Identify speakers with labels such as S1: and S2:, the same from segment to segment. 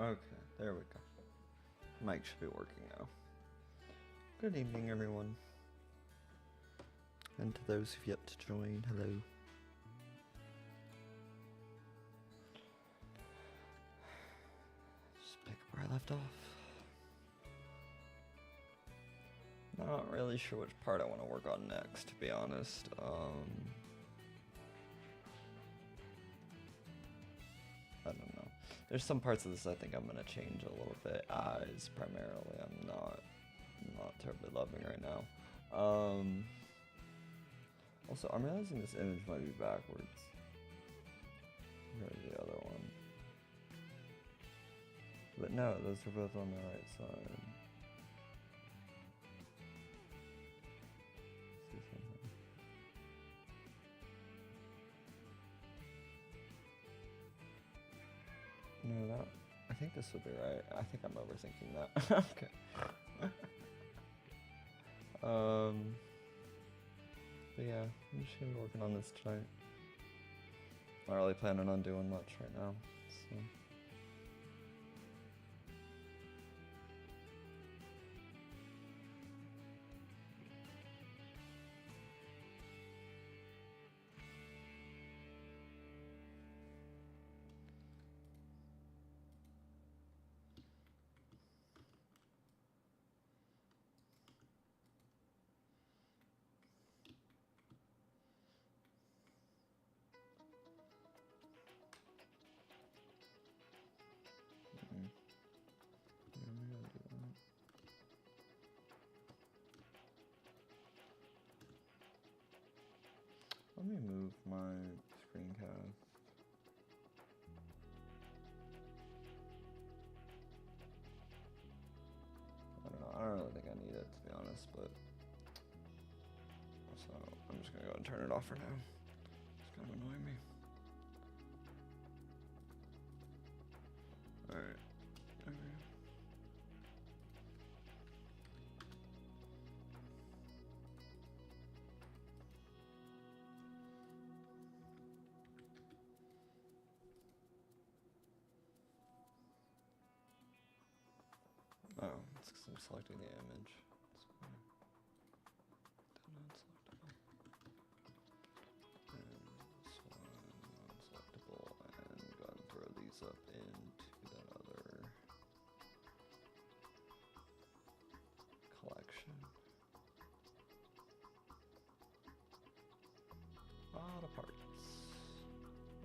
S1: Okay, there we go. Mic should be working now. Good evening, everyone. And to those who've yet to join, hello. Just pick up where I left off. Not really sure which part I want to work on next, to be honest. I don't know. There's some parts of this I think I'm gonna change a little bit. Eyes primarily, I'm not terribly loving right now. Also, I'm realizing this image might be backwards. Here's the other one. But no, those are both on the right side. See something? No, that. I think this would be right. I think I'm overthinking that. Okay. But yeah, I'm just gonna be working on this tonight. Not really planning on doing much right now, so. Let me move my screencast. I don't know. I don't really think I need it, to be honest, but so I'm just gonna go and turn it off for now. It's kind of annoying me. All right. Okay. Oh, it's because I'm selecting the image. Not selectable. And this one, non-selectable, and go ahead and throw these up into that other collection. A lot of parts.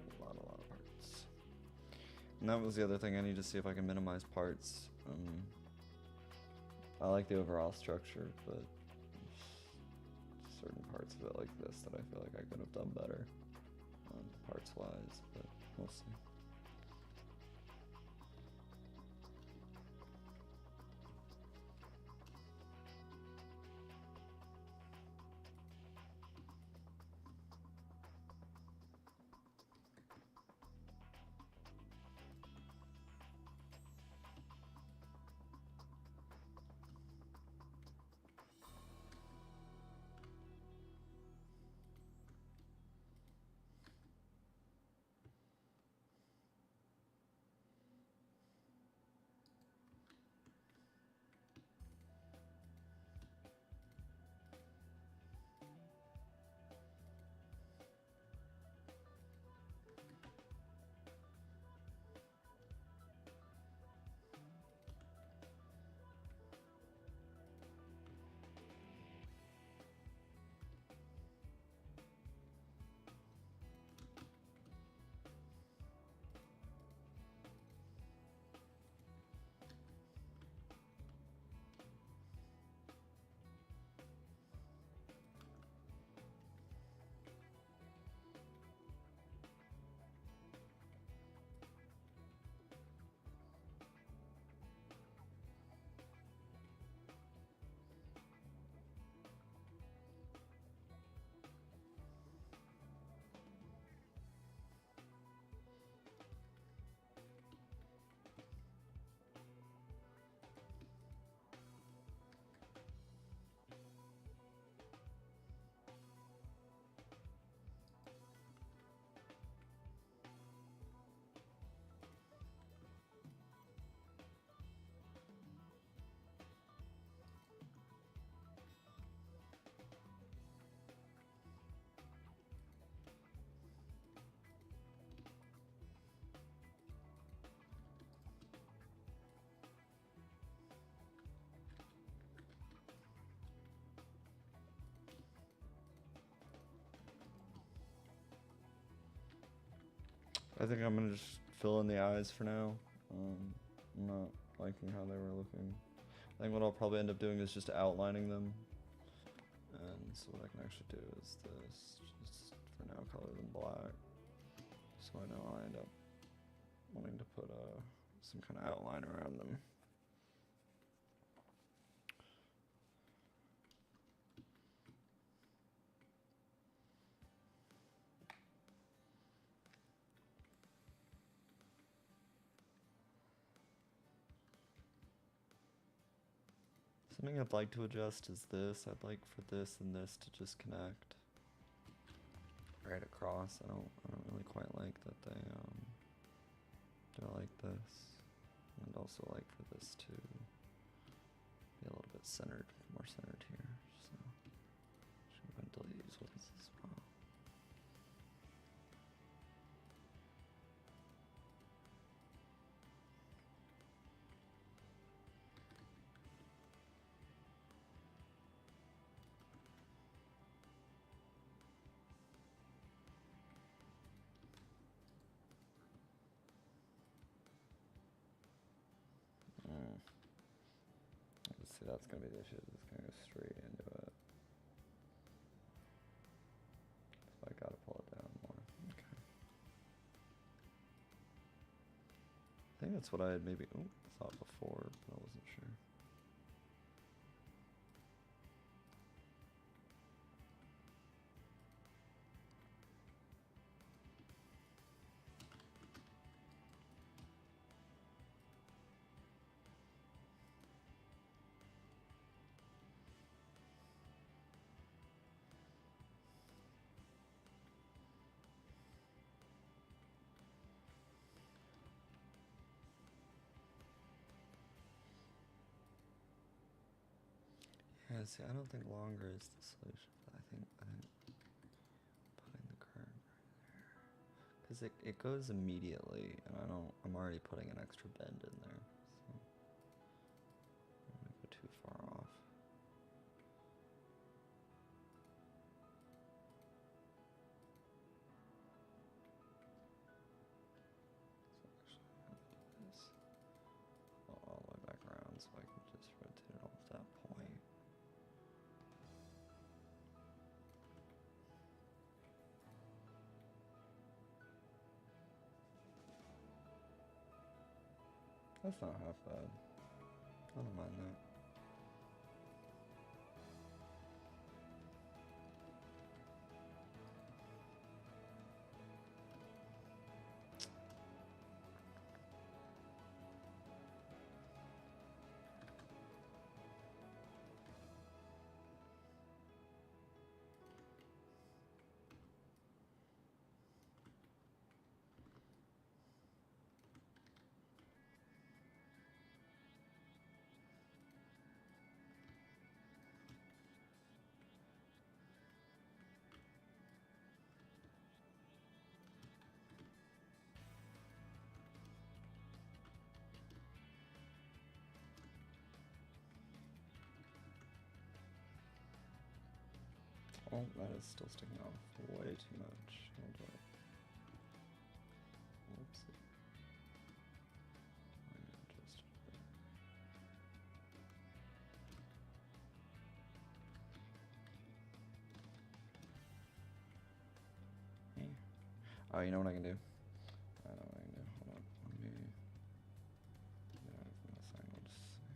S1: A lot of parts. And that was the other thing. I need to see if I can minimize parts. I like the overall structure, but certain parts of it like this that I feel like I could have done better, parts-wise, but we'll see. I think I'm gonna just fill in the eyes for now. I'm not liking how they were looking. I think what I'll probably end up doing is just outlining them. And so what I can actually do is this, just for now color them black. So I know I end up wanting to put some kind of outline around them. Something I'd like to adjust is this. I'd like for this and this to just connect right across. I don't really quite like that they do like this. And also like for this to be a little bit centered, more centered here. So just go ahead and delete these ones as well. Let's see, that's gonna be the issue. It's gonna go straight into it. So I gotta pull it down more. Okay. I think that's what I had maybe thought before, but I wasn't sure. Yeah, see, I don't think longer is the solution. But I think putting the curve right there, because it goes immediately, and I'm already putting an extra bend in there, so I don't want to go too far off. So actually, I'm gonna do this all the way back around, so I can just rotate it off that point. That's not half bad. I don't mind that. Oh, that is still sticking off way too much. Hold on. Whoopsie. I adjusted it. Hey. Oh, you know what I can do? I know what I can do. Hold on. Let me get out from this angle. Just see.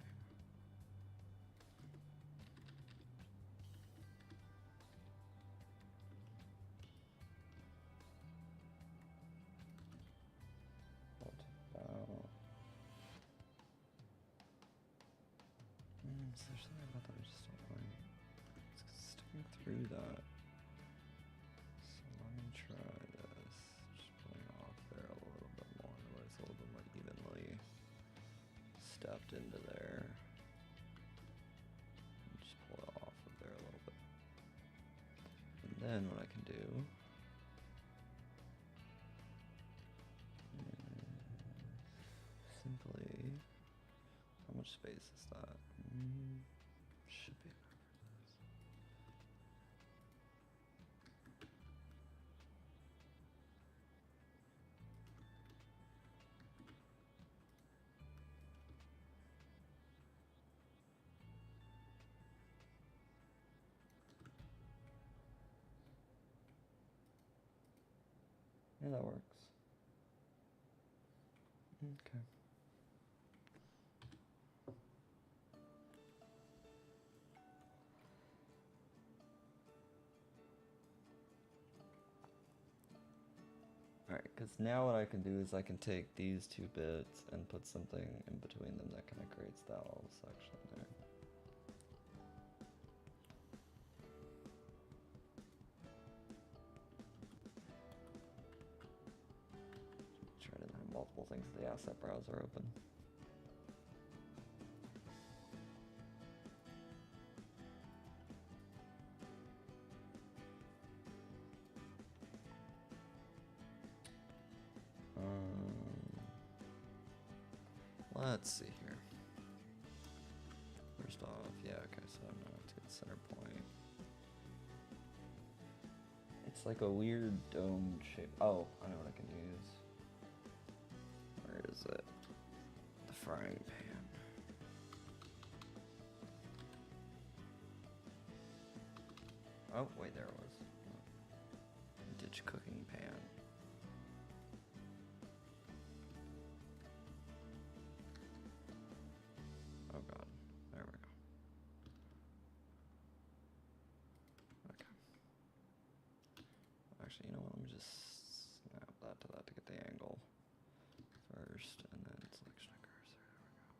S1: So there's something about that I just don't like. It's sticking through that. So let me try this. Just pulling off there a little bit more, where it's a little bit more evenly stepped into there. And just pull it off of there a little bit. And then what I can do is simply, how much space is that? Should be enough for this. Yeah, that works. Okay. Alright, because now what I can do is I can take these two bits and put something in between them that kind of creates that little section there. Try to have multiple things in the asset browser open. Let's see here. First off, yeah, okay, so I'm gonna have to get center point. It's like a weird dome shape. Oh, I know what I can use. Where is it? The frying pan. Oh, wait, there it was. Ditch cooking pan. Oh god, there we go. Okay. Actually, you know what, let me just snap that to get the angle first, and then selection of cursor, there we go.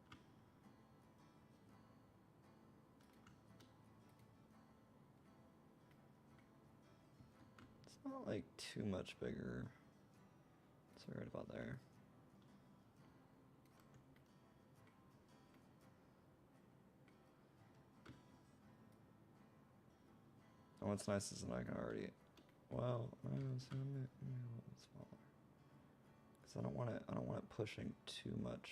S1: It's not like too much bigger. It's right about there. And what's nice is that I can already, well, so I'm gonna a little smaller, because I don't want it pushing too much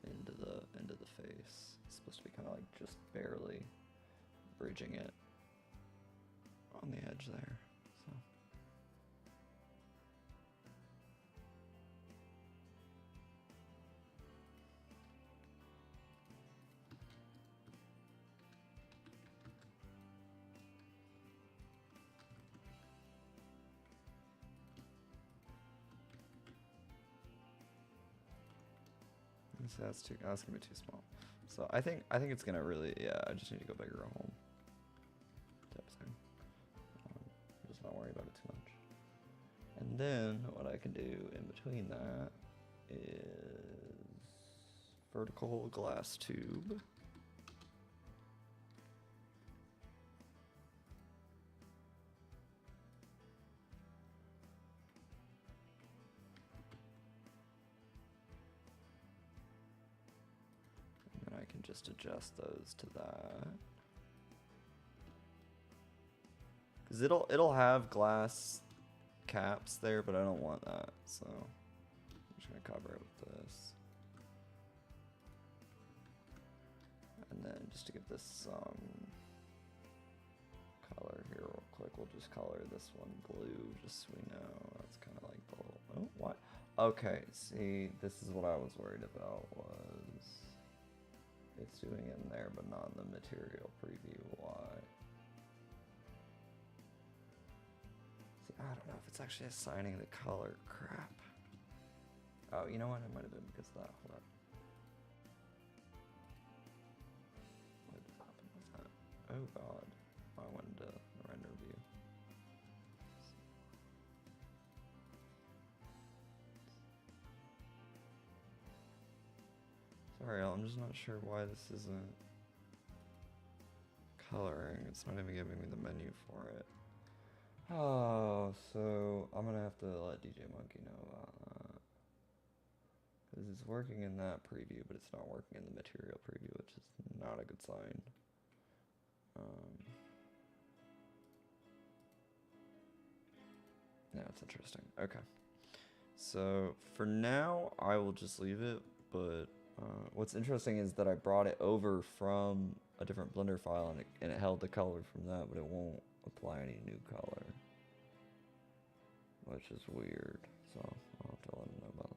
S1: into the face. It's supposed to be kind of like just barely bridging it on the edge there. So. That's gonna be too small. So I think it's gonna really, yeah, I just need to go bigger at home. Type thing. I'm just not worried about it too much. And then what I can do in between that is vertical glass tube. I can just adjust those to that. Cause it'll have glass caps there, but I don't want that, so I'm just gonna cover it with this. And then just to give this some color here real quick, we'll just color this one blue, just so we know. That's kind of like the little, oh, what? Okay, see, this is what I was worried about, was it's doing it in there, but not in the material preview. Why? See, I don't know if it's actually assigning the color. Crap. Oh, you know what? It might have been because of that. Hold up. What happened with that? Oh god. I went into the render view. Sorry, I'm just not sure why this isn't coloring. It's not even giving me the menu for it. Oh, so I'm gonna have to let DJ Monkey know about that. Because it's working in that preview, but it's not working in the material preview, which is not a good sign. Yeah, it's interesting. Okay. So for now, I will just leave it, but what's interesting is that I brought it over from a different Blender file and it held the color from that, but it won't apply any new color, which is weird. So I'll have to let him know about that.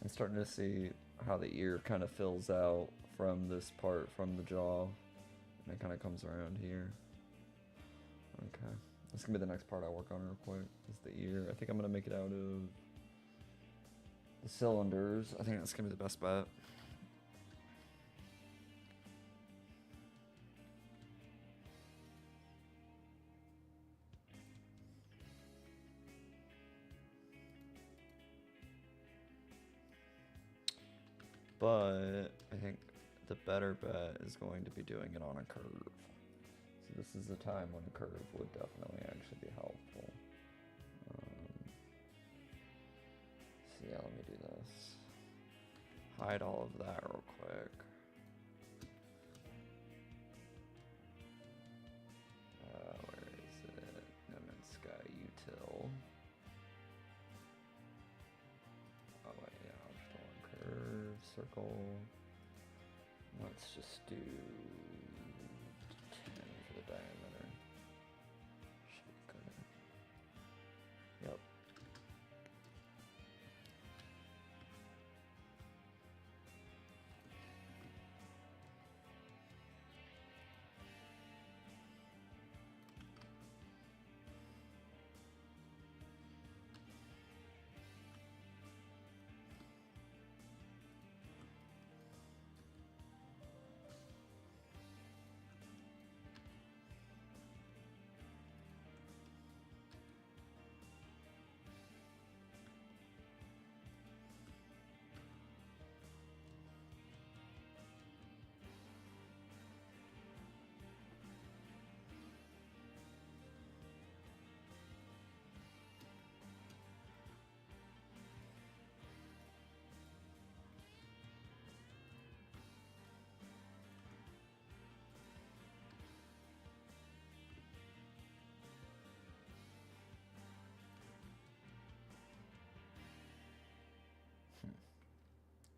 S1: I'm starting to see how the ear kind of fills out from this part, from the jaw, and it kind of comes around here. Okay, that's gonna be the next part I work on real quick, is the ear. I think I'm gonna make it out of the cylinders. I think that's gonna be the best bet. But I think the better bet is going to be doing it on a curve. So this is the time when a curve would definitely actually be helpful. So yeah, let me do this. Hide all of that real quick. Where is it? No Man's Sky util. Oh wait, yeah, I'll just do one curve, circle. Let's just do 10 for the diameter. Should be good. Yep.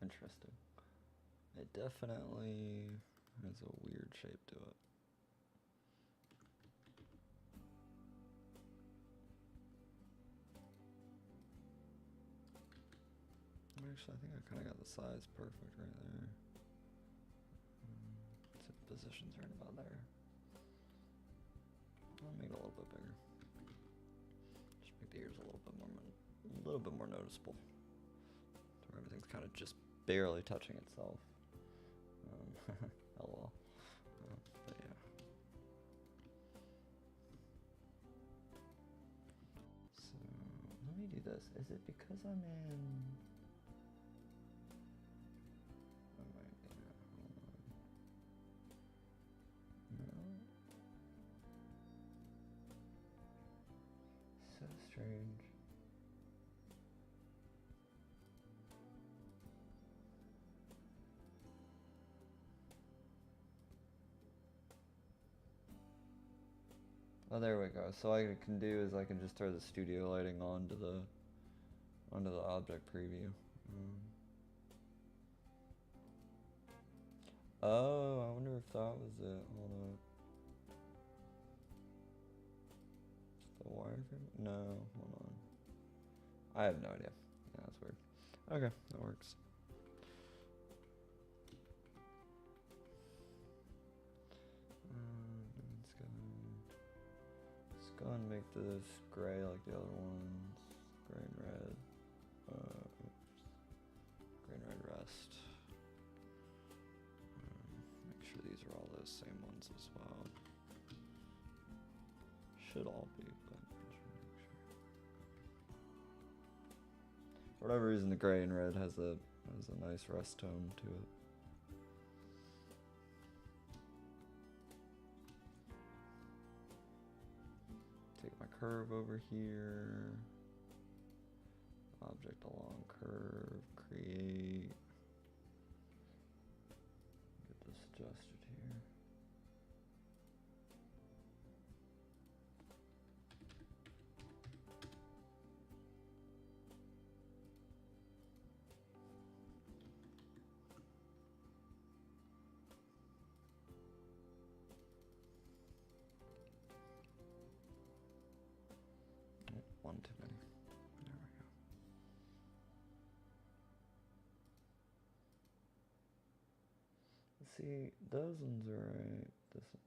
S1: Interesting. It definitely has a weird shape to it. Actually, I think I kind of got the size perfect right there. So the position's right about there. I'll make it a little bit bigger. Just make the ears a little bit more noticeable. So everything's kind of just barely touching itself. LOL. But yeah. So let me do this. Is it because I'm in? Hold on. No. So strange. Oh, there we go. So what I can do is I can just throw the studio lighting onto the object preview. Oh, I wonder if that was it. Hold on. It's the wireframe? No, hold on. I have no idea. Yeah, that's weird. Okay, that works. Let's go and make this gray like the other ones. Gray and red. Gray and red rest. Make sure these are all those same ones as well. Should all be, but just make sure. For whatever reason, the gray and red has a nice rest tone to it. Take my curve over here. Object along curve. Create. Get this adjusted here. One too many. There we go. See, those ones are right. This one's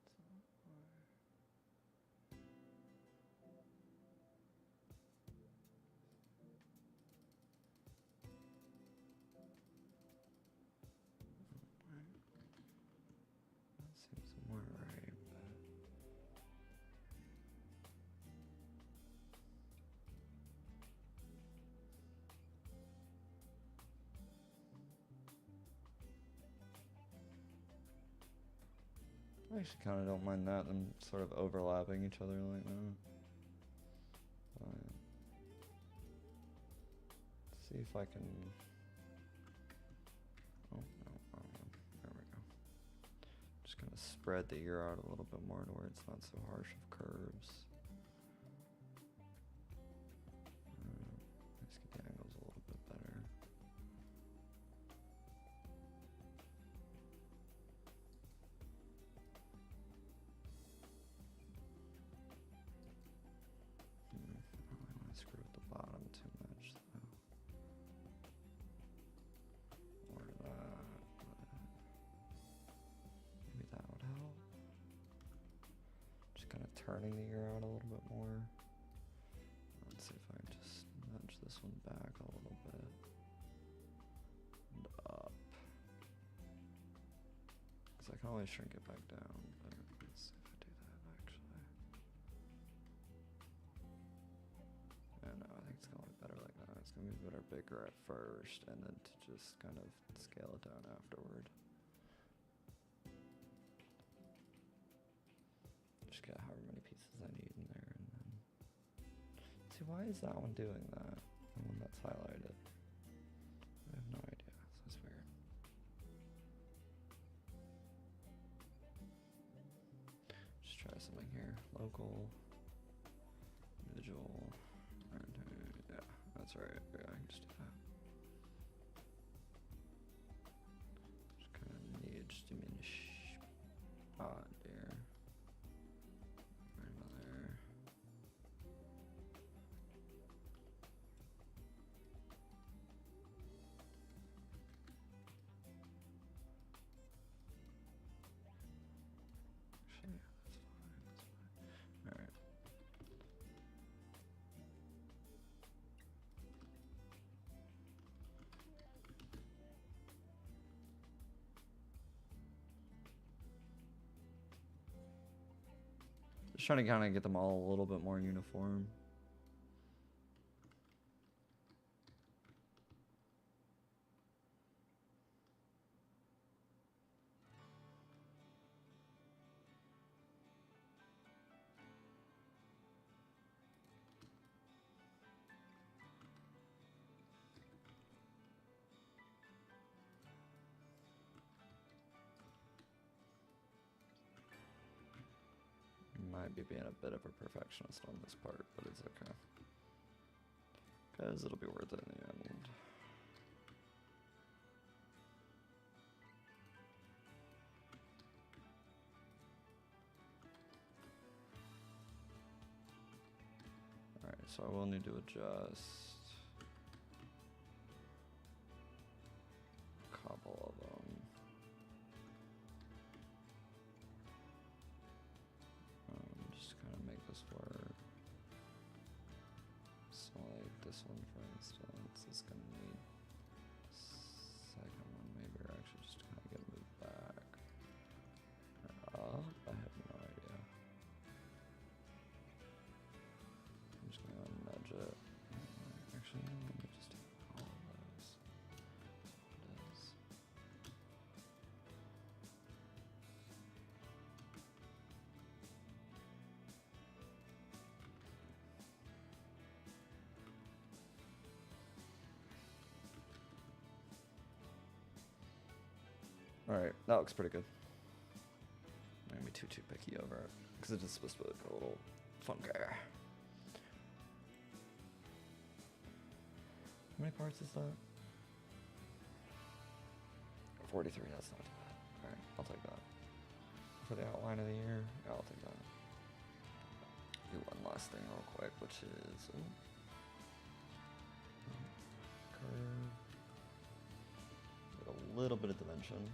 S1: that seems more right, but I actually kind of don't mind that, them sort of overlapping each other like that. Let's see if I can. Oh, no, there we go. Just gonna spread the ear out a little bit more to where it's not so harsh of curves. Let's get the angles a little bit better. I don't really want to screw with the bottom too much, though. Or that. Maybe that would help. Just kind of turning the ear out a little bit more. Let's see if I can just nudge this one back a little bit. And up. Because I can always shrink it back down, but let's see if I do that actually. Yeah, no, I think it's gonna look better like that. It's gonna be better bigger at first, and then to just kind of scale it down afterward. Just get however many pieces I need in there, and then see, why is that one doing that? The one that's highlighted. I have no idea. So it's weird. Just try something here. Local, individual, yeah, that's right. Yeah, I can just do that. Just kind of need to diminish spot there. Right about there. Actually, yeah, that's fine. That's fine. All right. Just trying to kind of get them all a little bit more uniform. Might be being a bit of a perfectionist on this part, but it's okay. Because it'll be worth it in the end. Alright, so I will need to adjust a couple of them. Just kind of make this work. So like this one, for instance, is going to need a second one, maybe, or actually just kind of get moved back. Or up? I have no idea. I'm just going to nudge it. Actually, no, let me just take all of those. What it is. Alright, that looks pretty good. I'm gonna be too picky over it, because it's just supposed to look a little funky. How many parts is that? 43, that's not too bad. Alright, I'll take that. For the outline of the ear, yeah, I'll take that. Do one last thing real quick, which is... curve. With a little bit of dimension.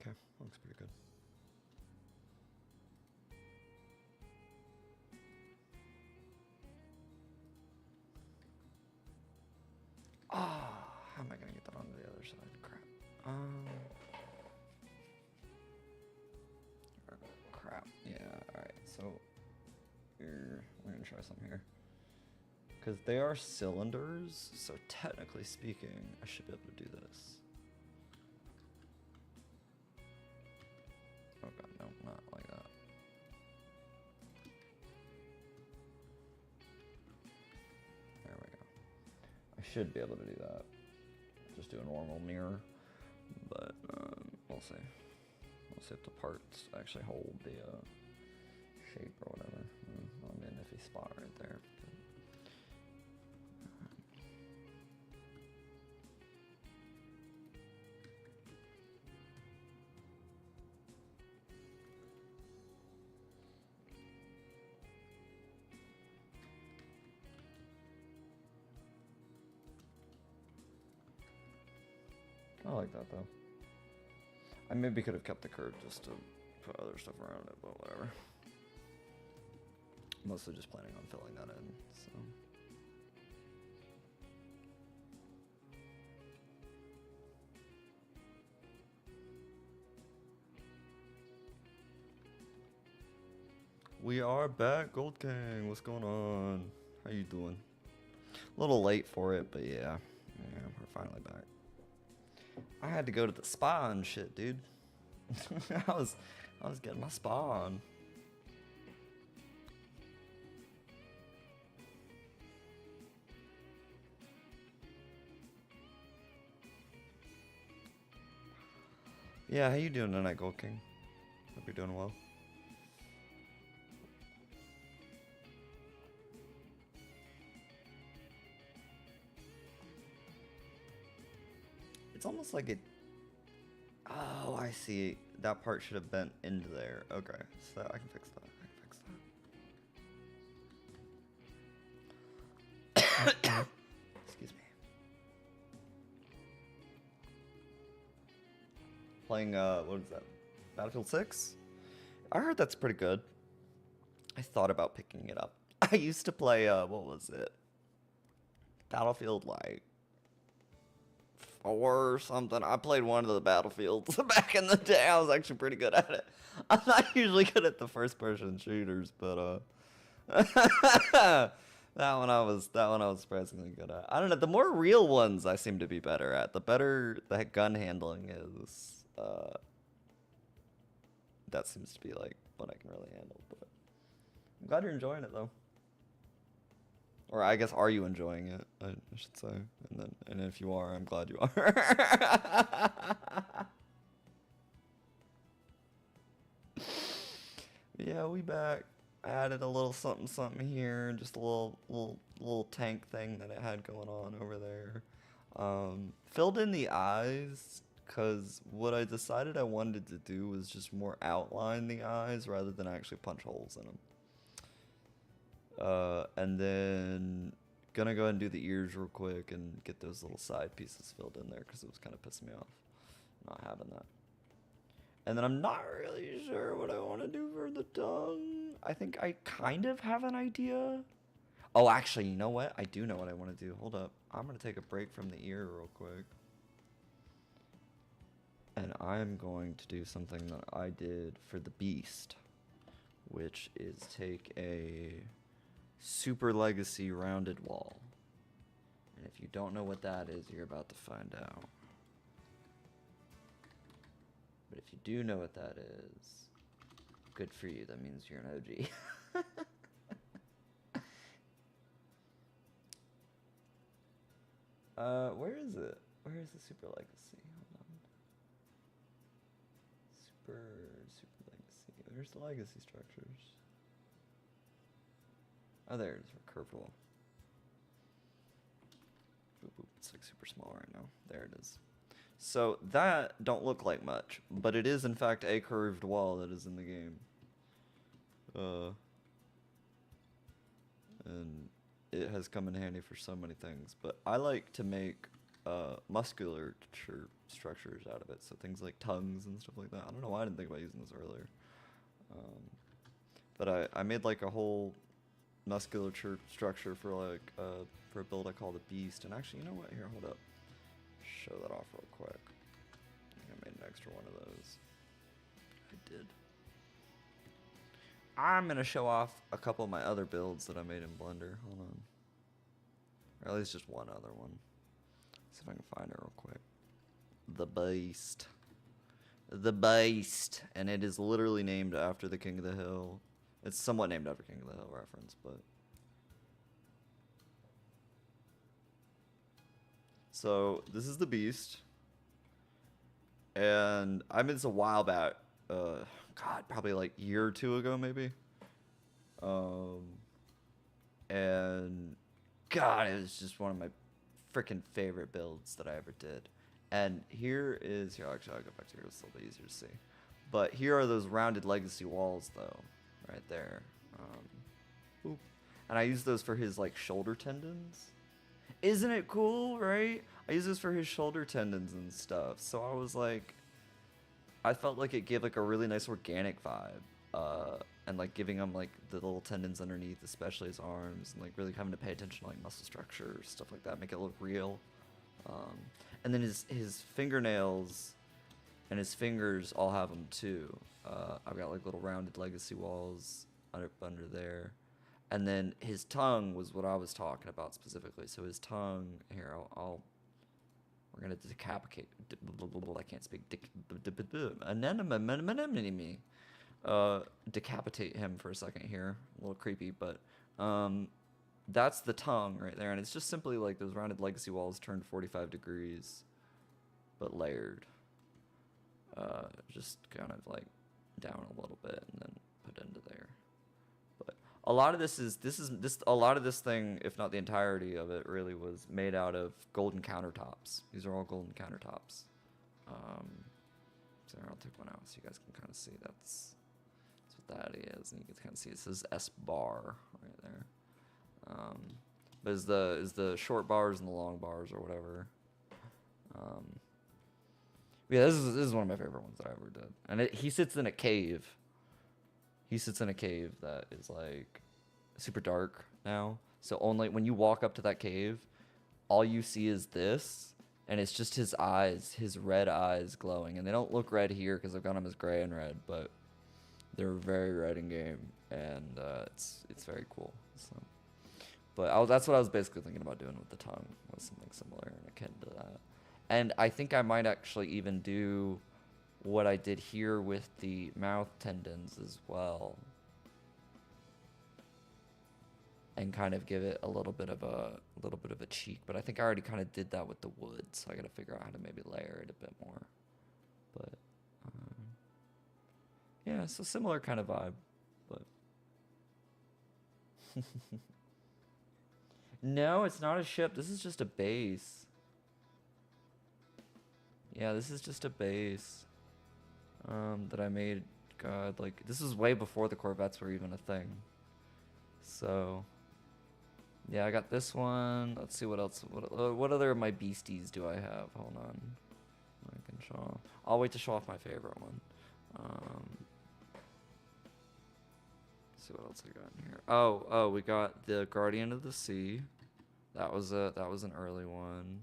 S1: Okay, looks pretty good. Ah, how am I gonna get that onto the other side? Crap. Crap. Yeah. All right. So we're gonna try something here. Because they are cylinders, so technically speaking, I should be able to do this. Oh god, no, not like that. There we go. I should be able to do that. Just do a normal mirror, but we'll see. We'll see if the parts actually hold the shape or whatever. I'm in an iffy spot right there. I like that though. I maybe could have kept the curve just to put other stuff around it, but whatever. Mostly just planning on filling that in, so. We are back, Gold King. What's going on? How you doing? A little late for it, but yeah, we're finally back. I had to go to the spa and shit, dude. I was getting my spa on. Yeah, how you doing tonight, Gold King? Hope you're doing well. It's almost like it... Oh, I see. That part should have bent into there. Okay, so I can fix that. Excuse me. Playing, what is that? Battlefield 6? I heard that's pretty good. I thought about picking it up. I used to play, what was it? Battlefield, like... 4 or something. I played one of the Battlefields back in the day. I was actually pretty good at it. I'm not usually good at the first person shooters, but that one I was surprisingly good at. I don't know, the more real ones I seem to be better at. The better the gun handling is, that seems to be like what I can really handle, but I'm glad you're enjoying it though. Or I guess, are you enjoying it? I should say. And if you are, I'm glad you are. Yeah, we back. I added a little something here, just a little tank thing that it had going on over there. Filled in the eyes, cause what I decided I wanted to do was just more outline the eyes rather than actually punch holes in them. And then gonna go ahead and do the ears real quick and get those little side pieces filled in there because it was kind of pissing me off not having that. And then I'm not really sure what I want to do for the tongue. I think I kind of have an idea. Oh, actually, you know what? I do know what I want to do. Hold up. I'm going to take a break from the ear real quick. And I'm going to do something that I did for the beast, which is take a Super Legacy rounded wall. And if you don't know what that is, you're about to find out. But if you do know what that is, good for you. That means you're an OG. Where is it? Where is the Super Legacy? Hold on. Super Legacy. Where's the Legacy structures? Oh, there it is, for curved wall. Boop, boop. It's like super small right now. There it is. So that don't look like much, but it is in fact a curved wall that is in the game. And it has come in handy for so many things, but I like to make musculature structures out of it. So things like tongues and stuff like that. I don't know why I didn't think about using this earlier. But I made like a whole musculature structure for like for a build I call the Beast. And actually, you know what? Here, hold up. Show that off real quick. I think I made an extra one of those. I did. I'm gonna show off a couple of my other builds that I made in Blender. Hold on. Or at least just one other one. See if I can find it real quick. The Beast. The Beast. And it is literally named after the King of the Hill. It's somewhat named after King of the Hill reference, but... So, this is the Beast. And I made this a while back. God, probably like a year or two ago, maybe. And... God, it was just one of my freaking favorite builds that I ever did. And here is... Here, actually, I'll go back to here. It's a little bit easier to see. But here are those rounded legacy walls, though. Right there. Oop. And I use those for his, like, shoulder tendons. Isn't it cool, right? I use this for his shoulder tendons and stuff. So I was like... I felt like it gave, like, a really nice organic vibe. And, like, giving him, like, the little tendons underneath, especially his arms. And, like, really having to pay attention to, like, muscle structure, stuff like that. Make it look real. And then his fingernails and his fingers all have them, too. I've got, like, little rounded legacy walls under there. And then his tongue was what I was talking about specifically. So his tongue, here, we're going to decapitate, I can't speak, decapitate him for a second here. A little creepy, but that's the tongue right there. And it's just simply like those rounded legacy walls turned 45 degrees, but layered. Just kind of like down a little bit and then put into there. But a lot of a lot of this thing, if not the entirety of it, really was made out of golden countertops. These are all golden countertops. So I'll take one out so you guys can kind of see that's what that is, and you can kind of see it says S bar right there. But is the short bars and the long bars or whatever. Yeah, this is one of my favorite ones that I ever did. And he sits in a cave. He sits in a cave that is like super dark now. So only when you walk up to that cave, all you see is this, and it's just his eyes, his red eyes glowing. And they don't look red here because I've got them as gray and red, but they're very red in game, and it's very cool. So, but that's what I was basically thinking about doing with the tongue, was something similar and akin to that. And I think I might actually even do what I did here with the mouth tendons as well, and kind of give it a little bit of a cheek. But I think I already kind of did that with the wood, so I got to figure out how to maybe layer it a bit more. But yeah, so similar kind of vibe, but no, it's not a ship. This is just a base. Yeah, this is just a base that I made. God, like, this is way before the Corvettes were even a thing. So, yeah, I got this one. Let's see what else. What other of my beasties do I have? Hold on. I can show off. I'll wait to show off my favorite one. Let's see what else I got in here. Oh, we got the Guardian of the Sea. That was an early one.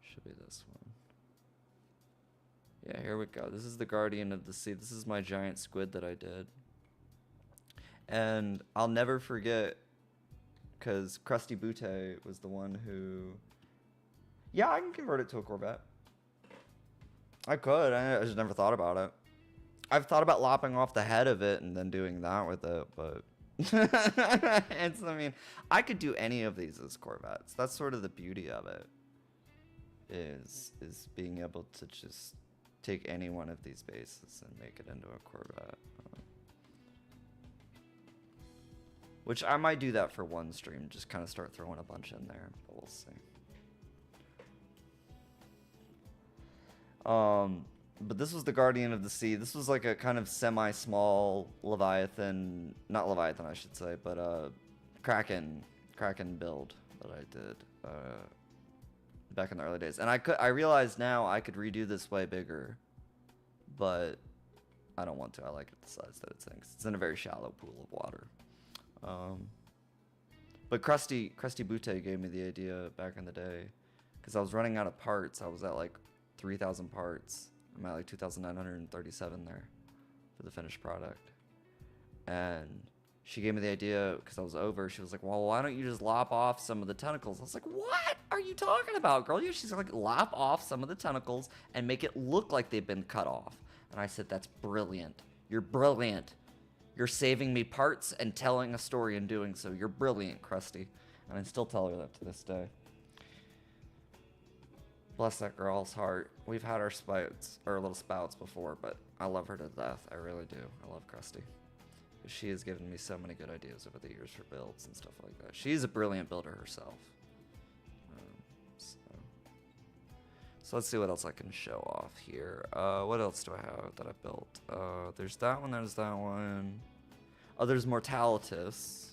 S1: Should be this one. Yeah, here we go. This is the Guardian of the Sea. This is my giant squid that I did. And I'll never forget, because Krusty Butte was the one who... Yeah, I can convert it to a Corvette. I could. I just never thought about it. I've thought about lopping off the head of it and then doing that with it, but... I mean, I could do any of these as Corvettes. That's sort of the beauty of it. Is being able to just take any one of these bases and make it into a Corvette. Which I might do that for one stream, just kind of start throwing a bunch in there, but we'll see. But this was the Guardian of the Sea. This was like a kind of semi-small Leviathan, not Leviathan I should say, but Kraken build that I did back in the early days. And I realize now I could redo this way bigger, but I don't want to. I like it the size that it's in. It's in a very shallow pool of water. But Krusty Butte gave me the idea back in the day, because I was running out of parts. I was at like 3,000 parts. I'm at like 2,937 there for the finished product. And she gave me the idea because I was over. She was like, well, why don't you just lop off some of the tentacles? I was like, what are you talking about, girl? She's like, lop off some of the tentacles and make it look like they've been cut off. And I said, that's brilliant. You're brilliant. You're saving me parts and telling a story in doing so. You're brilliant, Krusty. And I still tell her that to this day. Bless that girl's heart. We've had our spouts, or little spouts before, but I love her to death. I really do. I love Krusty. She has given me so many good ideas over the years for builds and stuff like that. She's a brilliant builder herself. So let's see what else I can show off here. What else do I have that I built? There's that one, there's that one. Oh, there's Mortalitus.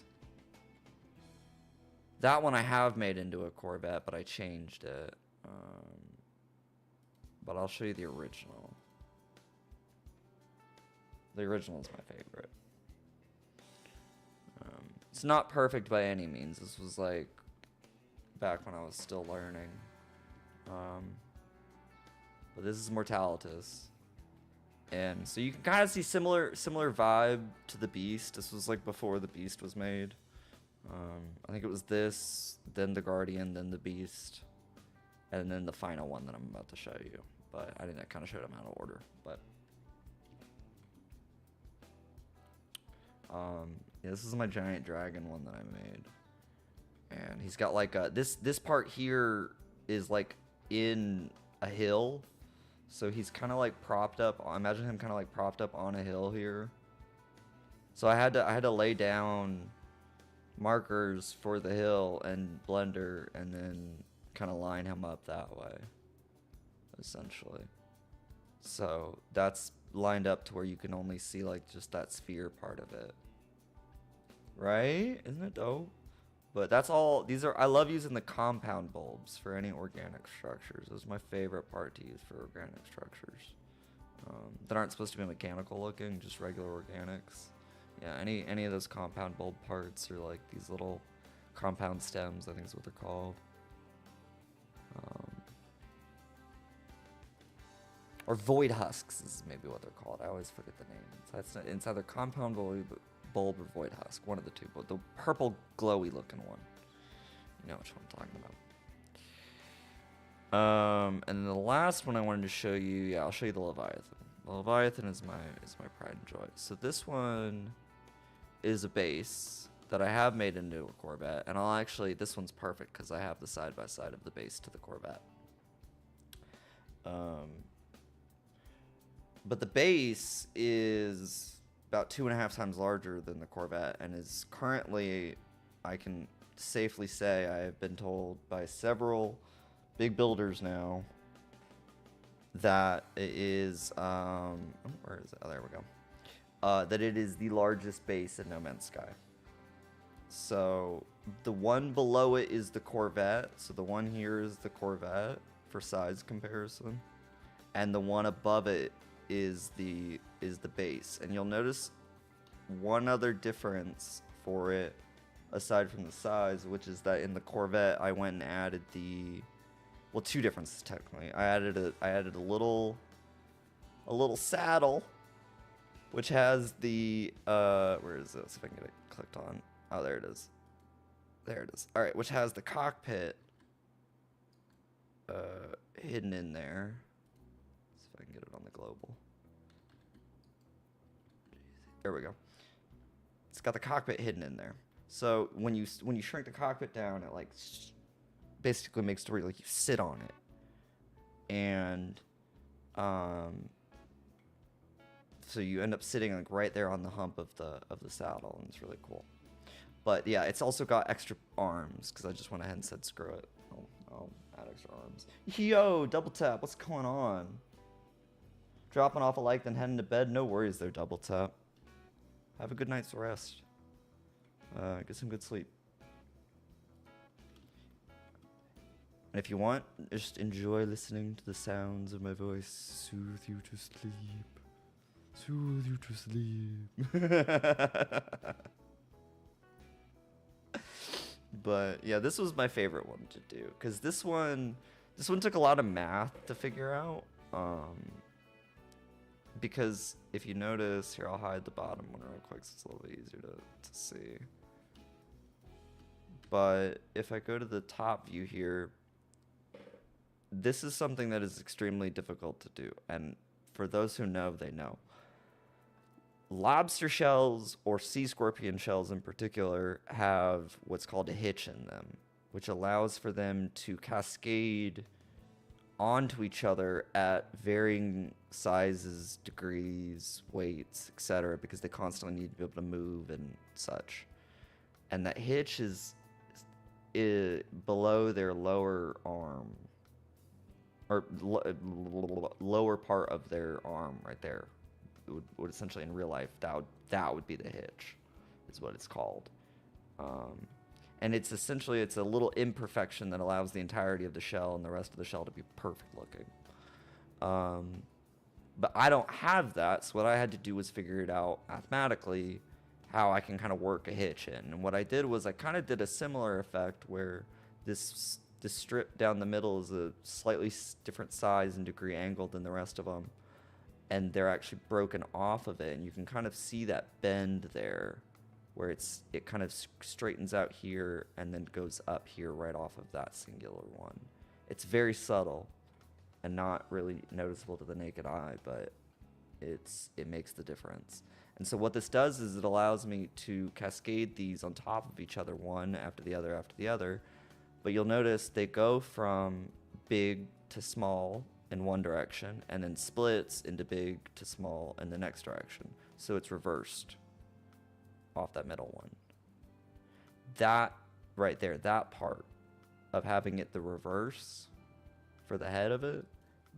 S1: That one I have made into a Corvette, but I changed it. But I'll show you the original. The original is my favorite. It's not perfect by any means. This was like back when I was still learning. But this is Mortalitus. And so you can kind of see similar vibe to the Beast. This was like before the Beast was made. I think it was this, then the Guardian, then the Beast, and then the final one that I'm about to show you. But I think I kind of showed them out of order. But yeah, this is my giant dragon one that I made. And he's got like a, this part here is like in a hill. So he's kind of like propped up. Imagine him kind of like propped up on a hill here. So I had to lay down markers for the hill and Blender and then kind of line him up that way, essentially. So that's lined up to where you can only see like just that sphere part of it. Right? Isn't it dope? But that's all. These are, I love using the compound bulbs for any organic structures. This is my favorite part to use for organic structures that aren't supposed to be mechanical looking, just regular organics. Yeah, any of those compound bulb parts, or like these little compound stems, I think is what they're called. Or void husks is maybe what they're called. I always forget the name. It's either compound bulb or void husk, one of the two, but the purple glowy looking one. You know which one I'm talking about. And then the last one I wanted to show you, yeah, I'll show you the Leviathan. The Leviathan is my pride and joy. So this one is a base that I have made into a Corvette, and I'll actually, this one's perfect because I have the side by side of the base to the Corvette. But the base is about 2.5 times larger than the Corvette, and is currently, I can safely say, I have been told by several big builders now that it is, where is it? Oh, there we go. That it is the largest base in No Man's Sky. So the one below it is the Corvette. So the one here is the Corvette for size comparison, and the one above it is the base. And you'll notice one other difference for it aside from the size, which is that in the Corvette I went and added the, well, two differences technically. I added a little saddle which has the where is this, if I can get it clicked on. Oh, there it is. There it is. All right, which has the cockpit hidden in there. See if I can get it on the global. There we go. It's got the cockpit hidden in there. So when you shrink the cockpit down, it like basically makes it where like you sit on it, and so you end up sitting like right there on the hump of the saddle, and it's really cool. But yeah, it's also got extra arms because I just went ahead and said screw it. I'll add extra arms. Yo, double tap. What's going on? Dropping off a like, then heading to bed. No worries there, double tap. Have a good night's rest. Get some good sleep. And if you want, just enjoy listening to the sounds of my voice soothe you to sleep. Soothe you to sleep. But yeah, this was my favorite one to do because this one took a lot of math to figure out. Because if you notice here, I'll hide the bottom one real quick so it's a little bit easier to see. But if I go to the top view here, this is something that is extremely difficult to do. And for those who know, they know. Lobster shells, or sea scorpion shells in particular, have what's called a hitch in them, which allows for them to cascade onto each other at varying sizes, degrees, weights, etc., because they constantly need to be able to move and such. And that hitch is below their lower arm, or lower part of their arm right there. It would essentially, in real life, that would be the hitch, is what it's called. And it's essentially, it's a little imperfection that allows the entirety of the shell and the rest of the shell to be perfect looking. But I don't have that, so what I had to do was figure it out mathematically, how I can kind of work a hitch in. And what I did was I kind of did a similar effect where this strip down the middle is a slightly different size and degree angle than the rest of them. And they're actually broken off of it, and you can kind of see that bend there where it kind of straightens out here and then goes up here right off of that singular one. It's very subtle and not really noticeable to the naked eye, but it makes the difference. And so what this does is it allows me to cascade these on top of each other, one after the other, but you'll notice they go from big to small in one direction and then splits into big to small in the next direction. So it's reversed off that middle one. That right there, that part of having it the reverse for the head of it,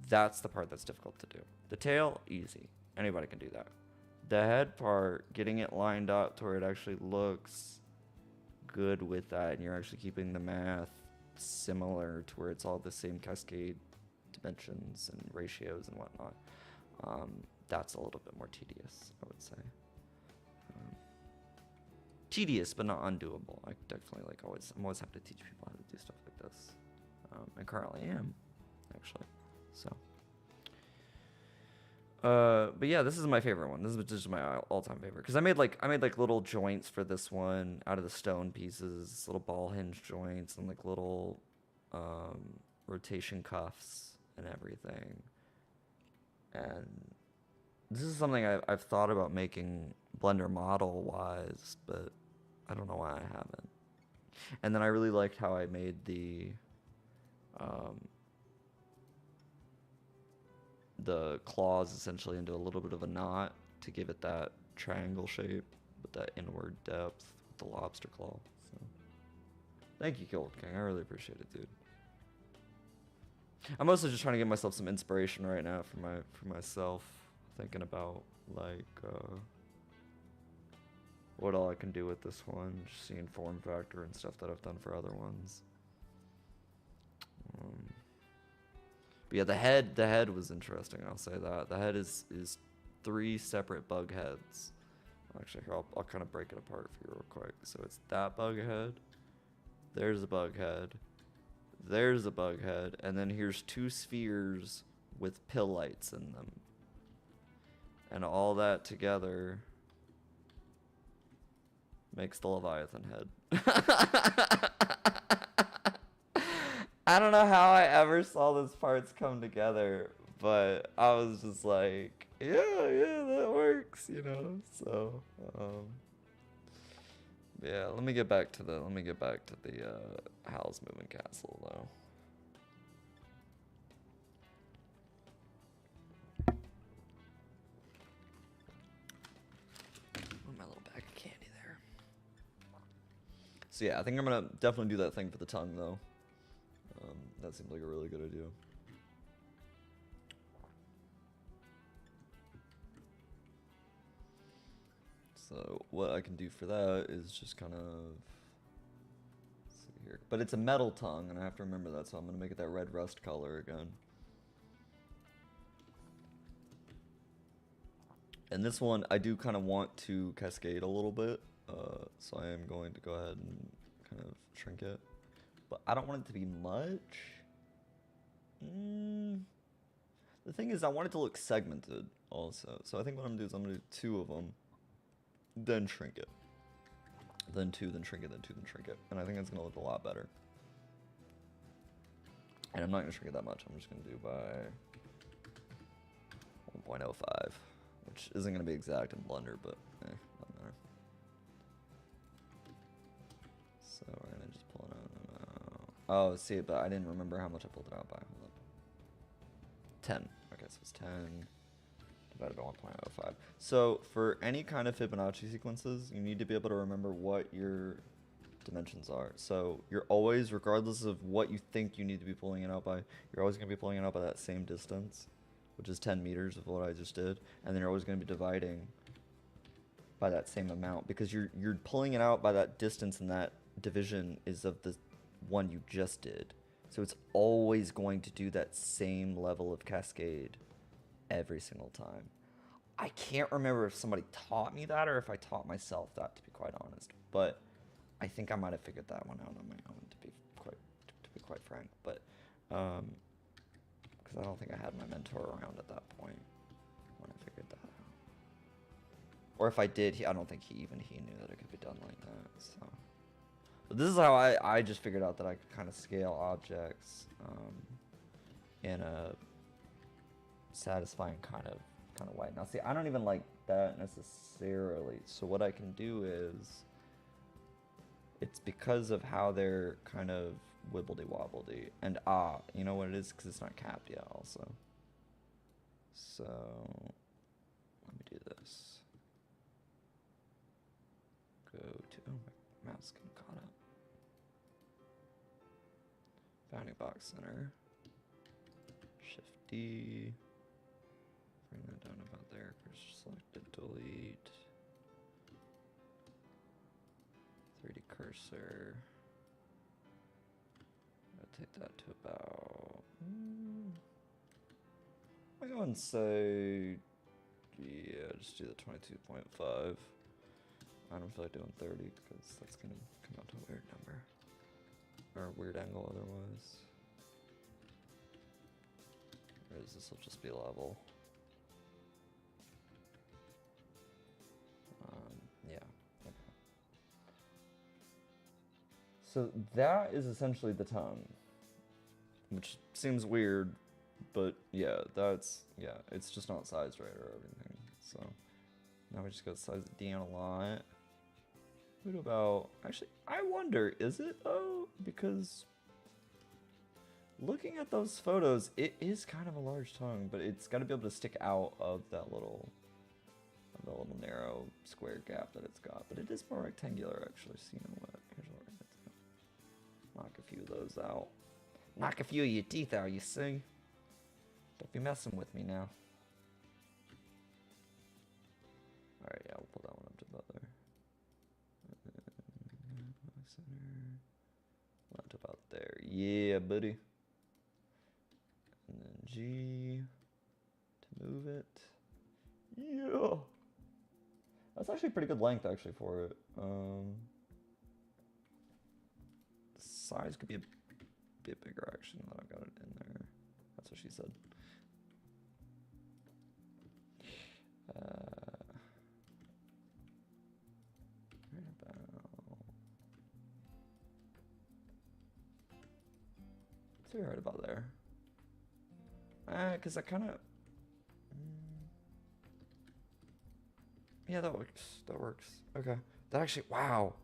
S1: that's the part that's difficult to do. The tail, easy. Anybody can do that. The head part, getting it lined up to where it actually looks good with that, and you're actually keeping the math similar to where it's all the same cascade dimensions and ratios and whatnot. That's a little bit more tedious, I would say. Tedious, but not undoable. I definitely I'm always happy to teach people how to do stuff like this. And currently am, actually. So. But yeah, this is my favorite one. This is just my all-time favorite because I made like little joints for this one out of the stone pieces, little ball hinge joints and like little rotation cuffs and everything. And this is something I've thought about making Blender model wise, but I don't know why I haven't. And then I really liked how I made the claws essentially into a little bit of a knot to give it that triangle shape with that inward depth with the lobster claw. So thank you, Gold King. I really appreciate it, dude. I'm mostly just trying to give myself some inspiration right now for myself, thinking about like what all I can do with this one, just seeing form factor and stuff that I've done for other ones. But yeah, the head was interesting, I'll say that. The head is 3 separate bug heads. Actually, here, I'll kind of break it apart for you real quick. So it's that bug head, there's a bug head, there's a bug head, and then here's 2 spheres with pill lights in them. And all that together makes the Leviathan head. I don't know how I ever saw those parts come together, but I was just like, yeah, that works, you know. So, yeah. Let me get back to the Howl's Moving Castle though. My little bag of candy there. So yeah, I think I'm gonna definitely do that thing for the tongue though. That seems like a really good idea. So what I can do for that is just kind of, let's see here, But it's a metal tongue, and I have to remember that, so I'm going to make it that red rust color again. And this one, I do kind of want to cascade a little bit, so I am going to go ahead and kind of shrink it. But I don't want it to be much. The thing is, I want it to look segmented also. So I think what I'm going to do is I'm going to do 2 of them, then shrink it. Then 2, then shrink it, then 2, then shrink it. And I think it's going to look a lot better. And I'm not going to shrink it that much. I'm just going to do by 1.05. Which isn't going to be exact in Blender, but doesn't matter. So we're going to just pull it out. Oh, see, but I didn't remember how much I pulled it out by. Hold up. 10. Okay, so it's 10 divided by 1.05. So for any kind of Fibonacci sequences, you need to be able to remember what your dimensions are. So you're always, regardless of what you think you need to be pulling it out by, you're always going to be pulling it out by that same distance, which is 10 meters of what I just did, and then you're always going to be dividing by that same amount, because you're pulling it out by that distance, and that division is of the one you just did. So it's always going to do that same level of cascade every single time. I can't remember if somebody taught me that or if I taught myself that, to be quite honest, but I think I might have figured that one out on my own, to be quite frank, but because I don't think I had my mentor around at that point when I figured that out. Or if I did, I don't think he knew that it could be done like that. So, but this is how I just figured out that I could kind of scale objects in a satisfying kind of way. Now, see, I don't even like that necessarily. So what I can do is, it's because of how they're kind of wibbledy-wobbledy. And you know what it is? Because it's not capped yet also. So let me do this. Go to, oh, my mouse getting caught up. Bounding box center. Shift D. Bring that down about there. Cursor selected, delete. 3D cursor. I'll take that to about. I go and say, yeah, just do the 22.5. I don't feel like doing 30 because that's gonna come out to a weird number or a weird angle otherwise. Whereas this will just be level. Yeah. Okay. So that is essentially the tongue, which seems weird, but yeah, it's just not sized right or everything. So now we just gotta size it down a lot. What about, actually, I wonder, is it though? Because looking at those photos, it is kind of a large tongue, but it's got to be able to stick out of that little narrow square gap that it's got. But it is more rectangular, actually. So you know what? Here's what we're gonna do. Knock a few of those out. Knock a few of your teeth out, you see? Don't be messing with me now. Alright, yeah, we'll pull that one up to about there. Center. Not to about there. Yeah, buddy. And then G to move it. Yeah. That's actually a pretty good length, actually, for it. The size could be a bit bigger, actually, now that I've got it in there. That's what she said. Right about. So you're right about there. Because I kind of. Yeah, that works. That works. Okay. That actually, wow.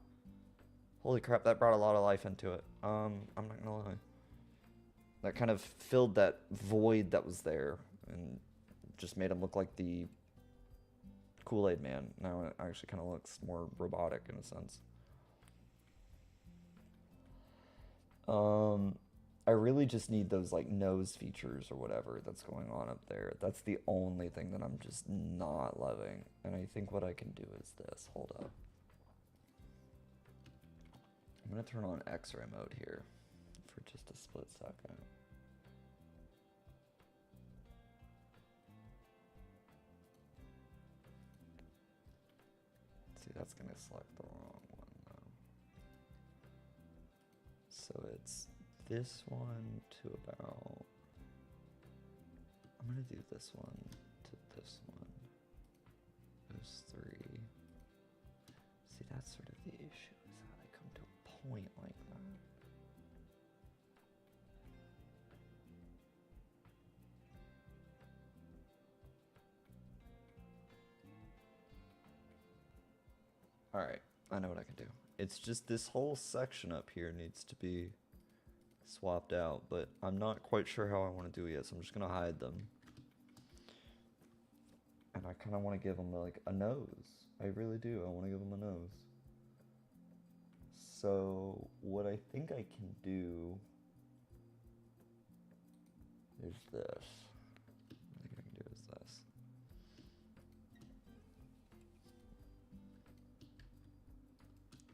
S1: Holy crap, that brought a lot of life into it. I'm not gonna lie. That kind of filled that void that was there and just made him look like the Kool-Aid Man. Now it actually kind of looks more robotic in a sense. I really just need those like nose features or whatever that's going on up there. That's the only thing that I'm just not loving. And I think what I can do is this. Hold up. I'm gonna turn on X-ray mode here for just a split second. See, that's gonna select the wrong one though. So it's this one to about, I'm gonna do this one to this one. Those three. See, that's sort of the issue, is how they come to a point like that. Alright, I know what I can do. It's just this whole section up here needs to be swapped out, but I'm not quite sure how I want to do it yet, so I'm just going to hide them. And I kind of want to give them like a nose. I really do. I want to give them a nose. So what I think I can do is this. What I think I can do is this.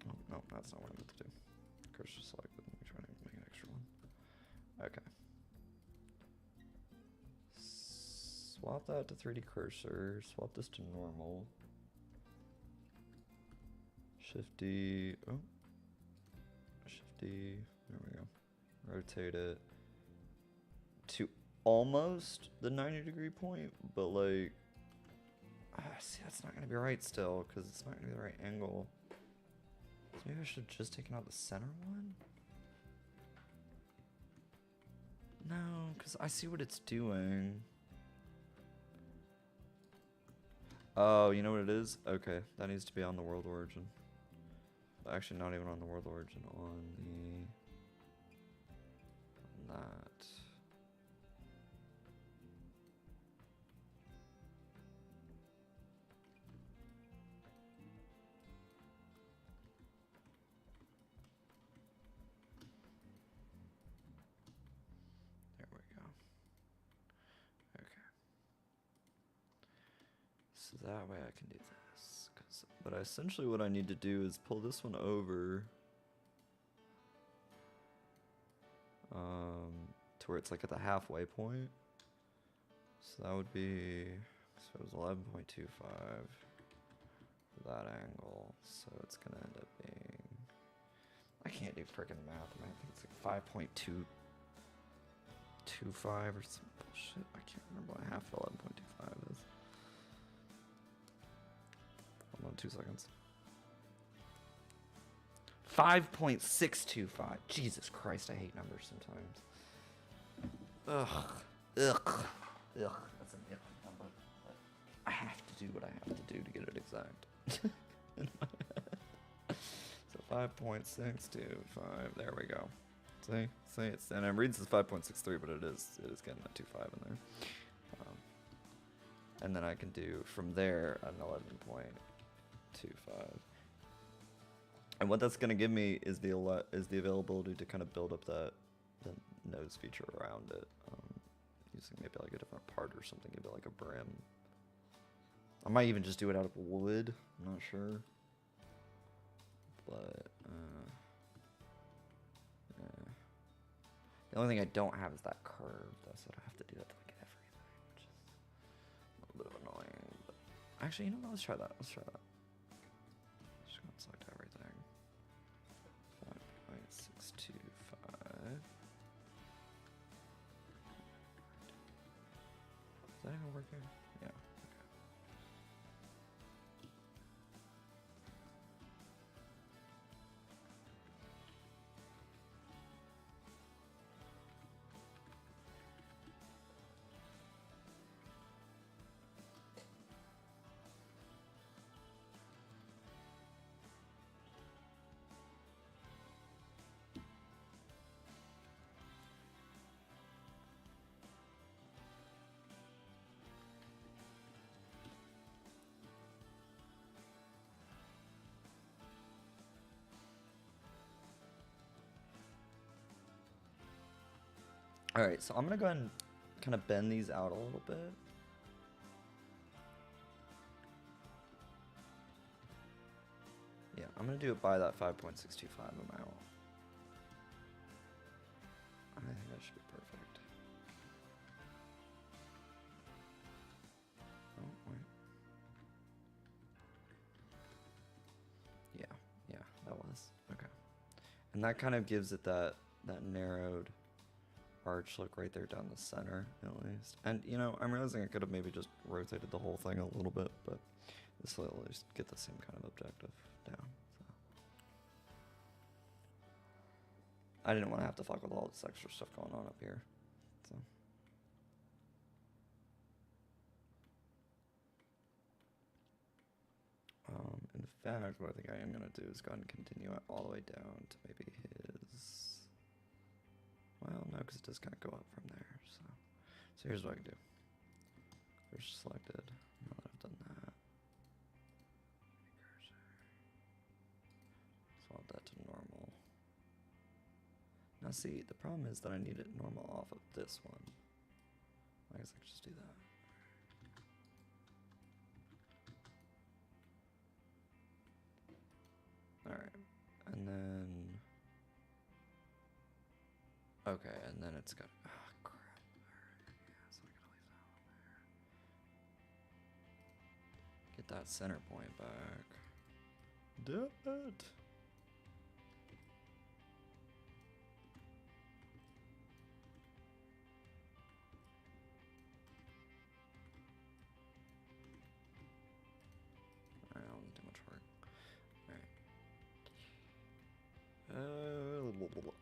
S1: Oh, no, that's not what I meant to do. Cursor selected. Let me try to make an extra one. Okay. Swap that to 3D cursor. Swap this to normal. Shifty. Oh. Shifty. There we go. Rotate it to almost the 90-degree point, but like, see, that's not gonna be right still, because it's not gonna be the right angle. So maybe I should have just taken out the center one? No, because I see what it's doing. Oh, you know what it is? Okay, that needs to be on the world origin. Actually, not even on the world origin, on that. There we go. Okay. So that way I can do this. But essentially what I need to do is pull this one over to where it's like at the halfway point. So that would be, so it was 11.25 for that angle. So it's gonna end up being, I can't do freaking math, man. I think it's like 5.225 or some bullshit. I can't remember what half of 11.25 is. Hold on 2 seconds. 5.625. Jesus Christ, I hate numbers sometimes. Ugh. That's an ick number. But I have to do what I have to do to get it exact. In my head. So 5.625. There we go. See, it's, and it reads as 5.63, but it is getting that 2.5 in there. And then I can do from there an 11.25. And what that's going to give me is the availability to kind of build up the nose feature around it, using maybe like a different part or something, maybe like a brim. I might even just do it out of wood. I'm not sure, but yeah. The only thing I don't have is that curve. That's what I have to do that to like everything, which is a little bit of annoying. But actually, you know what? Let's try that. Let's try that. Just gonna select everything. 5.625. Is that even working? Yeah. Alright, so I'm going to go ahead and kind of bend these out a little bit. Yeah, I'm gonna do it by that 5.625 amount. I think that should be perfect. Oh, wait. Yeah, that was. Okay. And that kind of gives it that narrowed arch look right there down the center, at least. And, you know, I'm realizing I could have maybe just rotated the whole thing a little bit, but this will at least get the same kind of objective down. So. I didn't want to have to fuck with all this extra stuff going on up here. So. In fact, what I think I am going to do is go ahead and continue it all the way down to maybe his... Well, no, because it does kind of go up from there. So here's what I can do. First selected. Now that I've done that. Swap that to normal. Now see, the problem is that I need it normal off of this one. I guess I could just do that. Alright, and then... Okay, and then it's got... Oh, crap. Alright, yeah, so I gotta leave that one there. Get that center point back. Do it! Alright, that wasn't too much work. Alright.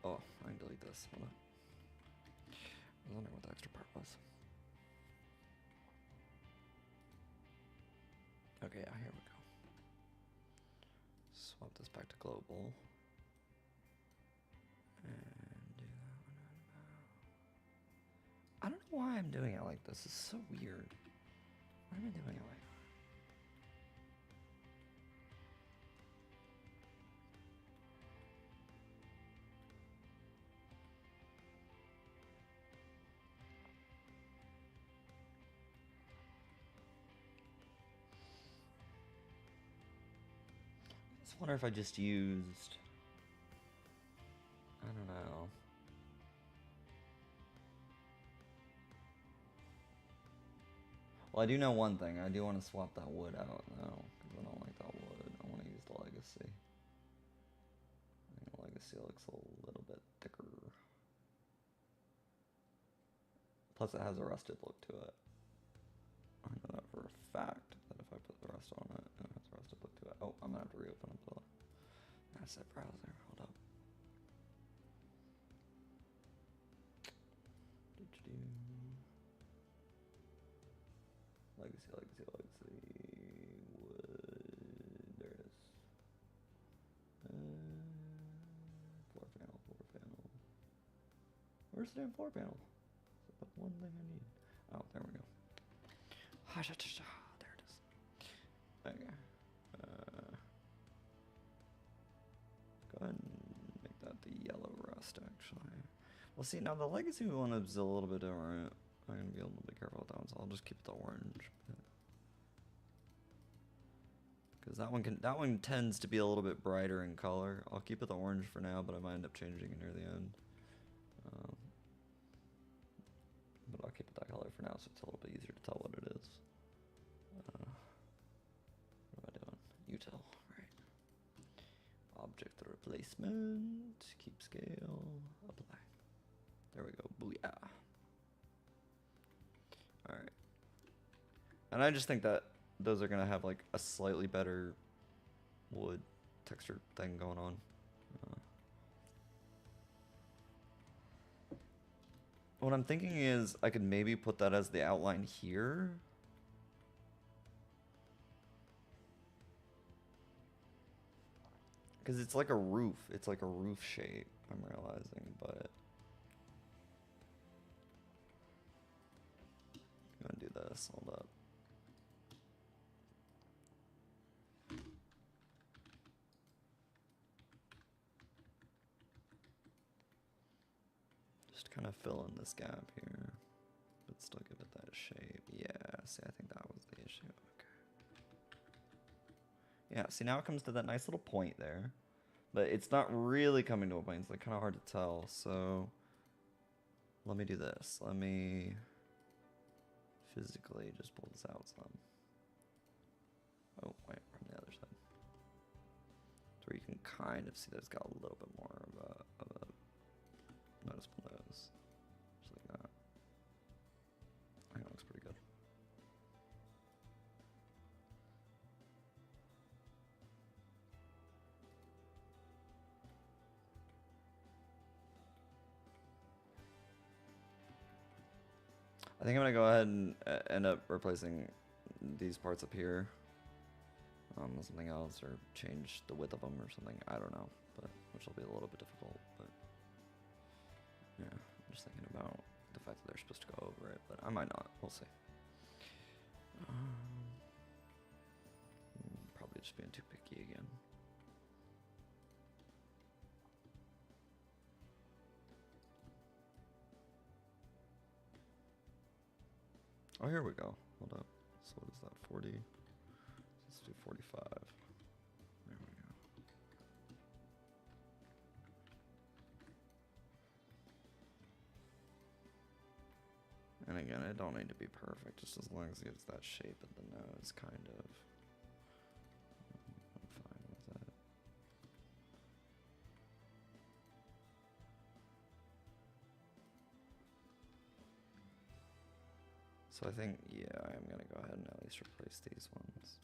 S1: Oh, I can delete this. Hold on. I was wondering what the extra part was. Okay, yeah, here we go. Swap this back to global. And do that one. I don't know why I'm doing it like this. It's so weird. Why am I doing it like that? I wonder if I just used, I don't know. Well, I do know one thing. I do want to swap that wood out though, because I don't like that wood. I want to use the legacy. I think the legacy looks a little bit thicker. Plus, it has a rusted look to it. I know that for a fact that if I put the rust on it, it has a rusted look to it. Oh, I'm gonna have to reopen up the asset browser. Hold up. Legacy. Wood. There it is. Floor panel. Where's the damn floor panel? That's the one thing I need. Oh, there we go. There it is. Okay. Go ahead and make that the yellow rust, actually. Well, see, now the legacy one is a little bit different. I'm going to be a little bit careful with that one, so I'll just keep the orange. Because that one tends to be a little bit brighter in color. I'll keep it the orange for now, but I might end up changing it near the end. But I'll keep it that color for now, so it's a little bit easier to tell what it is. What am I doing? Util, right. Object replacement, keep scale, apply. There we go, booyah. Alright. And I just think that those are going to have like a slightly better wood texture thing going on. What I'm thinking is I could maybe put that as the outline here. Because it's like a roof. It's like a roof shape, I'm realizing, but... I'm gonna do this, hold up. Just kind of fill in this gap here, but still give it that shape. Yeah, see, I think that was the issue. Okay. Yeah, see now it comes to that nice little point there. But it's not really coming to a point. It's like kind of hard to tell. So let me do this. Let me physically just pull this out some. Oh, wait, from the other side. So where you can kind of see that it's got a little bit more of a noticeable nose. Just like that. I think that looks pretty good. I think I'm gonna go ahead and end up replacing these parts up here with something else, or change the width of them or something. I don't know, but which will be a little bit difficult. But yeah, I'm just thinking about the fact that they're supposed to go over it, but I might not. We'll see. Probably just being too picky again. Oh, here we go. Hold up. So what is that, 40? Let's do 45. There we go. And again, it don't need to be perfect, just as long as it gives that shape of the nose, kind of. I'm fine with that. So I think, yeah, I'm gonna go ahead and at least replace these ones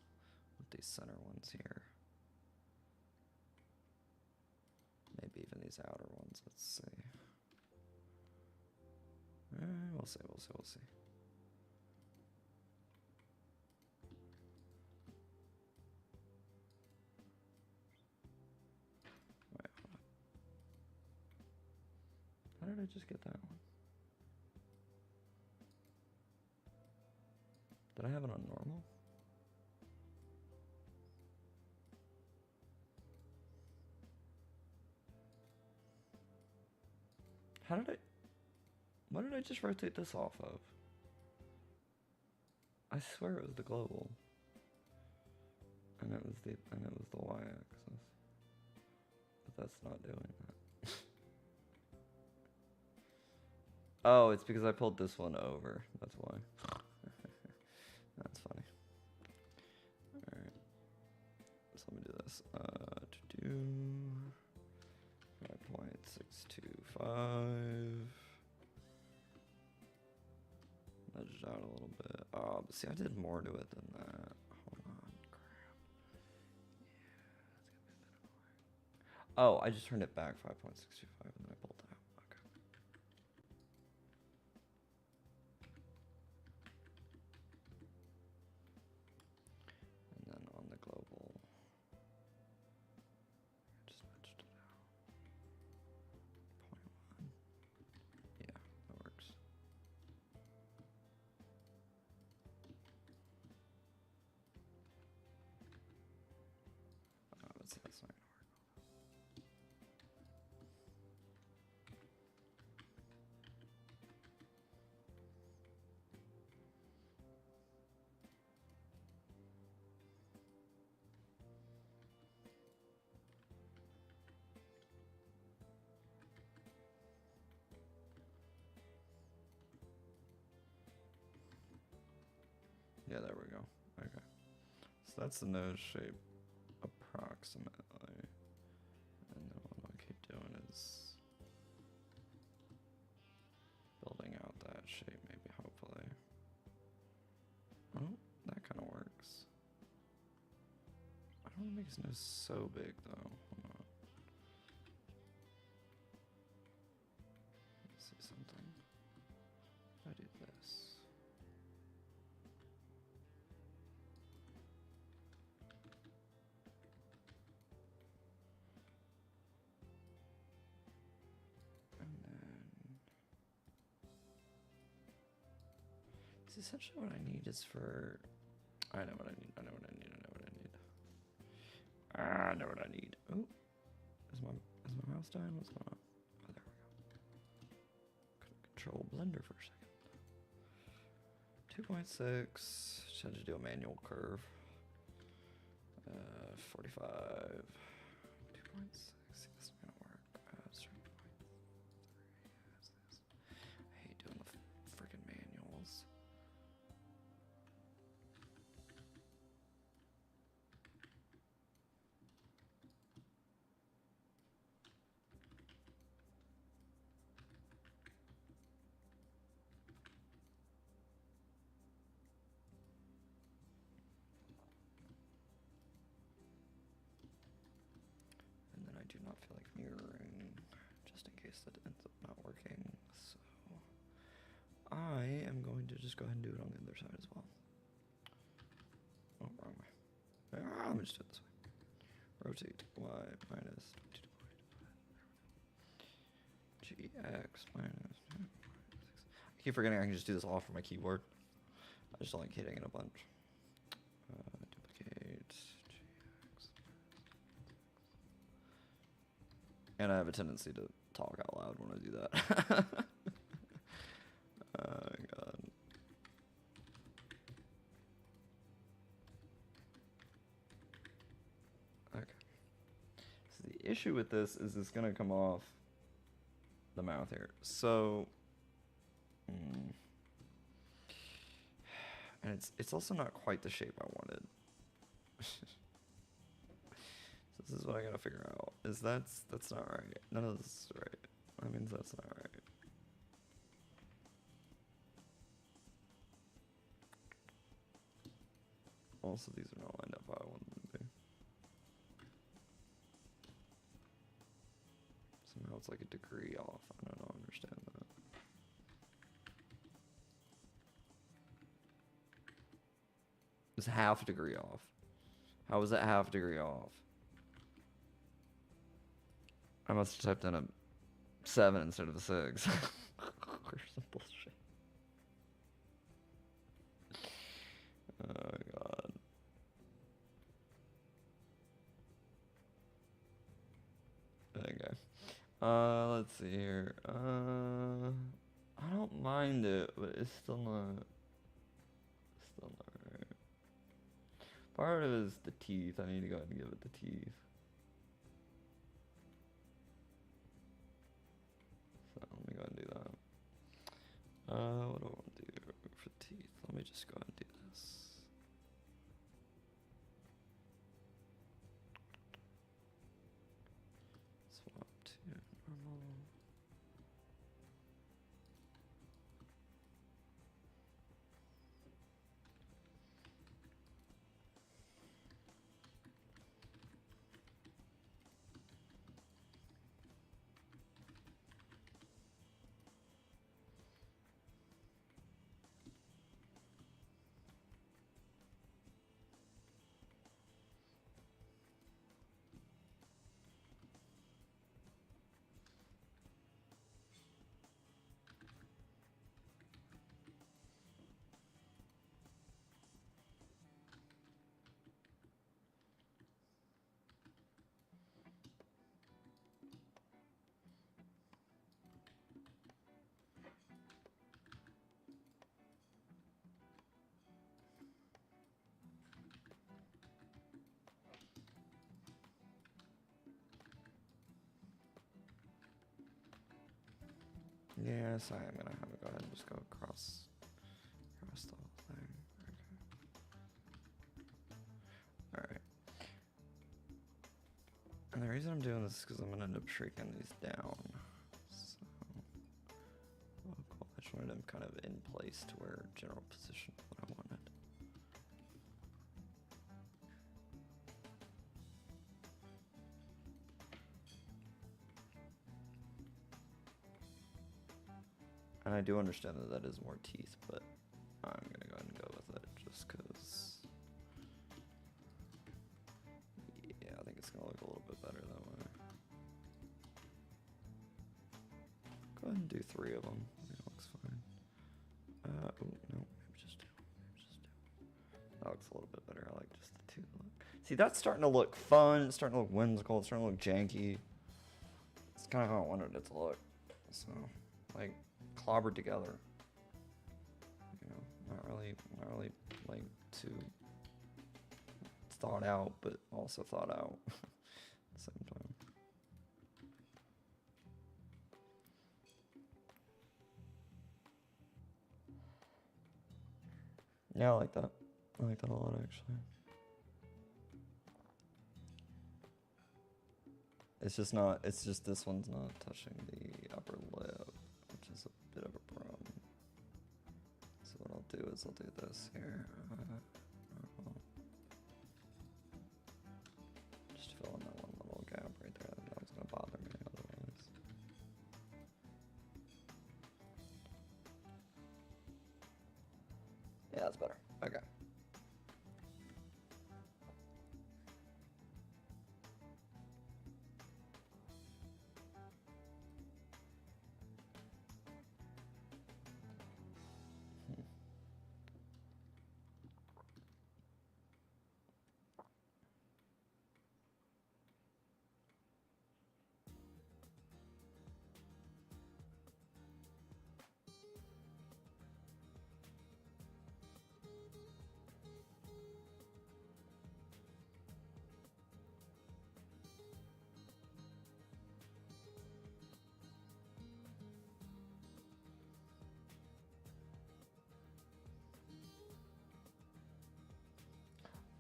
S1: with these center ones here. Maybe even these outer ones, let's see. We'll see, we'll see, we'll see. Wait, hold up. How did I just get that one? Did I have it on normal? How did I... What did I just rotate this off of? I swear it was the global. And it was the y-axis. But that's not doing that. Oh, it's because I pulled this one over. That's why. That's funny. Alright. So let me do this. To do 5.625. Nudge it out a little bit. Oh, but see, I did more to it than that. Hold on, crap. Yeah, oh, I just turned it back 5.625 and then I pulled it out. Okay. And then on the global, I just nudged it out. 0.1. Yeah, that works. That's not gonna work. Yeah, there we go. Okay. So that's the nose shape approximately. And then what I keep doing is building out that shape, maybe, hopefully. Oh, that kind of works. I don't want to make his nose so big, though. Hold on. Let's see something. If I do this. And then... See, essentially what I need is for... I know what I need, I know what I need, I know what I need. I know what I need. Oh, is my mouse dying? What's going on? Oh, there we go. Couldn't control Blender for a second. 2.6. Just had to do a manual curve. 45. 2.6. This is gonna work. I hate doing the freaking manuals. And then I do not feel like mirroring, just in case that ends up not working. So I am going to just go ahead and do it on the other side as well. Oh, wrong way. Let me just do it this way. Rotate y minus gx minus. I keep forgetting I can just do this all from my keyboard. I just don't like hitting it a bunch. Duplicate gx. And I have a tendency to talk out loud when I do that. Oh my god. Okay. So the issue with this is it's gonna come off the mouth here. So and it's also not quite the shape I wanted. So this is what I gotta figure out. Is that's not right. None of this is right. That means that's not right. Also, these are not lined up how I want them to be. Somehow it's like a degree off. I don't understand that. It's half a degree off. How is that half a degree off? I must have typed in a 7 instead of a 6. Or some bullshit. Oh god. Okay. Let's see here. I don't mind it, but it's still not right. Part of it is the teeth. I need to go ahead and give it the teeth. So let me go ahead and do that. What do I want to do for teeth? Let me just go ahead and do this. Swap to normal. Yes, I am gonna have to go ahead and just go across the whole thing. Okay. Alright. And the reason I'm doing this is because I'm gonna end up shrinking these down. So, oh cool. I just wanted them kind of in place to where general position is what I wanted. And I do understand that that is more teeth, but I'm gonna go ahead and go with it just because. Yeah, I think it's gonna look a little bit better that way. Go ahead and do 3 of them. I think it looks fine. Oh no, maybe just 2. That looks a little bit better. I like just the 2 look. See, that's starting to look fun. It's starting to look whimsical. It's starting to look janky. It's kind of how I wanted it to look. So, like, clobbered together. You know, not really like too. thought out, but also thought out at the same time. Yeah, I like that. I like that a lot, actually. It's just this one's not touching the upper lip, which is a bit of a problem. So what I'll do is I'll do this here. Just fill in that one little gap right there. That was gonna bother me otherwise. Yeah, that's better. Okay.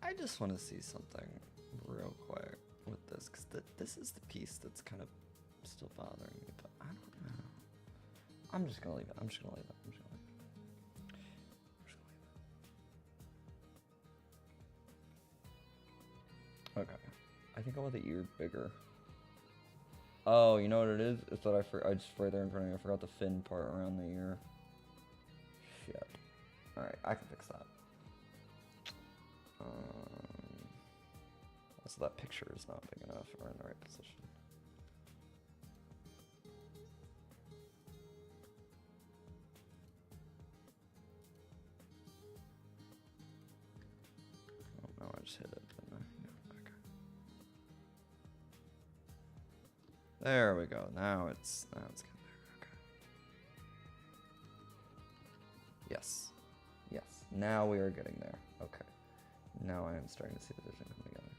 S1: I just want to see something real quick with this, because this is the piece that's kind of still bothering me, but I don't know. I'm just going to leave it. I'm just going to leave it. I'm just going to leave it. I'm just going to leave it. Okay. I think I want the ear bigger. Oh, you know what it is? It's that I just right there in front of me, I forgot the fin part around the ear. Shit. Alright, I can fix that. Also, that picture is not big enough or in the right position. Oh no, I just hit it, didn't I? Yeah, okay. There we go. Now it's getting there. Okay. Yes. Yes. Now we are getting there. Okay. Now I am starting to see the vision come together.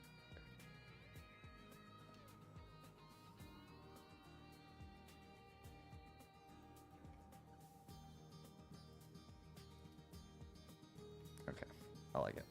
S1: Okay. I like it.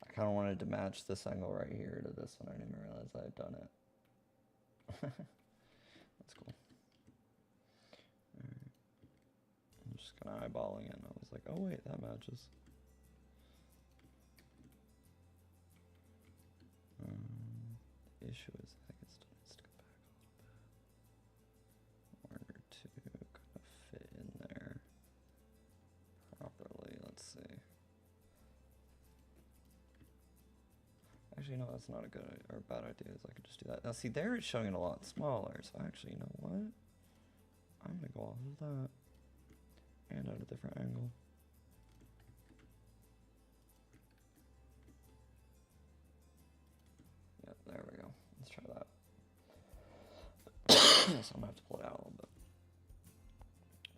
S1: I kind of wanted to match this angle right here to this one. I didn't even realize I had done it. That's cool. Alright. I'm just kind of eyeballing it, and I was like, oh wait, that matches. The issue is, I think it still needs to go back a little bit. In order to kind of fit in there properly. Let's see. Actually, no, that's not a good or a bad idea. Is I could just do that. Now, see, there it's showing it a lot smaller. So actually, you know what? I'm gonna go off of that and at a different angle. Yeah, there we go. Let's try that. So I'm gonna have to pull it out a little bit.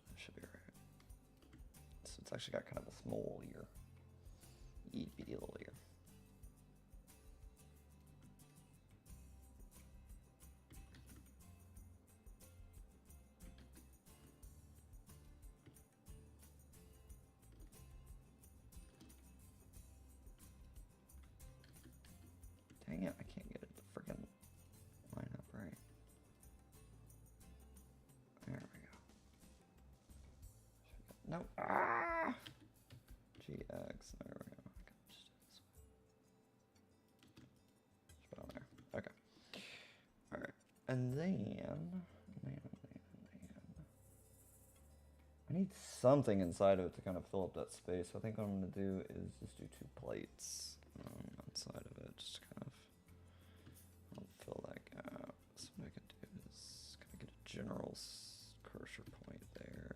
S1: That should be alright. So it's actually got kind of a small ear. Itty bitty little ear. No. Ah! GX. There we go. Just put it on there. Okay. Alright. And then... I need something inside of it to kind of fill up that space. So I think what I'm going to do is just do 2 plates outside of it. Just kind of fill that gap. So what I can do is kind of get a general cursor point there.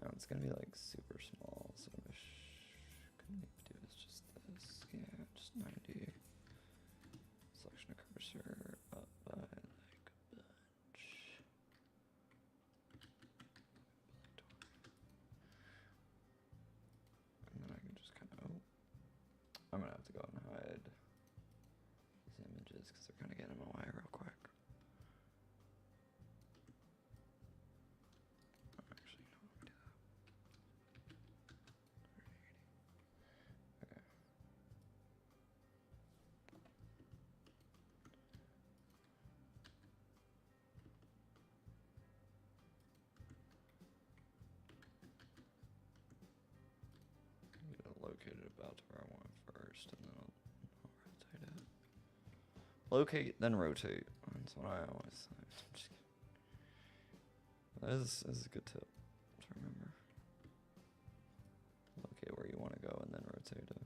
S1: Now it's going to be like super small. So what I could maybe do is just this. Yeah, just 90. Selection of cursor up by like a bunch. And then I can just kind of, I'm gonna have to go and hide these images because they're kind of getting in my way real quick. Actually, no, let me do that. 380. Okay. Get it located about to where I want it first, and then I'll rotate it. Locate, then rotate. That's what I always say. I'm just kidding. This is a good tip to remember. Locate where you want to go, and then rotate it.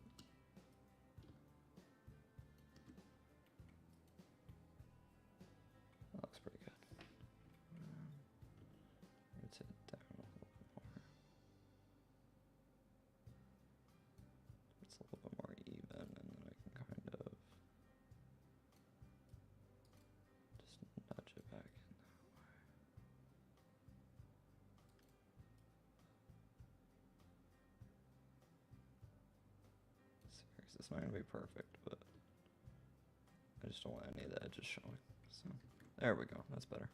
S1: That looks pretty good. Rotate it down a little bit more. It's a little bit more even, and then I can kind of just nudge it back in that way. This might not be perfect, but I just don't want any of the edges showing. So there we go. That's better.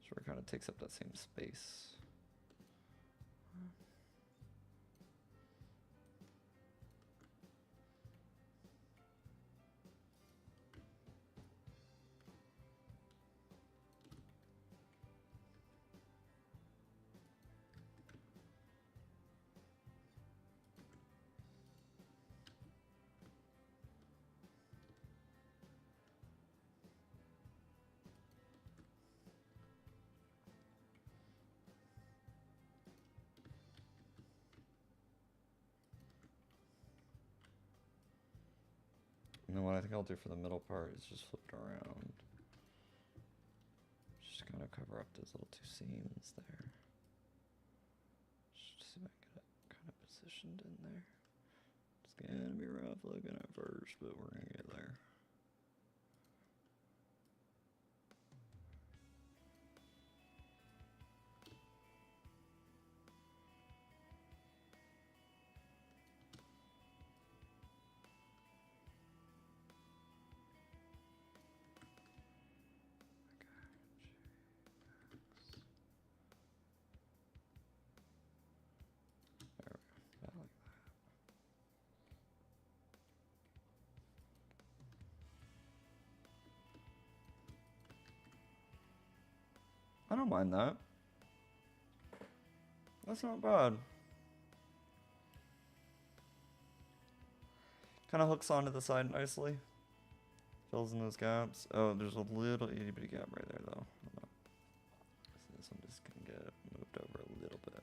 S1: Sure, it kind of takes up that same space. And then what I think I'll do for the middle part is just flip it around. Just kind of cover up those little 2 seams there. Just see if I can get it kind of positioned in there. It's gonna be rough looking at first, but we're gonna get there. I don't mind that. That's not bad. Kind of hooks onto the side nicely. Fills in those gaps. Oh, there's a little itty bitty gap right there though. Hold on. So this one just can get moved over a little bit.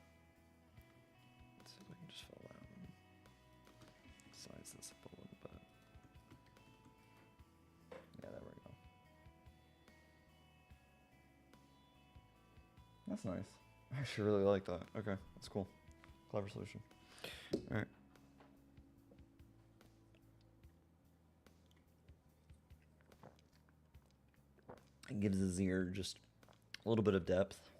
S1: Let's see if I can just fill that one. Size this up a little bit. Yeah, there we go. That's nice. I actually really like that. Okay, that's cool. Clever solution. Alright. It gives his ear just a little bit of depth.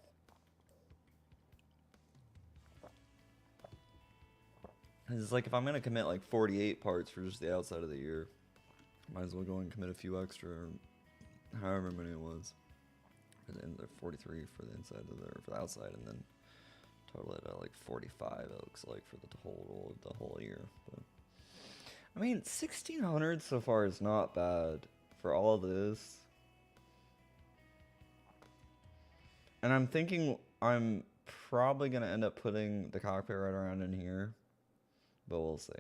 S1: It's like if I'm going to commit like 48 parts for just the outside of the ear, might as well go and commit a few extra, or however many it was. And then 43 for the inside of for the outside, and then total it at like 45. It looks like for the whole ear. But I mean, 1600 so far is not bad for all of this. And I'm thinking I'm probably going to end up putting the cockpit right around in here. But we'll see.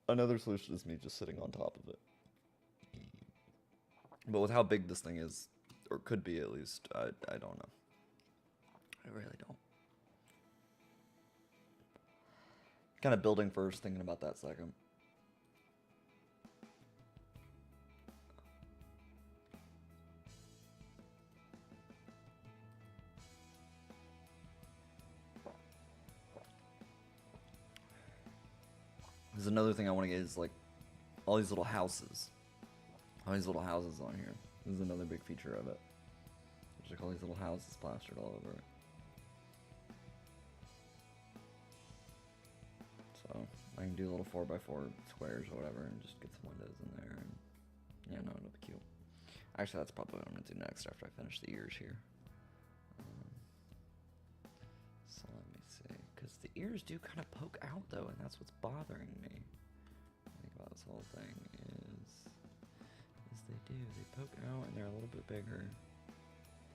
S1: Another solution is me just sitting on top of it. But with how big this thing is, or could be at least, I don't know. I really don't. Kind of building first, thinking about that second. There's another thing I want to get is like all these little houses. All these little houses on here. This is another big feature of it. There's like all these little houses plastered all over it. So I can do little 4x4 squares or whatever and just get some windows in there. And yeah, no, it'll be cute. Actually, that's probably what I'm going to do next after I finish the ears here. So let me see. Because the ears do kind of poke out though, and that's what's bothering me. Think about this whole thing is they do. They poke out and they're a little bit bigger.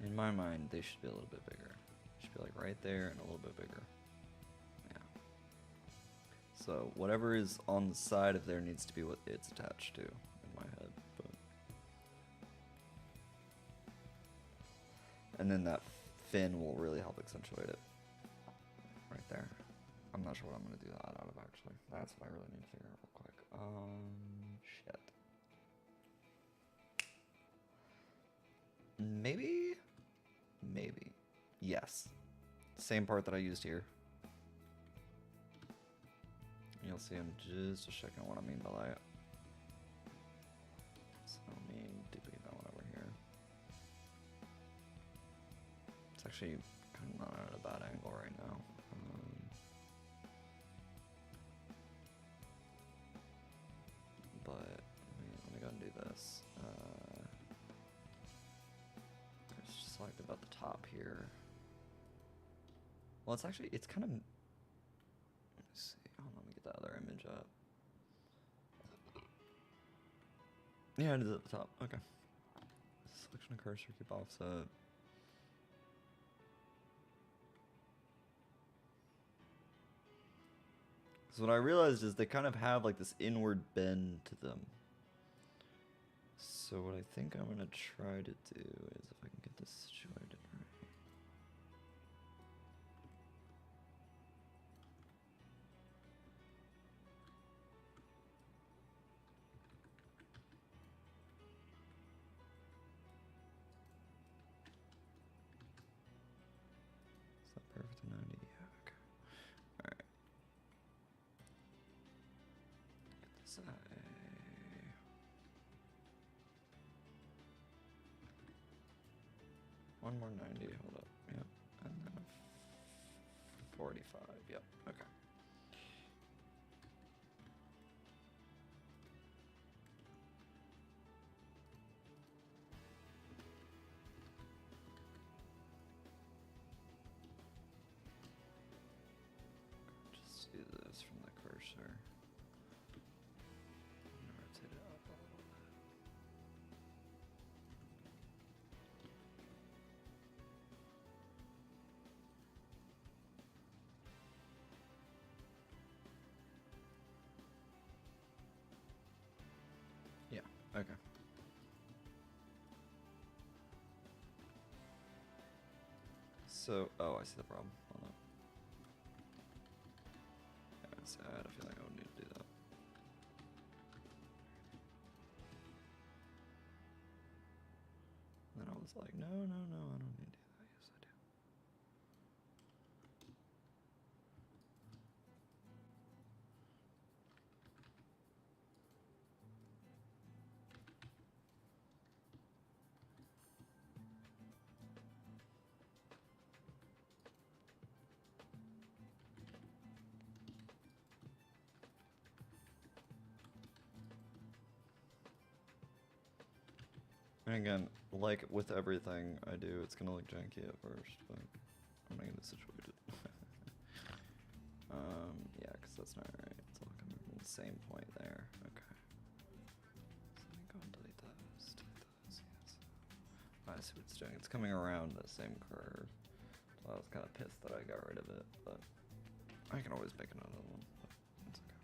S1: In my mind, they should be a little bit bigger. Should be like right there and a little bit bigger. Yeah. So whatever is on the side of there needs to be what it's attached to in my head. But and then that fin will really help accentuate it. Right there. I'm not sure what I'm gonna do that out of actually. That's what I really need to figure out real quick. Shit. Maybe. Yes. Same part that I used here. You'll see in just a second what I mean by that. So let me duplicate that one over here. It's actually kind of not at a bad angle right now. But let me go and do this. Just select about the top here. Well, it's kind of. Let me see. Hold on, let me get that other image up. Yeah, it is at the top. Okay. Selection of cursor, keep offset. So what I realized is they kind of have like this inward bend to them. So what I think I'm gonna try to do is if I can get this situated right. Is that perfect to 90? Yeah, okay. Alright. Get this at one more 90, hold up. Yep. And then a 45. Yep. Okay. Just do this from the cursor. Rotate it up a little bit. Yeah, okay. So, oh, I see the problem. Hold on. Yeah, it's sad. I feel like I would need to do that. And then I was like, no, I don't need to do that. Yes, I do. And again, like with everything I do, it's gonna look janky at first, but I'm gonna get it situated. Yeah, because that's not right. It's all coming from same point there. Okay. So let me go and delete those. Yes. I see what it's doing. It's coming around the same curve. So I was kind of pissed that I got rid of it, but I can always make another one. But it's okay.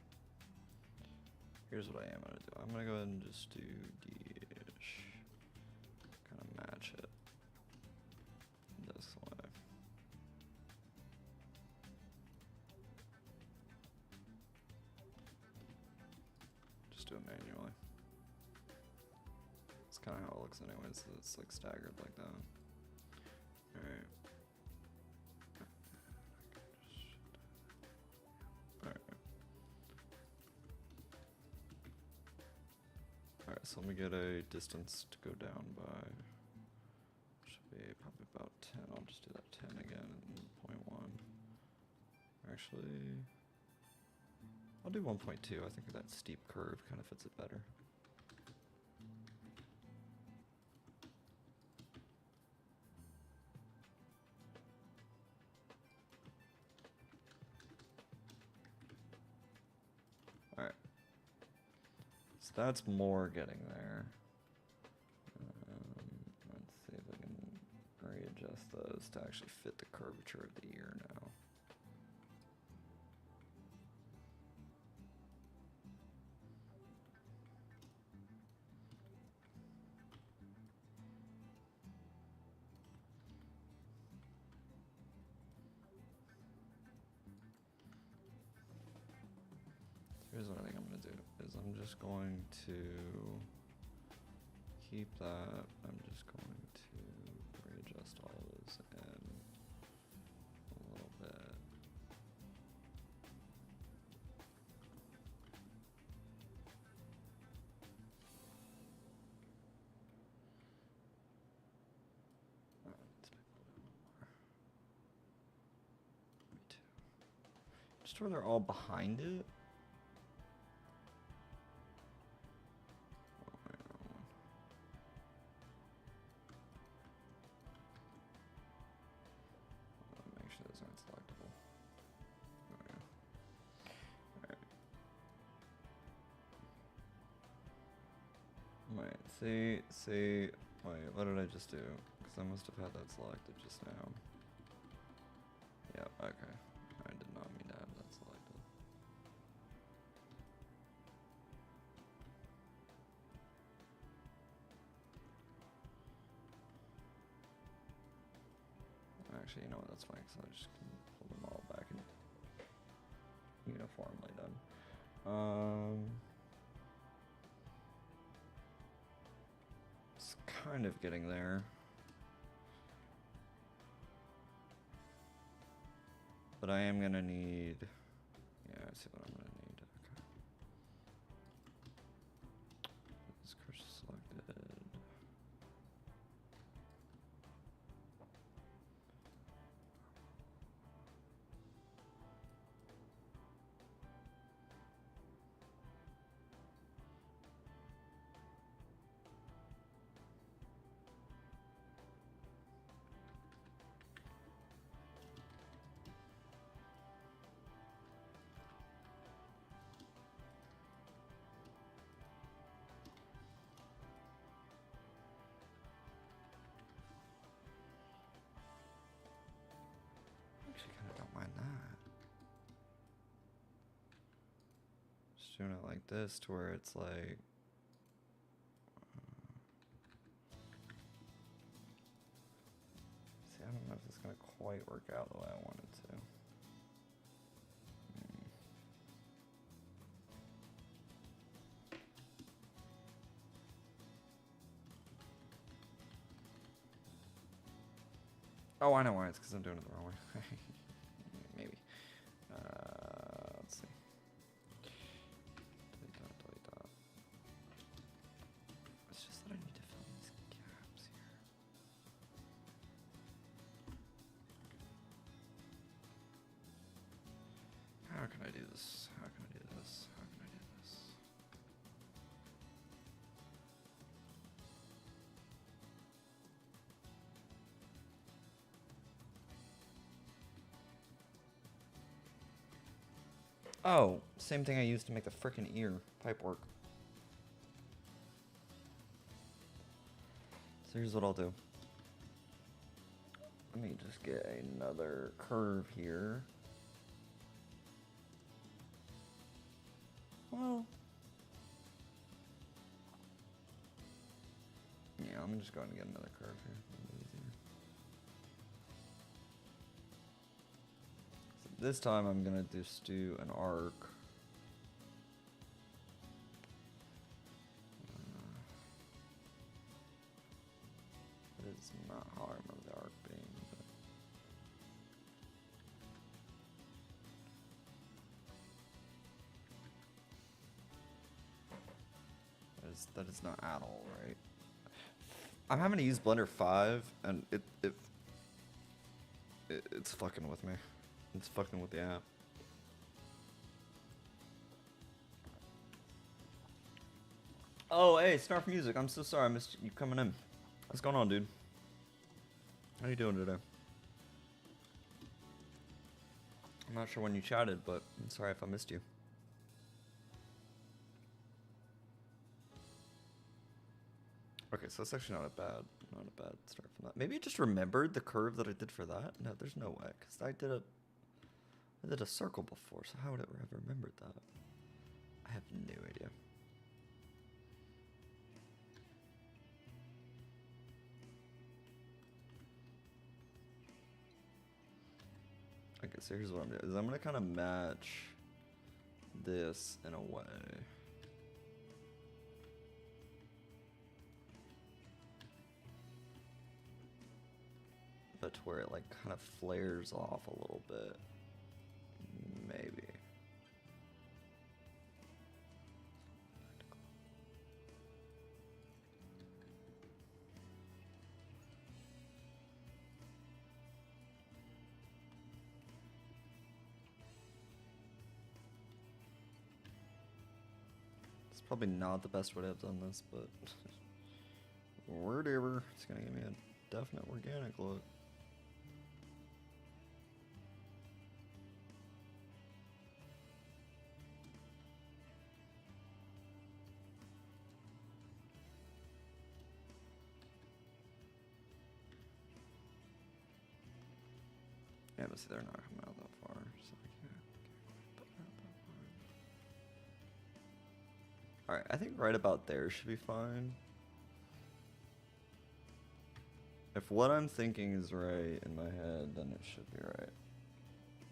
S1: Here's what I am gonna do. I'm gonna go ahead and just do dish. Kind of match it this way. Just do it manually. That's kind of how it looks anyways. It's like staggered like that. Alright. Alright, so let me get a distance to go down by. Should be probably about 10. I'll just do that 10 again and 0.1. Actually, I'll do 1.2. I think that steep curve kind of fits it better. Alright. So that's more getting there. Let's see if I can readjust those to actually fit the curvature of the ear now. Here's what I think I'm going to do, is I'm just going to keep that, I'm just going to readjust all of those in a little bit. Let's make it a little more. Me too. Just where they're all behind it. Wait, see, wait, what did I just do? Because I must have had that selected just now. Yeah, okay. I did not mean to have that selected. Actually, you know what, that's fine, because I just can pull them all back and uniformly done. Kind of getting there. But I am gonna need, yeah, I see what I'm gonna need. Okay. This cursor selected. Actually, kind of don't mind that. Just doing it like this to where it's like. See, I don't know if it's gonna quite work out the way I want it to. Oh, I know why. It's because I'm doing it the wrong way. Maybe. Let's see. Delete that. It's just that I need to fill in these gaps here. How can I do this? How can I do this? How can I do this? Oh, same thing I used to make the frickin' ear pipe work. So here's what I'll do. Let me just get another curve here. Well, yeah, I'm just going to get another curve here. So this time I'm gonna just do an arc. That is not how I remember the arc being. That is not at all right. I'm having to use Blender 5, and it's fucking with me. It's fucking with the app. Oh, hey, Snarf Music. I'm so sorry I missed you coming in. What's going on, dude? How you doing today? I'm not sure when you chatted, but I'm sorry if I missed you. Okay, so that's actually not a bad start from that. Maybe I just remembered the curve that I did for that. No, there's no way, because I did a circle before, so how would I have remembered that? I have no idea. Okay, so here's what I'm doing. Is I'm gonna kind of match this in a way. But to where it like kind of flares off a little bit. Maybe. It's probably not the best way to have done this, but whatever. It's gonna give me a definite organic look. Yeah, but see, they're not coming out that far, so I can't put that far. Alright, I think right about there should be fine. If what I'm thinking is right in my head, then it should be right.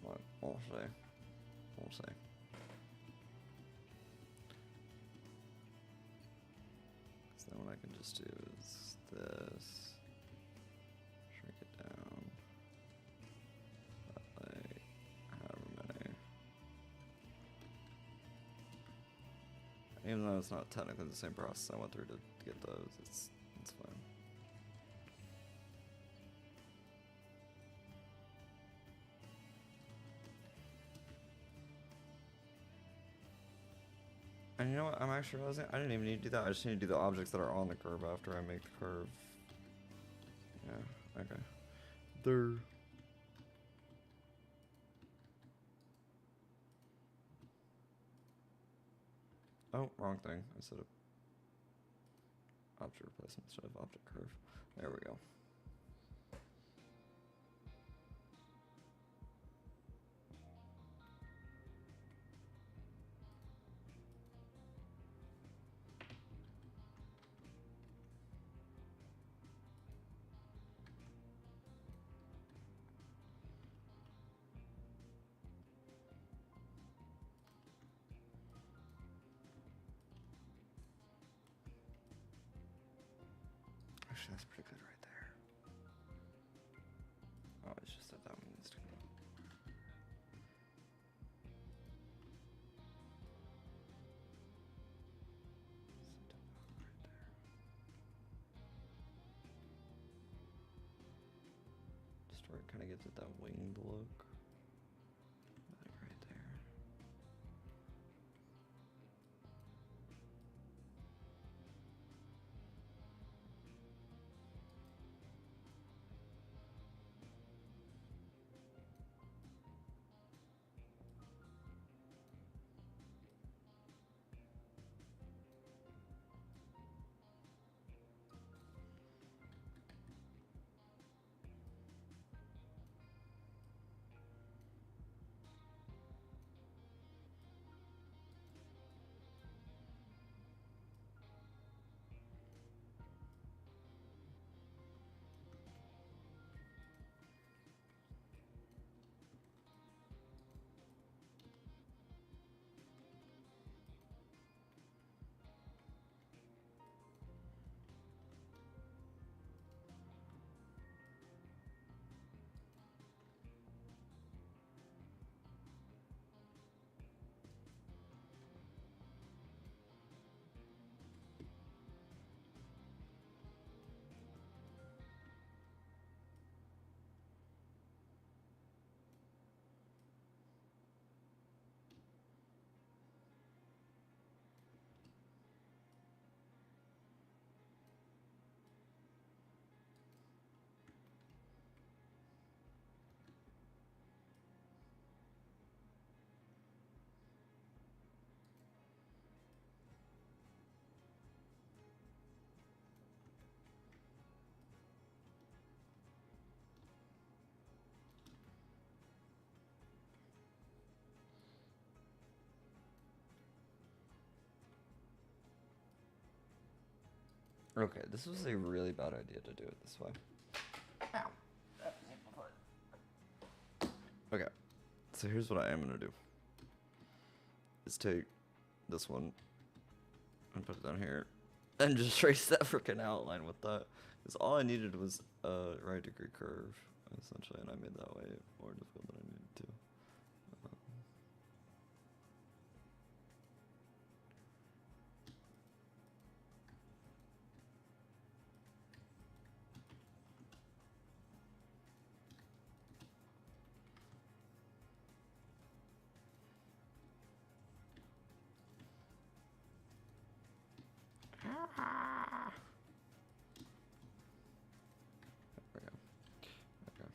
S1: But we'll see. We'll see. So then what I can just do is this. Shrink it down. Like, however many. Even though it's not technically the same process I went through to get those, it's fine. And you know what, I'm actually realizing I didn't even need to do that. I just need to do the objects that are on the curve after I make the curve. Yeah, okay. There. Oh, wrong thing. I said object replacement instead of object curve. There we go. Actually, that's pretty good right there. Oh, it's just that one needs to go. Just where it kind of gives it that winged look. Like right there. Okay, this was a really bad idea to do it this way. Ow. Okay, so here's what I am gonna do. Is take this one and put it down here and just trace that freaking outline with that. Because all I needed was a right degree curve, essentially, and I made that way more difficult than I needed to. There we go. Okay.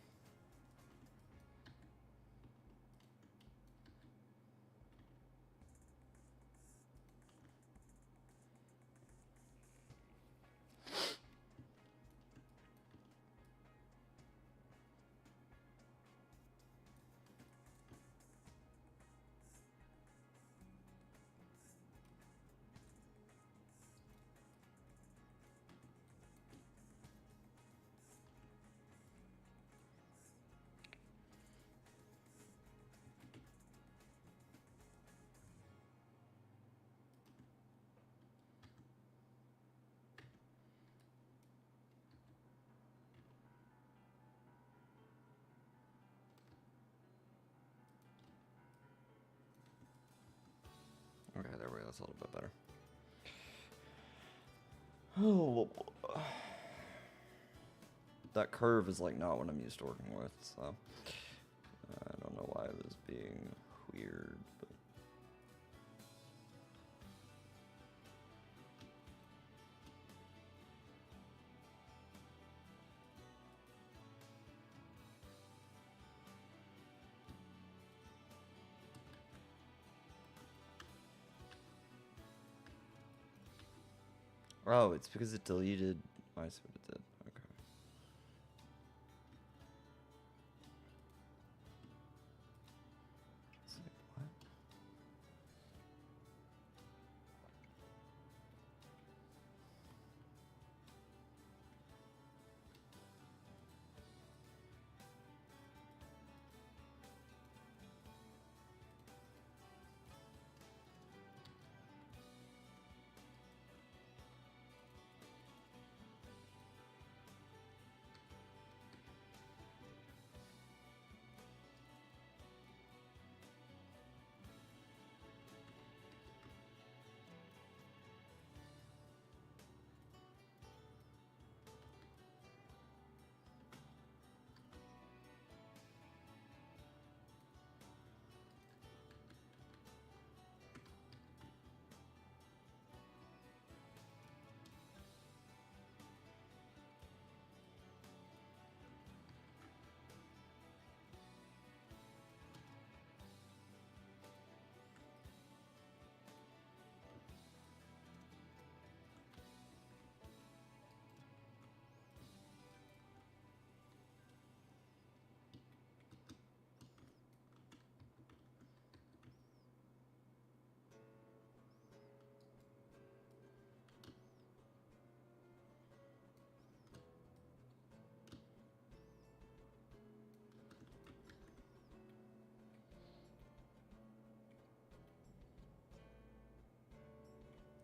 S1: Okay, there we go. That's a little bit better. Oh, that curve is like not what I'm used to working with, so I don't know why it was being weird, but oh, it's because it deleted. I see what it did. Okay. Let's see, what?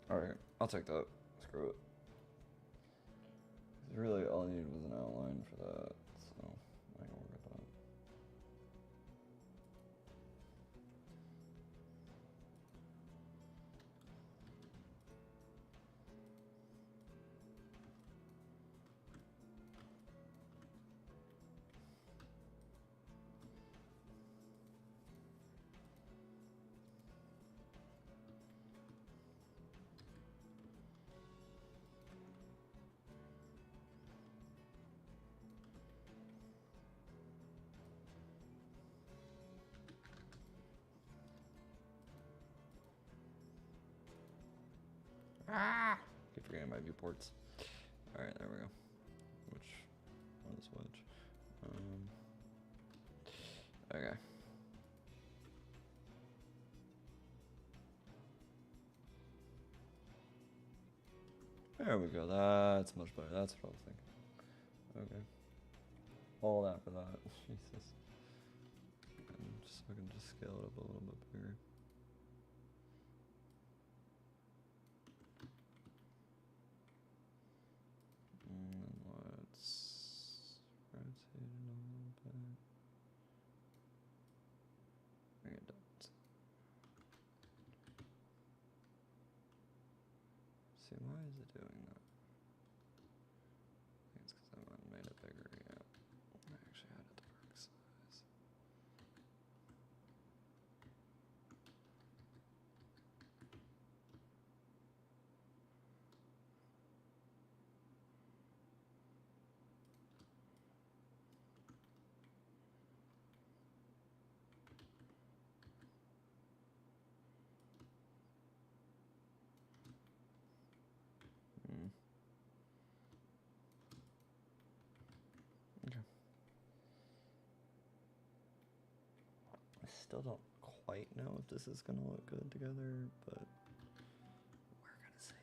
S1: Alright, I'll take that. Screw it. Really, all I needed was an outline for that, so I can work with that. Ah! Keep forgetting my viewports. Alright, there we go. Which one is which? Okay. There There we go. That's much better. That's what I was thinking. Okay. All that for that. Jesus. And just so I can just scale it up a little bit bigger. And let's rotate it a little bit. Bring it down. See, why is it doing that? I think it's because I made it bigger, yeah. I actually had it the correct size. Hmm. Okay. I still don't quite know if this is gonna look good together, but we're gonna see.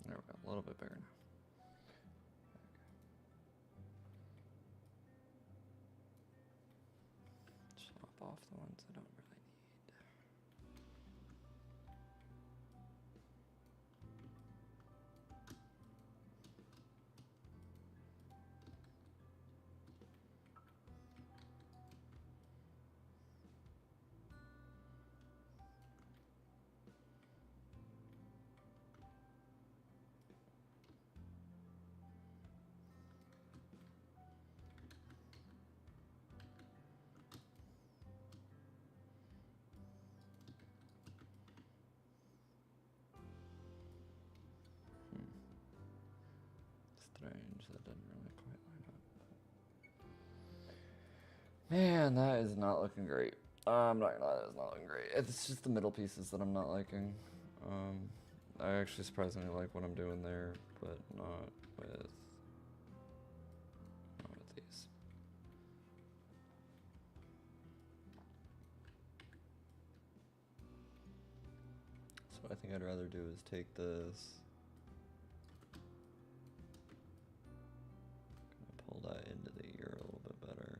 S1: There we go, a little bit bigger now. Chop off the ones I don't really need. Strange, that didn't really quite line up. Man, that is not looking great. I'm not gonna lie, that is not looking great. It's just the middle pieces that I'm not liking. I actually surprisingly like what I'm doing there, but not with these. So what I think I'd rather do is take this, pull that into the ear a little bit better.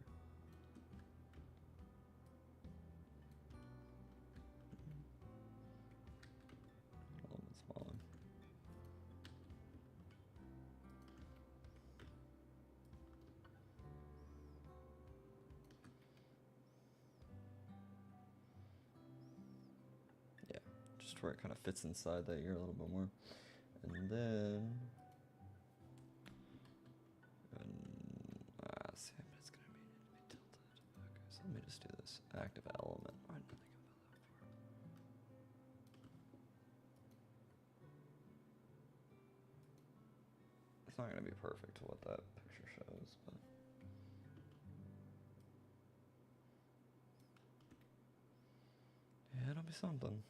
S1: A little bit smaller. Yeah, just where it kind of fits inside that ear a little bit more. And then, see, but it's gonna be tilted. Okay, so let me just do this active element. Why didn't I think about that before? It's not gonna be perfect to what that picture shows, but yeah, it'll be something.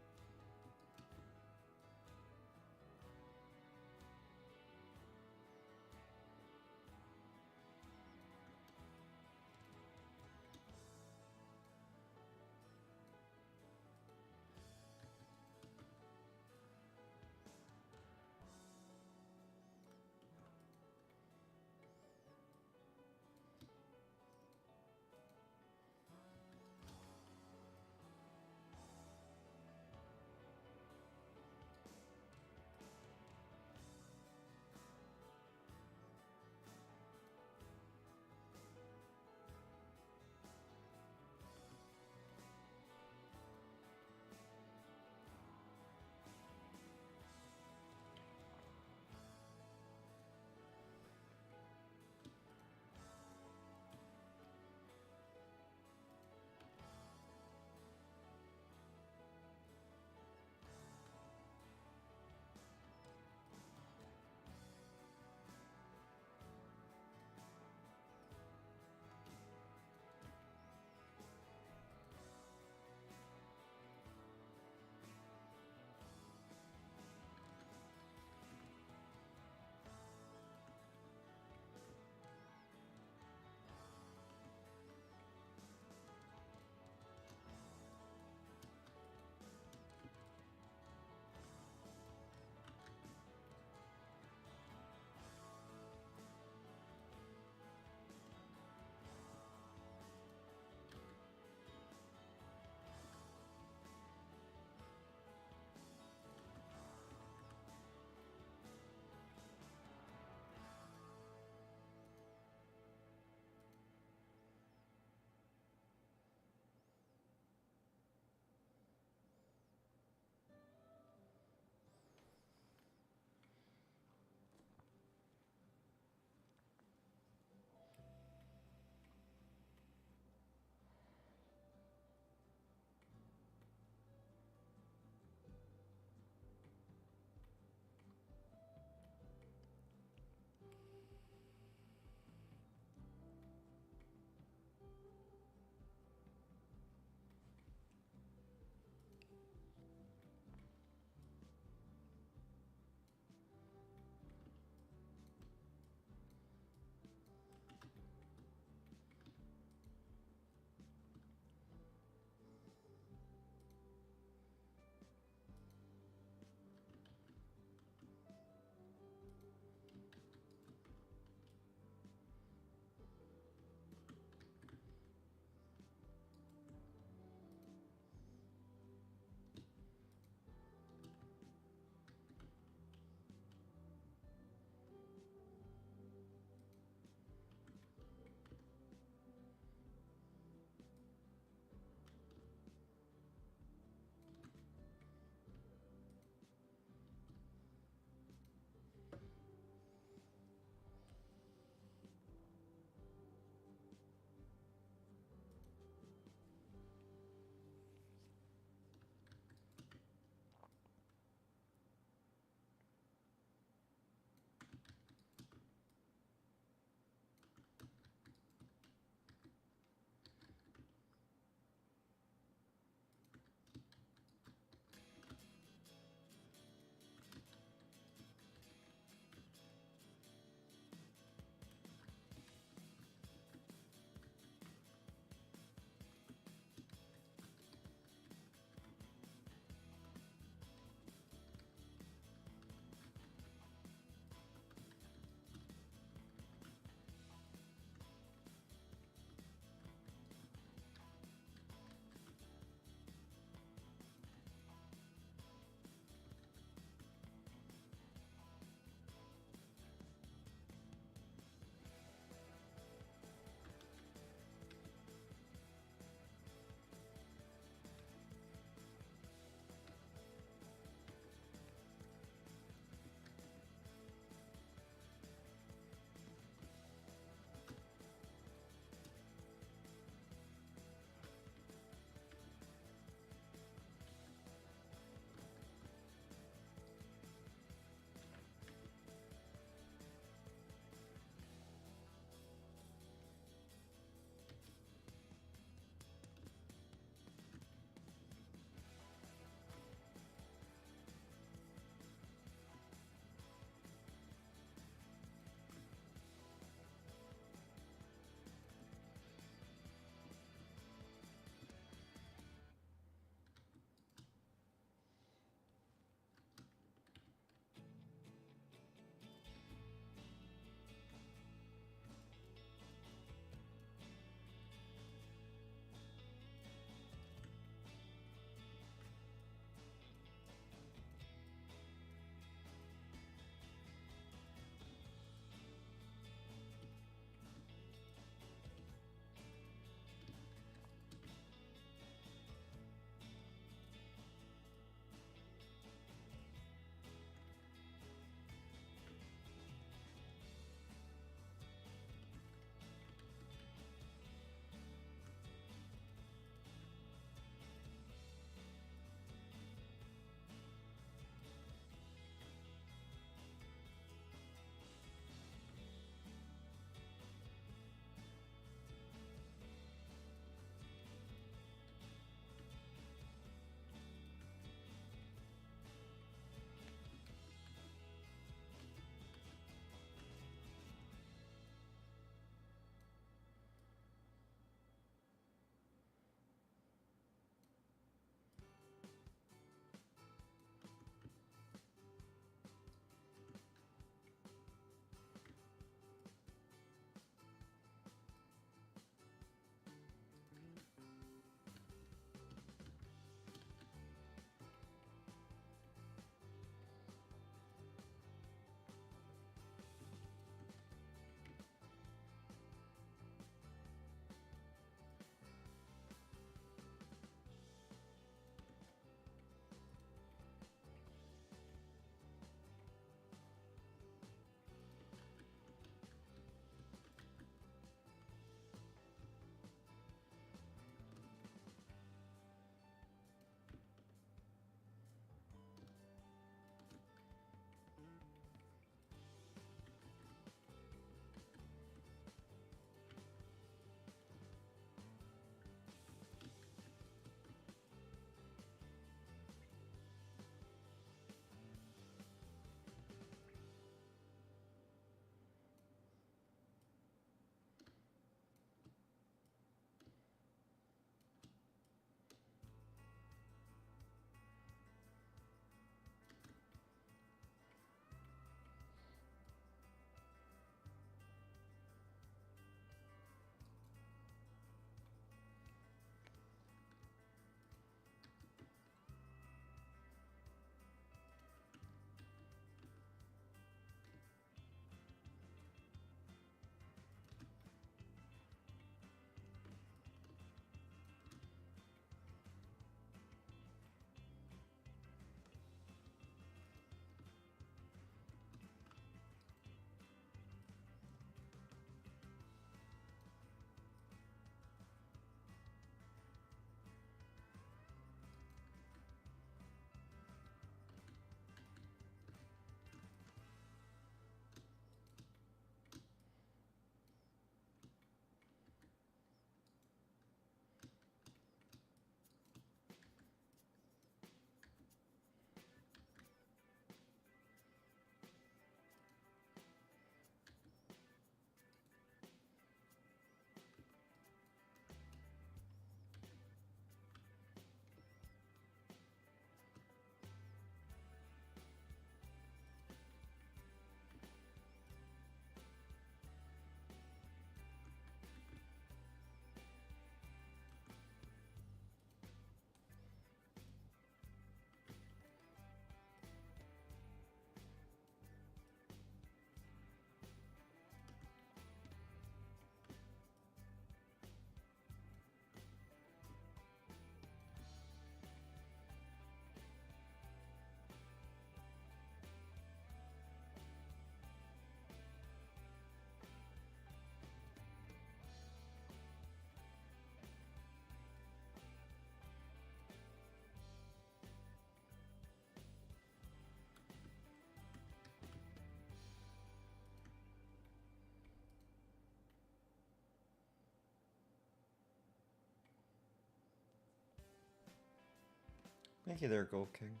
S1: Thank you there, Gold King.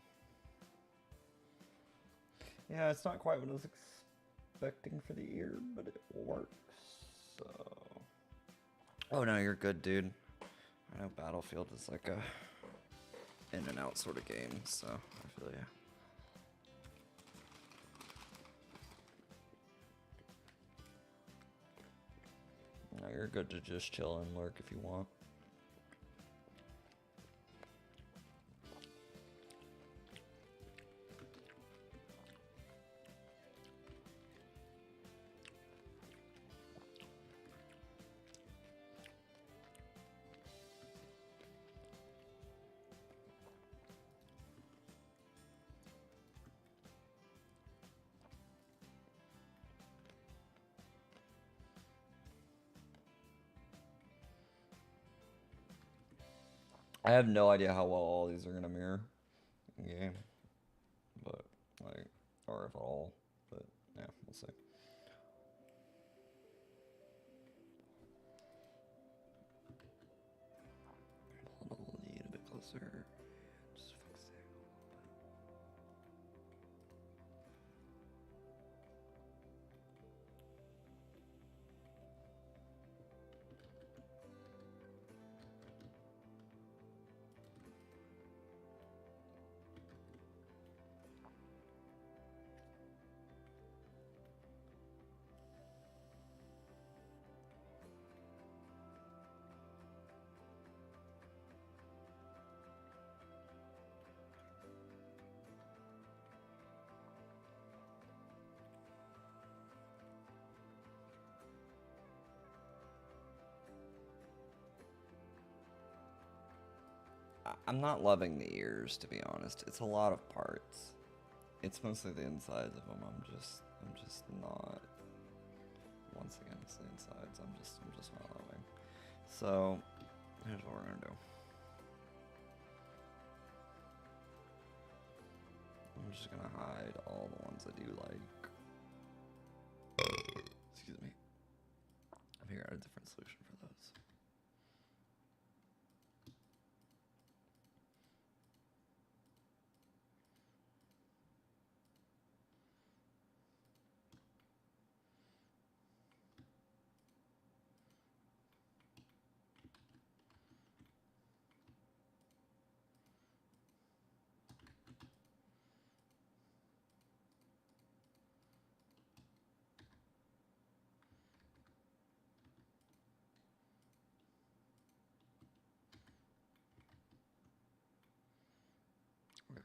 S1: Yeah, it's not quite what I was expecting for the ear, but it works. So. Oh no, you're good, dude. I know Battlefield is like a in and out sort of game, so I feel ya. No, you're good to just chill and lurk if you want. I have no idea how well all these are gonna mirror in game, but like, or if at all, but yeah, we'll see. Pull it a little bit closer. Just fix it. I'm not loving the ears, to be honest. It's a lot of parts. It's mostly the insides of them. I'm just not. Once again, it's the insides. I'm just not loving. So, here's what we're gonna do. I'm just gonna hide all the ones I do like. Excuse me. I figured out a different solution for those. Okay.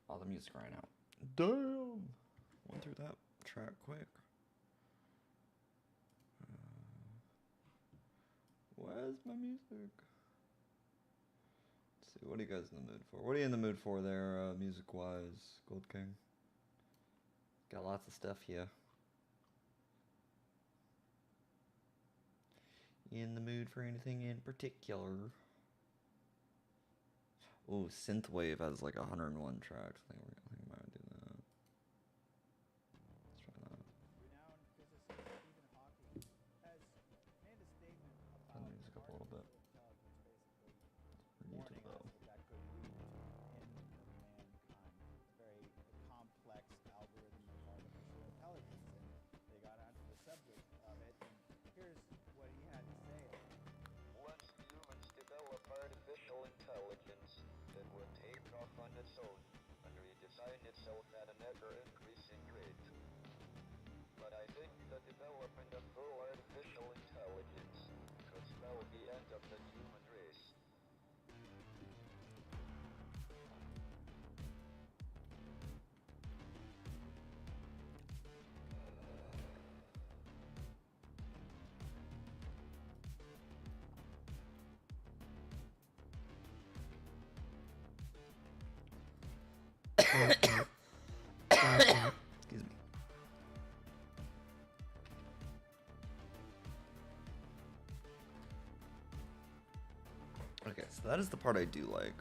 S1: All the music right out. Damn! Went through that track quick. Where's my music? Let's see, what are you guys in the mood for? What are you in the mood for there, music-wise, Gold King? Got lots of stuff here. You in the mood for anything in particular? Oh, Synthwave has like 101 tracks. I think we might do that. Let's try that.
S2: Renowned physicist Stephen Hawking has made a statement about
S1: Turn the music up a little bit.
S2: intelligence, basically
S1: We're new to
S2: warning
S1: the
S2: us that could lead to the end of mankind. A very complex algorithm of artificial intelligence, and they got onto the subject of it. And here's what he had to say.
S3: Once humans develop artificial intelligence, it would take off on its own and redesign itself at an ever-increasing rate. But I think the development of full artificial intelligence could spell the end of the human race.
S1: Excuse me. Okay, so that is the part I do like.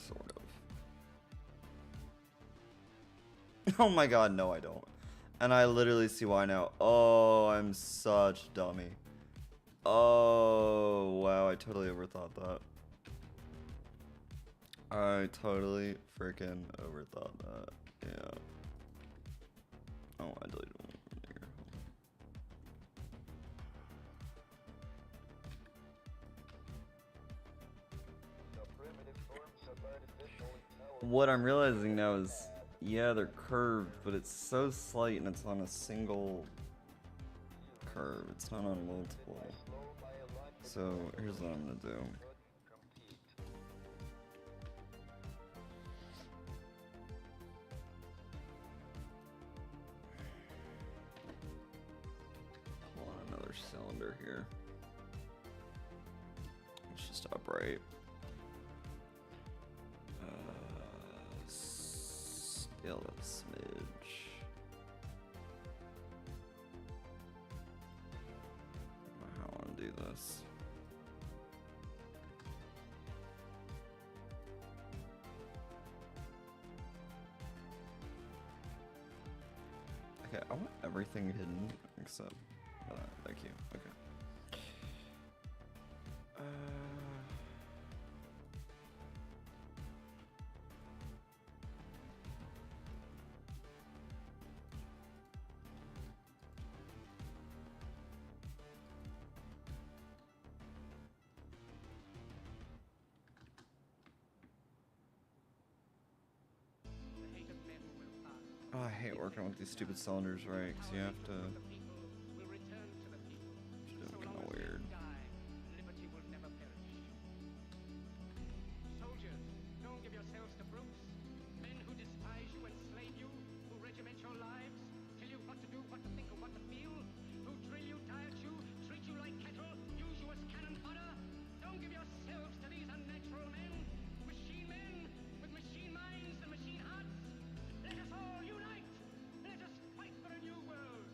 S1: Sort of. Oh my god, no I don't. And I literally see why now. Oh, I'm such a dummy. Oh, wow, I totally overthought that. I totally freaking overthought that. Yeah. Oh, I deleted one from there.
S3: The primitive forms of artificial intelligence.
S1: What I'm realizing now is, yeah, they're curved, but it's so slight and it's on a single curve. It's not on multiple. So here's what I'm gonna do. Pull on another cylinder here. It's just upright. Scale it a smidge. I don't know how I want to do this. Okay, I want everything hidden except that. Thank you. Okay. Oh, I hate working with these stupid cylinders, right? Because you have to. It's kind of weird.
S4: Soldiers, don't give yourselves to brutes. Men who despise you, enslave you, who regiment your lives, tell you what to do, what to think, or what to feel, who drill you, diet you, treat you like cattle, use you as cannon fodder. Don't give yourselves to these unnatural men with machine minds and machine hearts. Let us all unite. Let us fight for a new world.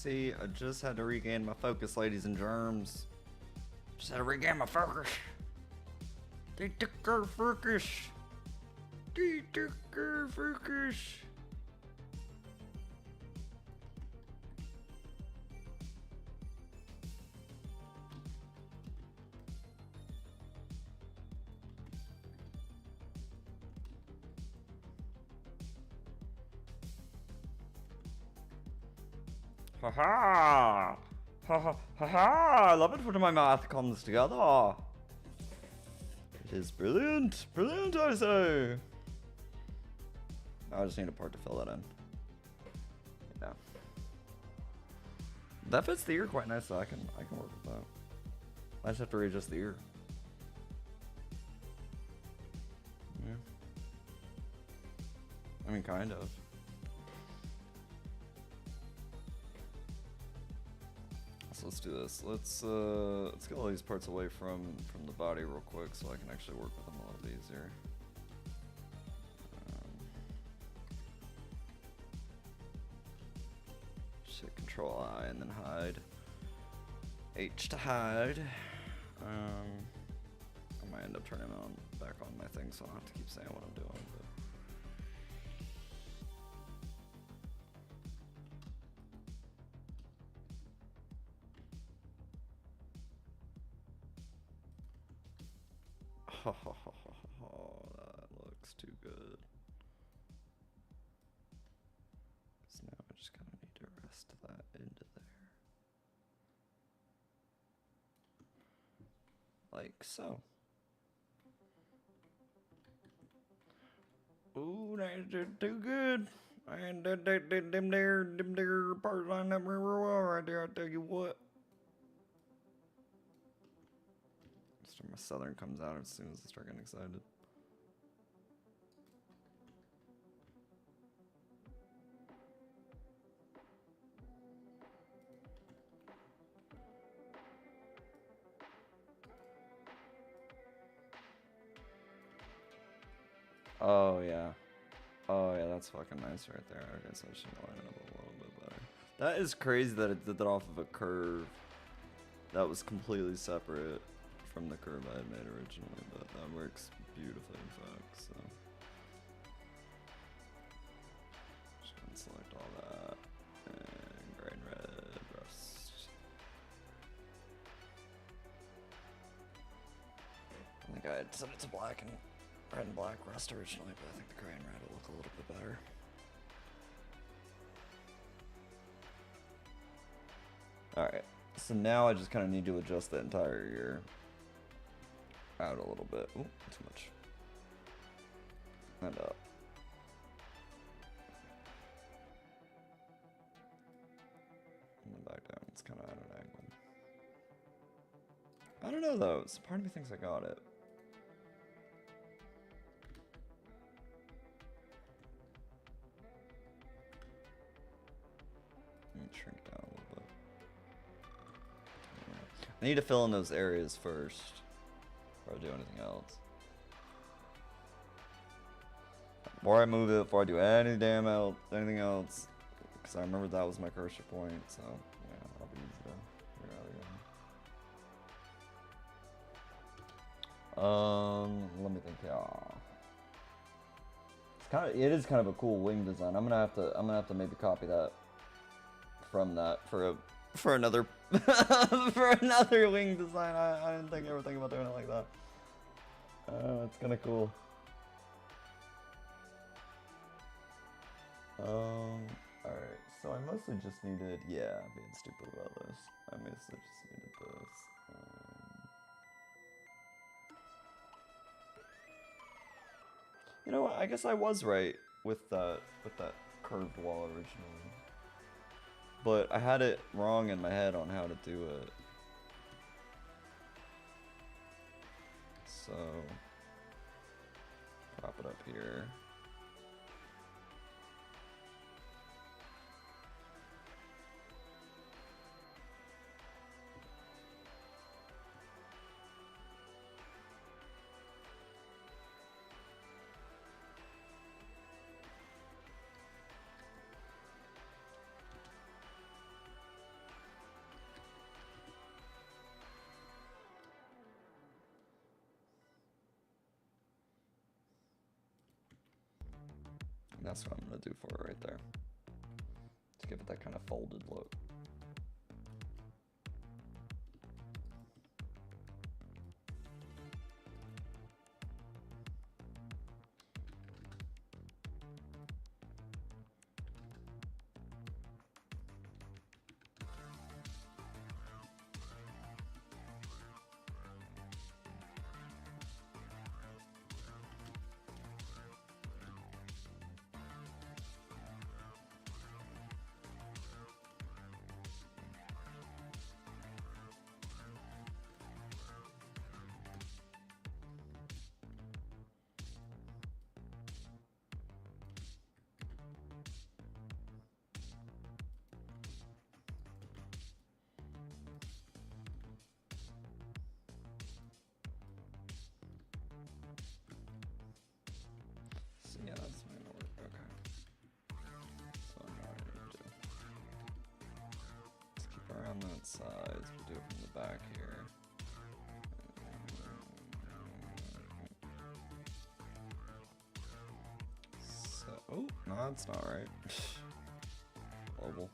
S1: See, I just had to regain my focus, ladies and germs. Just had to regain my focus. They took our focus. They took our focus. Haha! Ha ha ha ha! I love it when my math comes together. It is brilliant! Brilliant, I say! I just need a part to fill that in. Yeah. That fits the ear quite nice, so I can work with that. I just have to readjust the ear. Yeah. I mean, kind of. So let's do this. Let's get all these parts away from the body real quick, so I can actually work with them a little easier. Just hit Control I and then hide. H to hide. I might end up turning back on my thing, so I don't have to keep saying what I'm doing. But that looks too good. So now I just kind of need to rest that into there. Like so. Ooh, that's too good. And them there parts line up real well right there, I tell you what. My southern comes out as soon as I start getting excited. Oh yeah. Oh yeah, that's fucking nice right there. I guess I should line it up a little bit better. That is crazy that it did that off of a curve that was completely separate from the curve I had made originally, but that works beautifully in fact, so. Just gonna select all that, and grain red, rust. I think I had set it to black and red and black rust originally, but I think the grain red will look a little bit better. Alright, so now I just kind of need to adjust the entire ear out a little bit. Ooh, too much. And up. And then back down. It's kind of at an angle. I don't know though. So part of me thinks I got it. Let me shrink down a little bit. I need to fill in those areas first before I do anything else. Before I move it, before I do anything else, because I remember that was my cursor point, so yeah, I'll be easy to figure out again. Let me think. Yeah, it is kind of a cool wing design. I'm gonna have to maybe copy that from that for another for another wing design. I didn't ever think about doing it like that. It's kind of cool. Alright, so I mostly just needed, yeah, being stupid about this. I mostly just needed this. You know what, I guess I was right with that curved wall originally. But I had it wrong in my head on how to do it. So, prop it up here. That's what I'm gonna do for it right there. To give it that kind of folded look. So yeah, that's gonna work. Okay. So I know what I need to do. Let's keep it around that size. We'll do it from the back here. So, oh, no, that's not right. Global.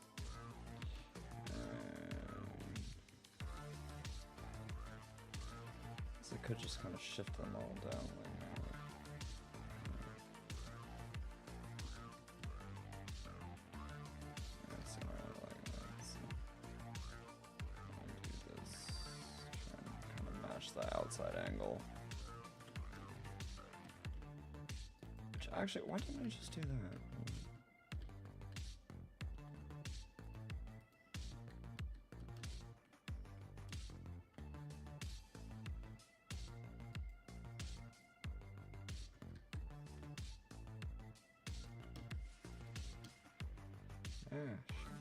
S1: So I could just kind of shift them all down like that. That's not really like that. So I'll do this. Try and kind of match the outside angle. Which actually, why didn't I just do that? Yeah, sure.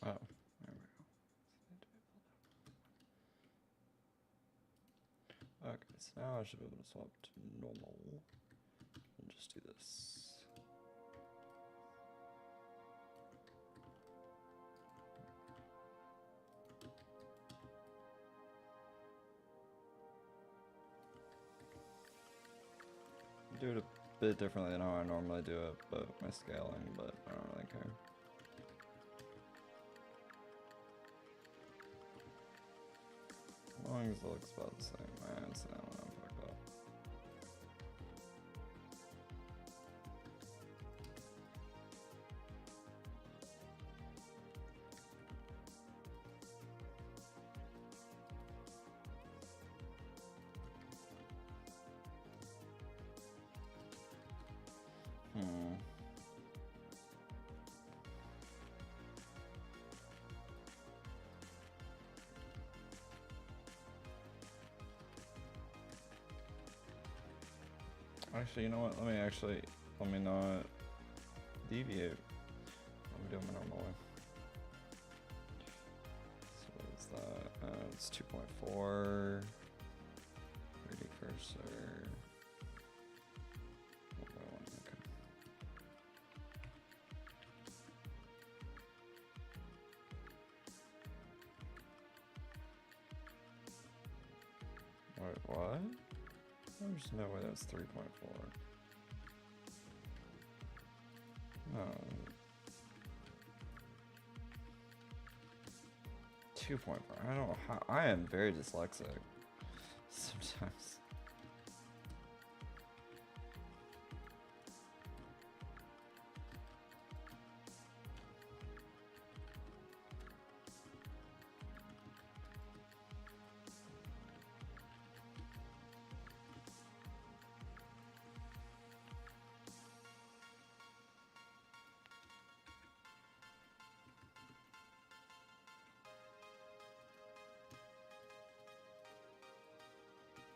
S1: Oh, there we go. Okay, so now I should be able to swap to normal and just do this. Do it a bit differently than how I normally do it, but my scaling, but I don't really care. As long as it looks about the same, man. So now I'm fucked up. Actually, you know what? Let me not deviate It's 2.4. 3D cursor. 1.1, okay. Wait, what? There's no way that's 3.4. Oh. 2.4. I don't know how. I am very dyslexic sometimes.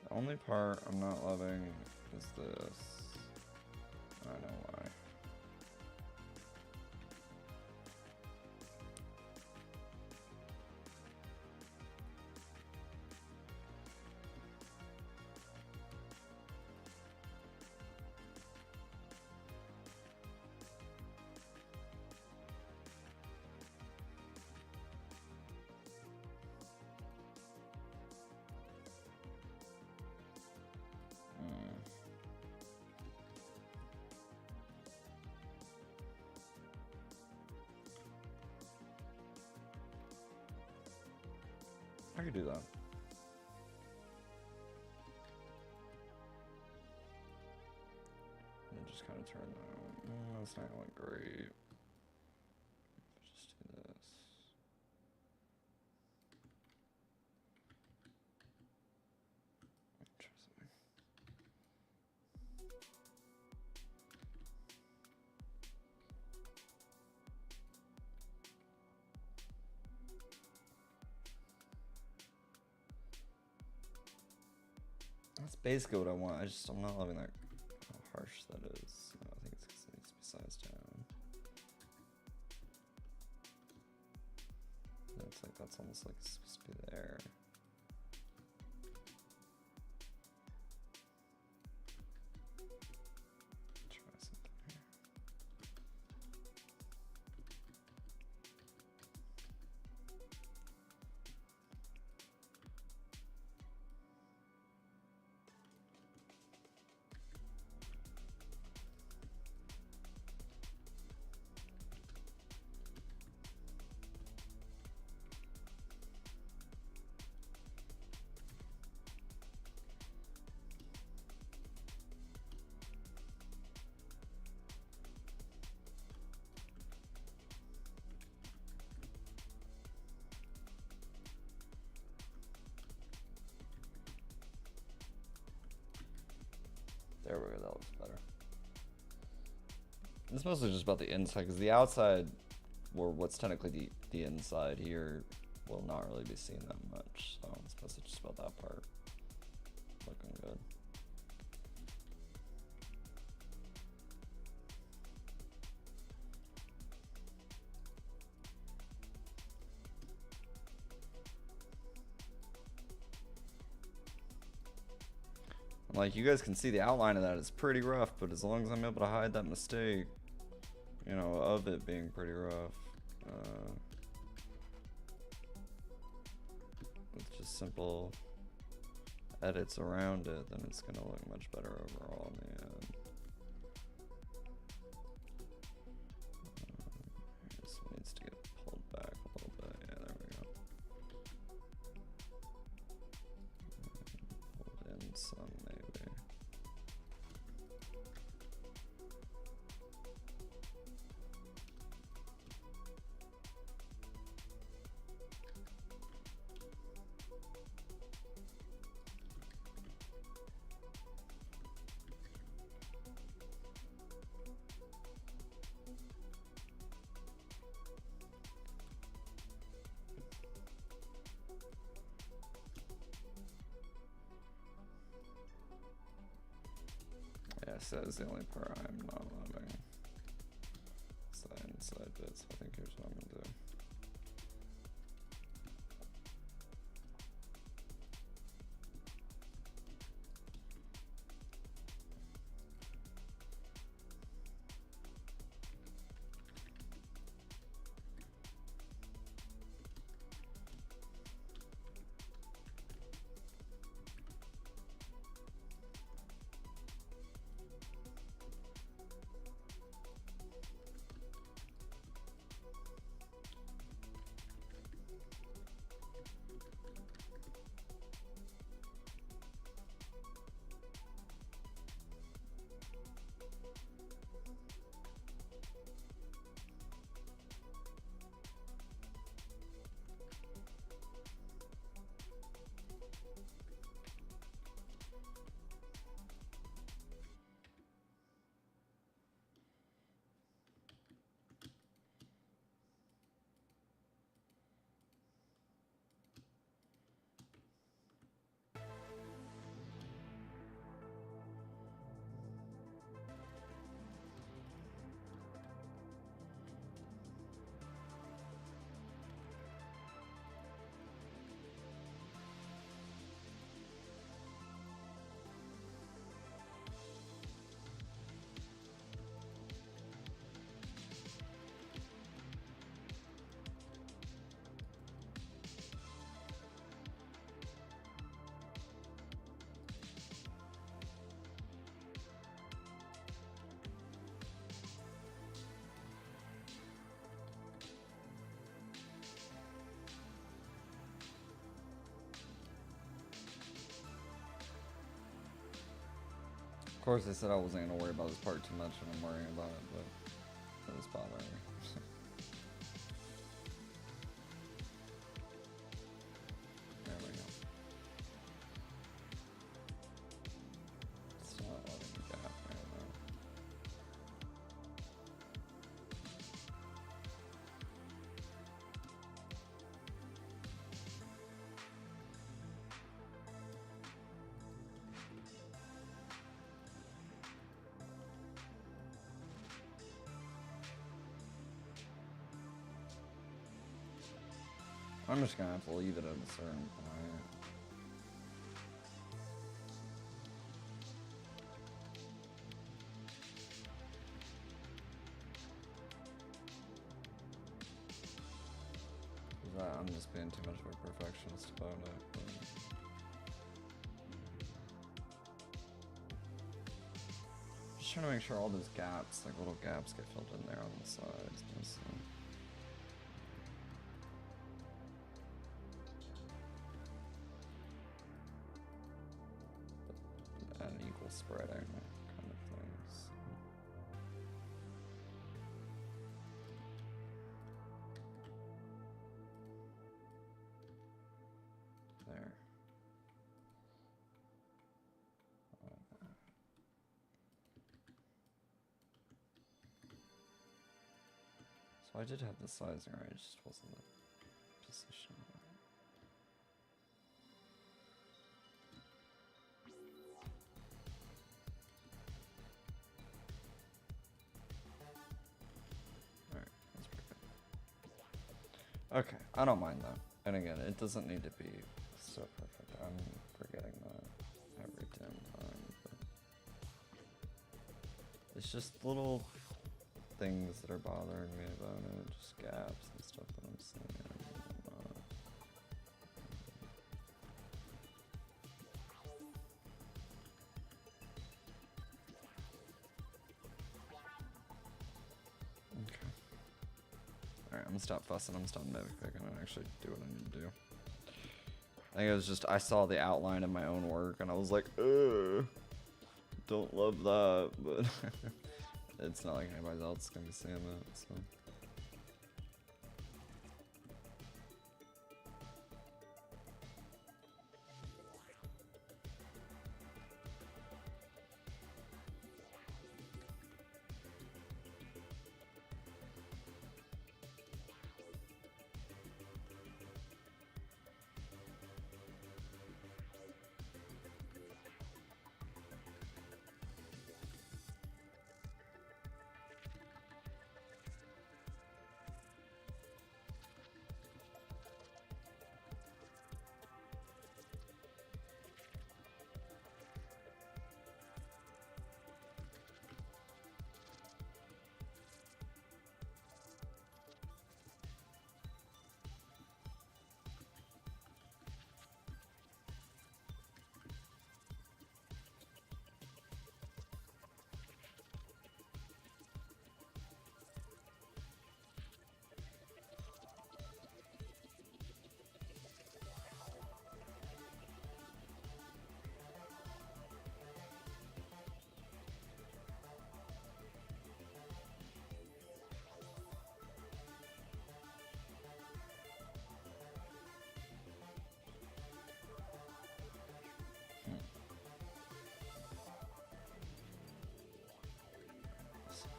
S1: The only part I'm not loving is this. I know why. I could do that. And just kind of turn that. That's not gonna look great. Just do this. Try something. That's basically what I want. I'm not loving that how harsh that is. I think it's because it needs to be sized down. Looks like that's almost like it's supposed to be there. Try something here. There we go, that looks better. It's mostly just about the inside, because the outside, or what's technically the inside here, will not really be seen that much. So it's mostly just about that part looking good. Like, you guys can see the outline of that is pretty rough, but as long as I'm able to hide that mistake, you know, of it being pretty rough, with just simple edits around it, then it's gonna look much better overall in the end. This needs to get pulled back a little bit. Yeah, there we go. Pulled in some, maybe. Yes, that is the only part I'm not loving. It's that inside bit, so I think here's what I'm gonna do. course, I said I wasn't gonna worry about this part too much, and I'm worrying about it, but it was bothering me. There we go. It's not letting me gap right now. I'm just gonna have to leave it at a certain point. I'm just being too much of a perfectionist about it. But just trying to make sure all those gaps, like little gaps, get filled in there on the sides. Just, an equal spreading kind of things. There. So I did have the sizing right, it just wasn't the position. Alright, that's pretty good. Okay, I don't mind that. And again, it doesn't need to be so perfect. I'm forgetting that every damn time. But it's just little things that are bothering me about it, just gaps and stuff that I'm seeing. Okay. Alright, I'm gonna stop fussing, I'm gonna stop nitpicking and actually do what I need to do. I think it was just, I saw the outline of my own work and I was like, ugh, don't love that, but it's not like anybody else is gonna be seeing that, so.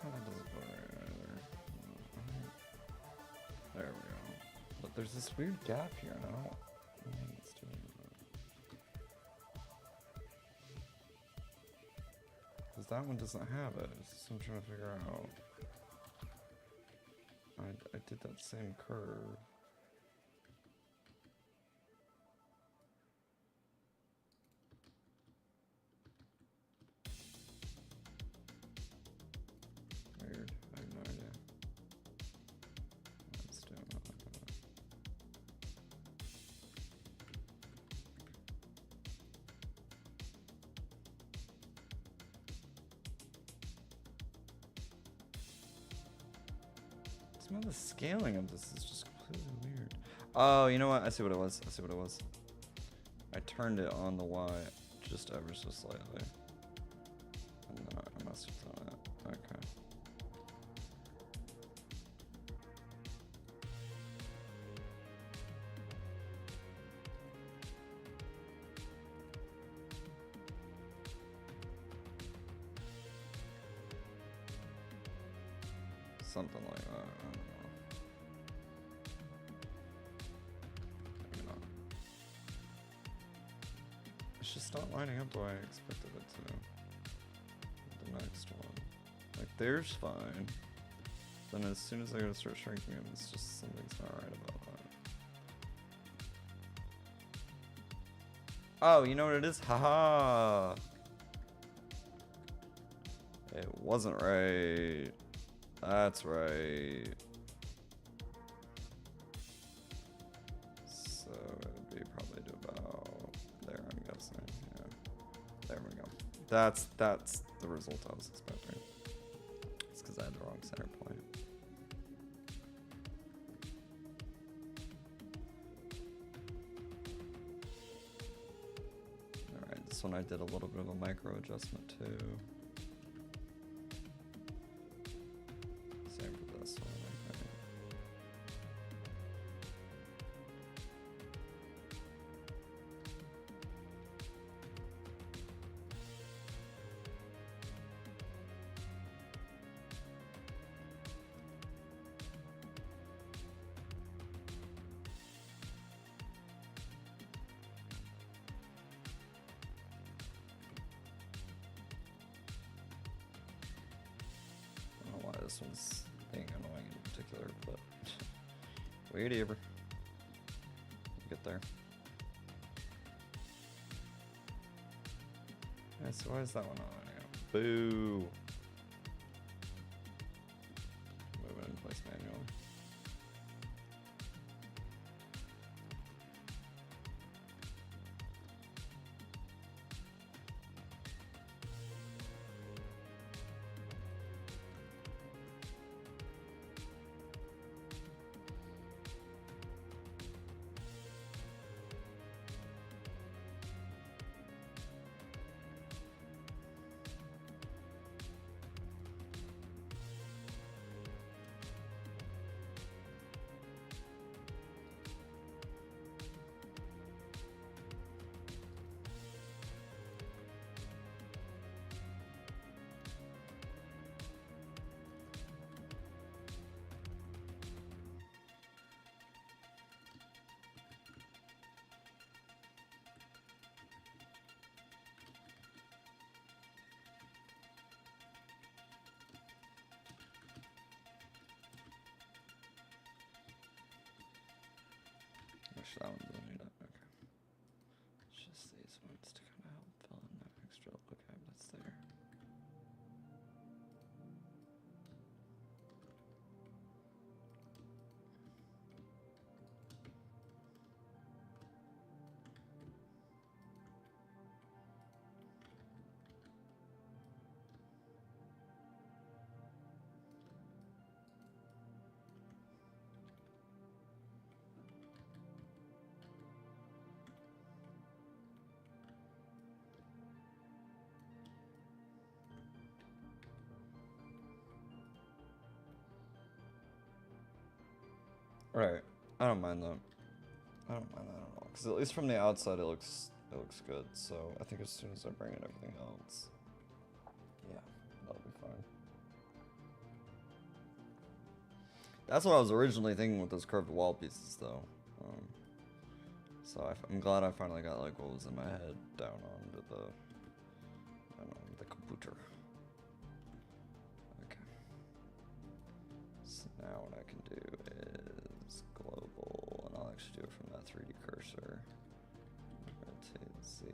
S1: That doesn't go right either. There we go. But there's this weird gap here now. It's doing because that one doesn't have it. So I'm trying to figure out. I did that same curve. Weird. I have no idea. Let's do it. Some of the scaling of this is just completely weird. Oh, you know what? I see what it was. I see what it was. I turned it on the Y just ever so slightly. bastards on it. Okay. Something like that. I don't know. Maybe not. It's just not lining up the way I expected it to. The next one. Like, there's fine. Then as soon as I go to start shrinking it, it's just something's not right about that. Oh, you know what it is? Haha! It wasn't right. That's right. So it'd be probably to about there, I'm guessing. Yeah. There we go. That's the result I was expecting. It's because I had the wrong center point. Alright, this one I did a little bit of a micro adjustment too. Same for this one, I think. I don't know why this one's being annoying in particular, but wait ever. Get there. Yeah, so why is that one on? Yeah. Boo! Move it in place manually. Actually, that one doesn't need it. Okay. It's just these ones to kind of help fill in that extra. Okay, that's there. Right. I don't mind that. I don't mind that at all. Because at least from the outside, it looks good. So I think as soon as I bring in everything else, yeah, that'll be fine. That's what I was originally thinking with those curved wall pieces, though. So I'm glad I finally got like what was in my head down onto the, I don't know, the computer. Okay. So now what I can do is global, and I'll actually do it from that 3D cursor. Rotate Z.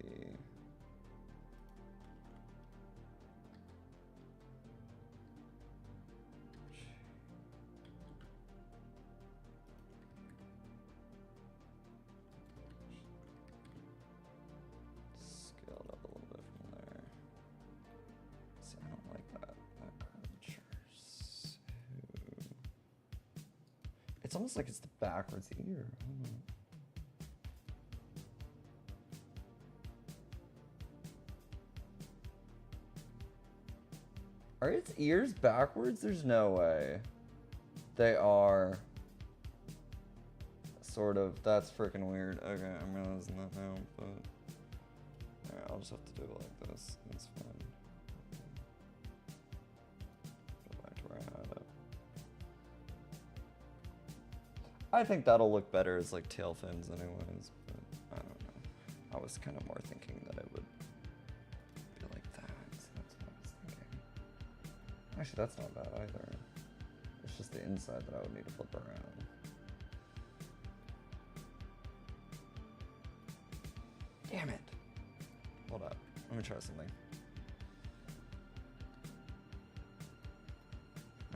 S1: Scale it up a little bit from there. See, I don't like that curvature. So it's almost like it's the backwards ear. I don't know. Are its ears backwards? There's no way. They are. Sort of. That's freaking weird. Okay, I'm realizing that now, but... Alright, I'll just have to do it like this. That's fine. Go back to where I had it. I think that'll look better as like tail fins anyways, but I don't know. I was kind of more thinking that it would be like that, so that's what I was thinking. Actually, that's not bad either. It's just the inside that I would need to flip around. Damn it. Hold up. Let me try something.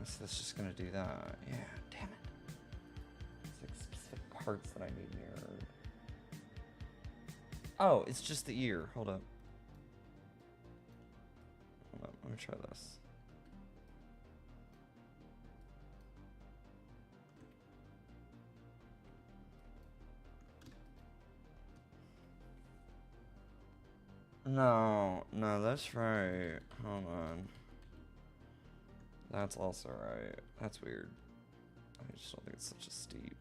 S1: So that's just gonna do that. Yeah, damn it. It's like specific parts that I need mirrored. Oh, it's just the ear. Hold up. Hold up. Let me try this. No, that's right. Hold on. That's also right. That's weird. I just don't think it's such a steep.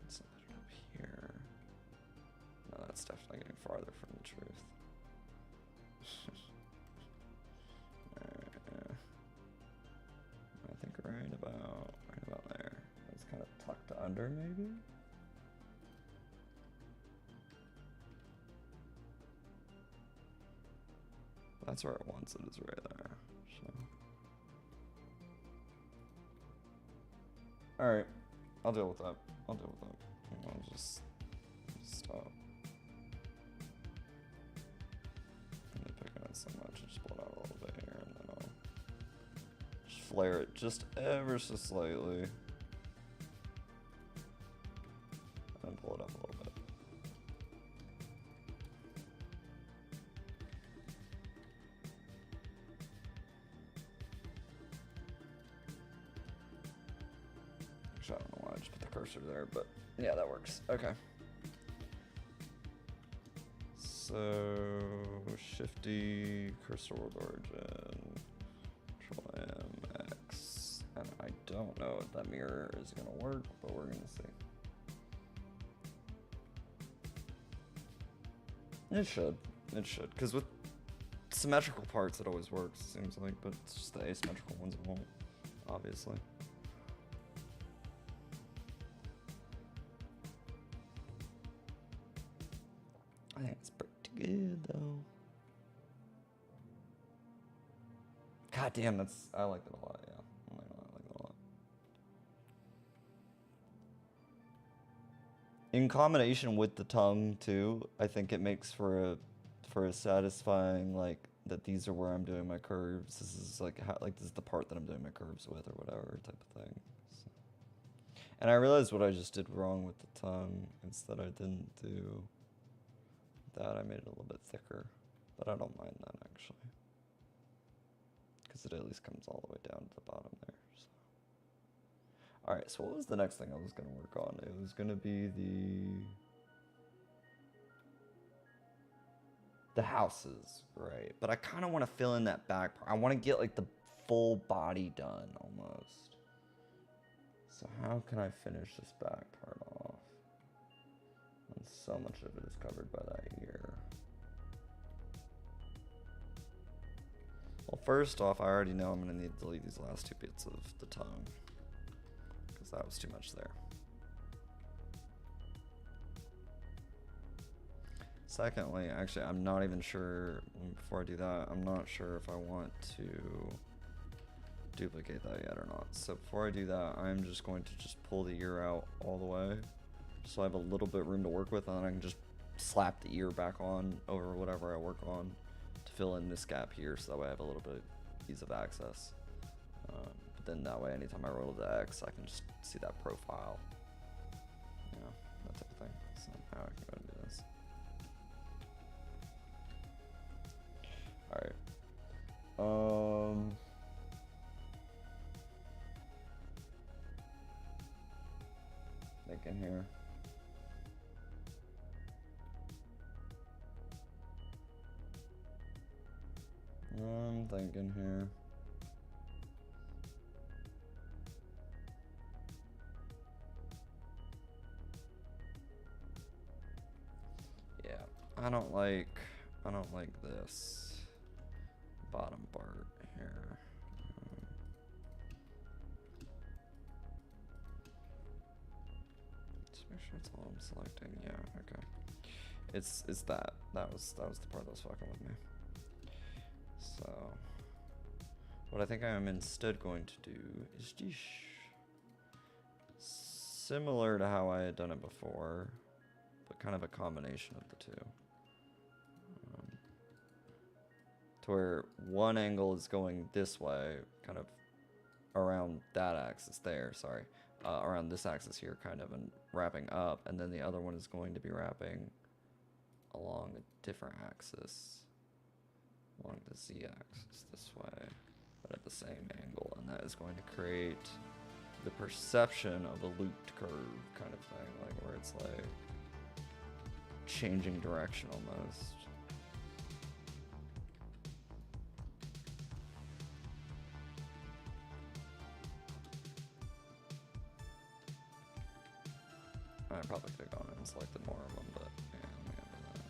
S1: Let's put it up here. No, that's definitely getting farther from the truth. I think right about there. It's kind of tucked under, maybe. That's where it wants it, is right there. So. Alright, I'll deal with that. I'll just stop. I'm picking it so much, I'll just pull it out a little bit here, and then I'll just flare it just ever so slightly. And pull it up a little bit. I don't know why I just put the cursor there, but yeah, that works. Okay. So, Shifty, cursor world origin, Control M, X, and I don't know if that mirror is gonna work, but we're gonna see. It should, because with symmetrical parts it always works, it seems like, but it's just the asymmetrical ones it won't, obviously. I think it's pretty good though. God damn, I like it a lot, yeah. I like it a lot. In combination with the tongue too, I think it makes for a satisfying, like, that these are where I'm doing my curves. This is like this is the part that I'm doing my curves with or whatever type of thing. So. And I realized what I just did wrong with the tongue. It's that I didn't do that. I made it a little bit thicker, but I don't mind that actually, because it at least comes all the way down to the bottom there. So. All right, so what was the next thing I was going to work on? It was going to be the houses, right? But I kind of want to fill in that back part. I want to get like the full body done almost. So how can I finish this back part off? And so much of it is covered by that ear. Well, first off, I already know I'm going to need to delete these last two bits of the tongue, because that was too much there. Secondly, actually, I'm not even sure, before I do that, I'm not sure if I want to duplicate that yet or not. So before I do that, I'm just going to just pull the ear out all the way, so I have a little bit of room to work with, and then I can just slap the ear back on over whatever I work on to fill in this gap here, so that way I have a little bit of ease of access. But then that way, anytime I roll the X, I can just see that profile. You know, that type of thing. So now I can go and do this. Alright. Thinking here. in here. Yeah, I don't like this bottom part here. Just make sure it's all I'm selecting. Yeah, okay. It's that. That was the part that was fucking with me. So what I think I am instead going to do is similar to how I had done it before, but kind of a combination of the two. To where one angle is going this way, kind of around that axis there, sorry, around this axis here, kind of, and wrapping up, and then the other one is going to be wrapping along a different axis, along the z-axis this way, but at the same angle, and that is going to create the perception of a looped curve kind of thing, like where it's like changing direction almost. I probably could have gone in and selected more of them, but yeah, let me handle that.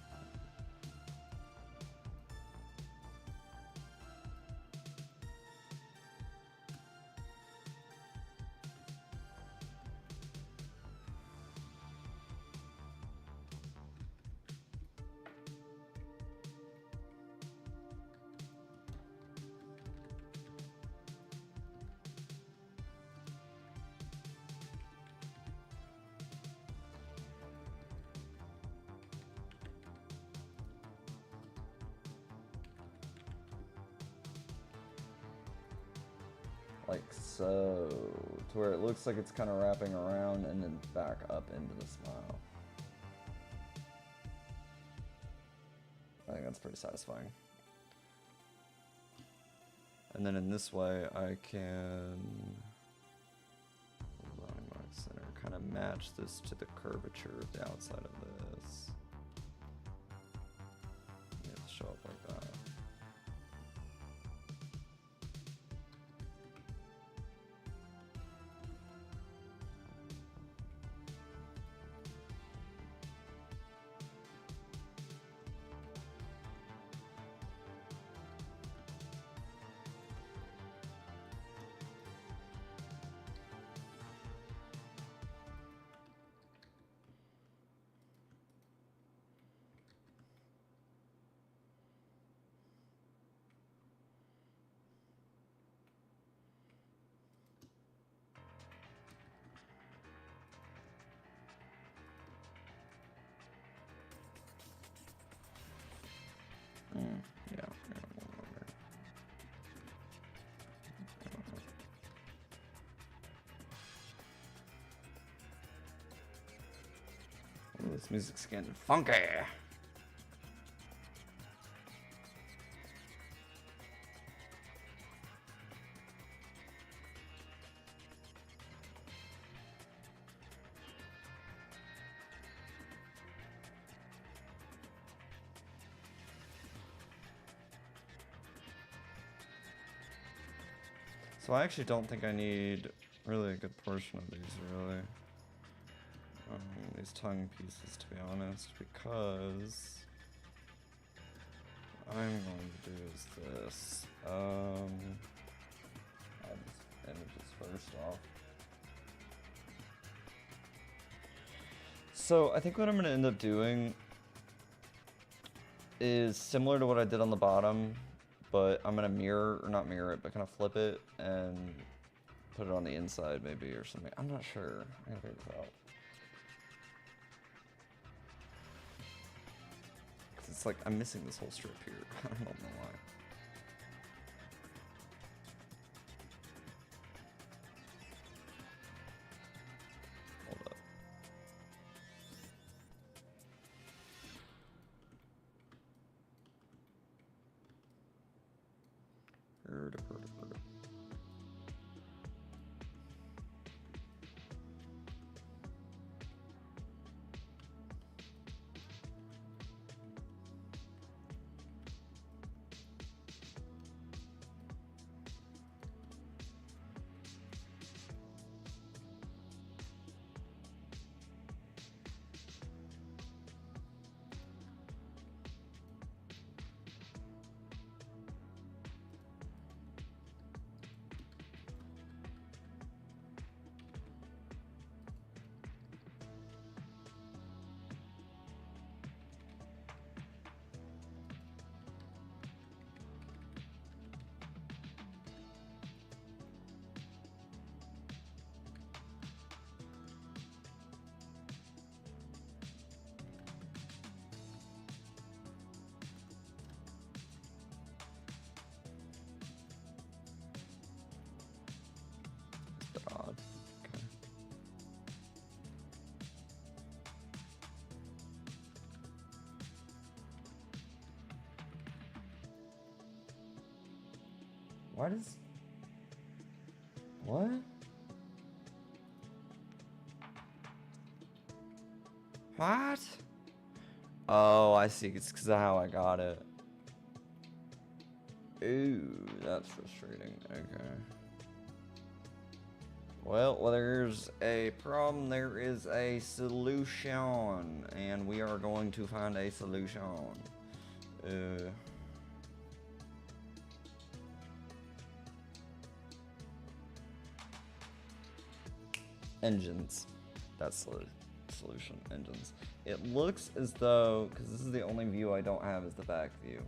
S1: Like so, to where it looks like it's kind of wrapping around and then back up into the smile. I think that's pretty satisfying. And then in this way, I can line mark center, kind of match this to the curvature of the outside of this. Yeah, it'll show up like that. Yeah. Ooh, this music's getting funky. So I actually don't think I need really a good portion of these, really. These tongue pieces, to be honest, because what I'm going to do is this. Add these images first off. So I think what I'm going to end up doing is similar to what I did on the bottom, but I'm going to mirror, or not mirror it, but kind of flip it and put it on the inside maybe or something. I'm not sure. I gotta figure this out. Cause it's like, I'm missing this whole strip here. I don't know why. Hold up. Why does... What? What? Oh, I see. It's because of how I got it. Ooh, that's frustrating. Okay. Well, there's a problem. There is a solution. And we are going to find a solution. Engines. That's the solution. Engines. It looks as though, because this is the only view I don't have is the back view.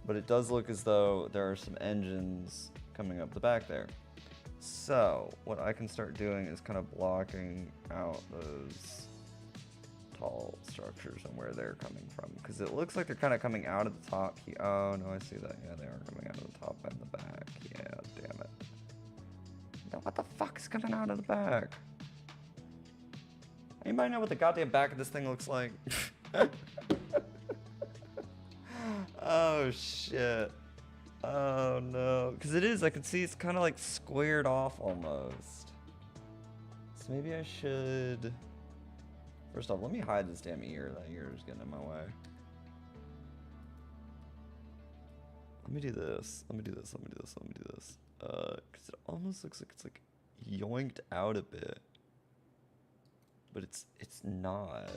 S1: But it does look as though there are some engines coming up the back there. So, what I can start doing is kind of blocking out those tall structures and where they're coming from. Because it looks like they're kind of coming out of the top. Oh, no, I see that. Yeah, they are coming out of the top and the back. Yeah, damn it. Now, what the fuck is coming out of the back? Anybody know what the goddamn back of this thing looks like? Oh, shit. Oh, no. Because it is, I can see it's kind of like squared off almost. So maybe I should... First off, let me hide this damn ear. That ear is getting in my way. Let me do this. Let me do this. Let me do this. Let me do this. Because it almost looks like it's like yoinked out a bit. But it's not.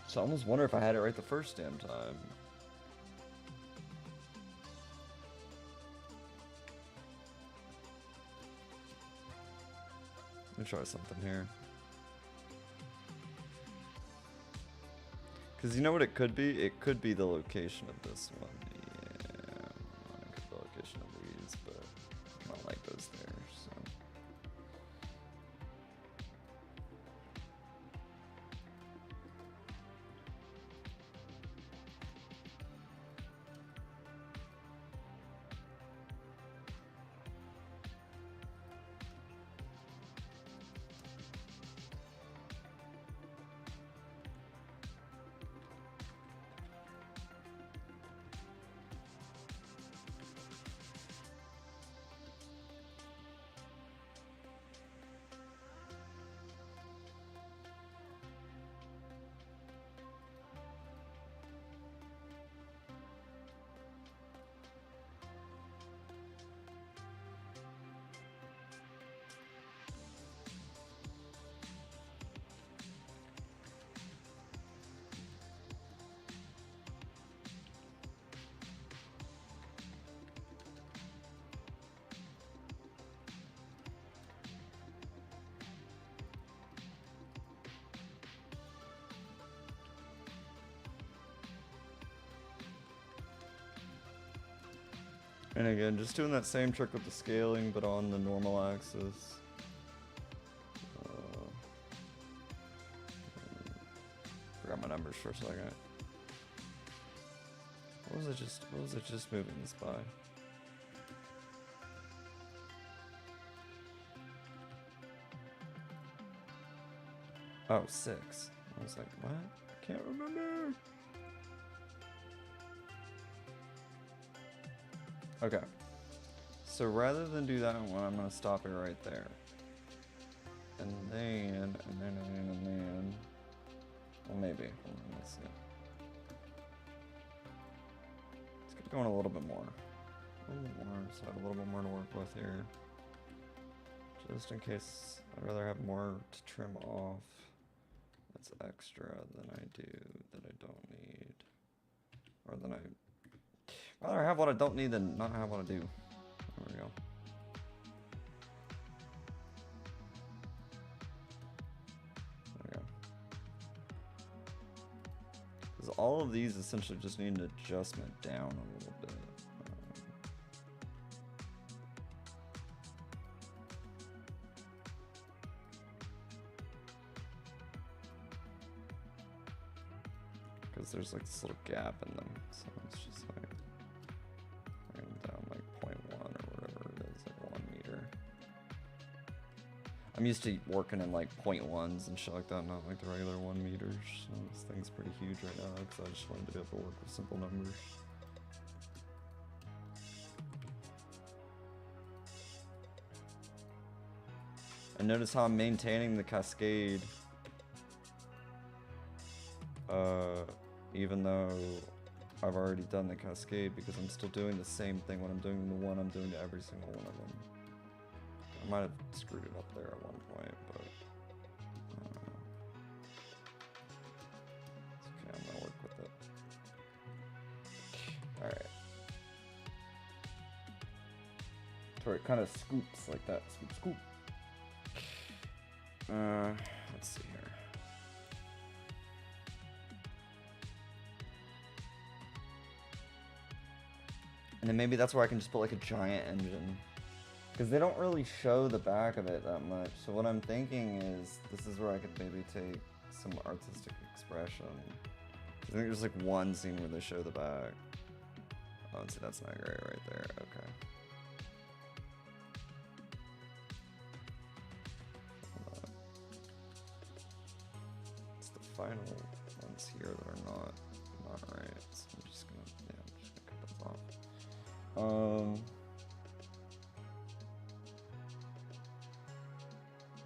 S1: So I almost wonder if I had it right the first damn time. Let me try something here. Because you know what it could be? It could be the location of this one. Yeah, it could be the location of these, but I don't like those there, so. And again, just doing that same trick with the scaling, but on the normal axis. Forgot my numbers for a second. What was it just moving this by? Oh, 6. I was like, what? I can't remember. Okay, so rather than do that one, I'm gonna stop it right there. And then, well maybe, hold on, let's see. Let's get going a little bit more. A little bit more, so I have a little bit more to work with here. Just in case, I'd rather have more to trim off that's extra than I do that I don't need. Or than I'd rather have what I don't need than not have what I do. There we go. There we go. Because all of these essentially just need an adjustment down a little bit. Because there's like this little gap in them, so it's just like down like 0.1 or whatever it is, like 1 meter. I'm used to working in like 0.1s and shit like that, not like the regular 1 meters. So this thing's pretty huge right now because I just wanted to be able to work with simple numbers. And notice how I'm maintaining the cascade, even though I've already done the cascade, because I'm still doing the same thing when I'm doing the one I'm doing to every single one of them. I might have screwed it up there at one point, but I don't know. It's okay, I'm gonna work with it. Alright. To where it kind of scoops like that. Scoop, scoop. Let's see here. And then maybe that's where I can just put like a giant engine. Because they don't really show the back of it that much. So what I'm thinking is, this is where I could maybe take some artistic expression. I think there's like one scene where they show the back. Oh, see, that's not great right there. Okay. It's the final ones here that are not right. So I'm just gonna cut those off.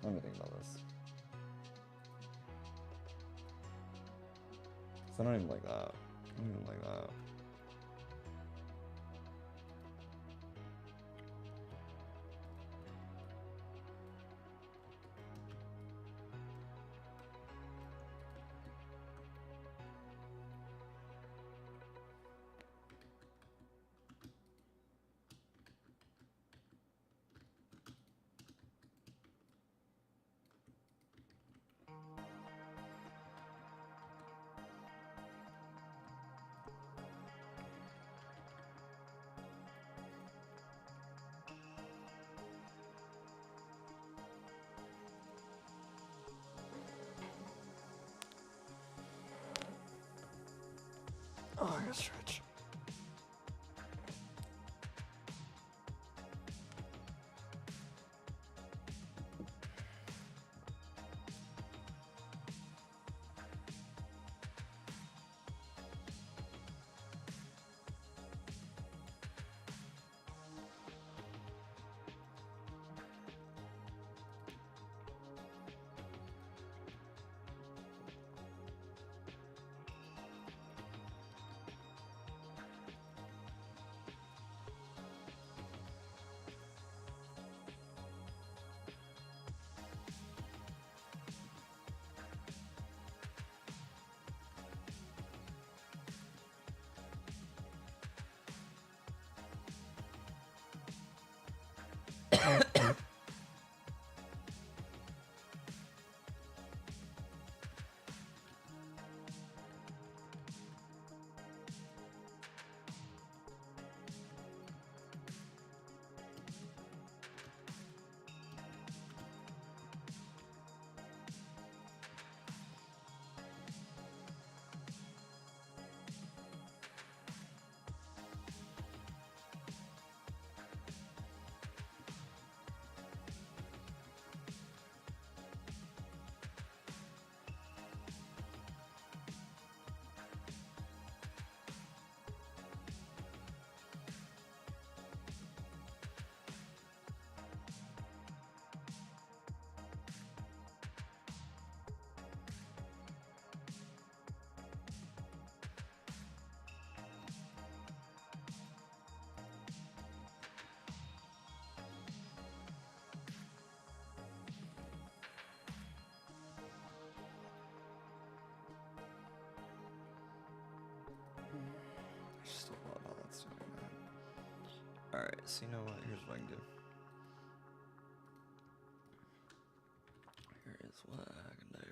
S1: Let me think about this. So I don't even like that. I don't even like that. Oh, I gotta stretch. Just a lot of all that stuff in there. Alright, so you know what? Here's what I can do. Here is what I can do.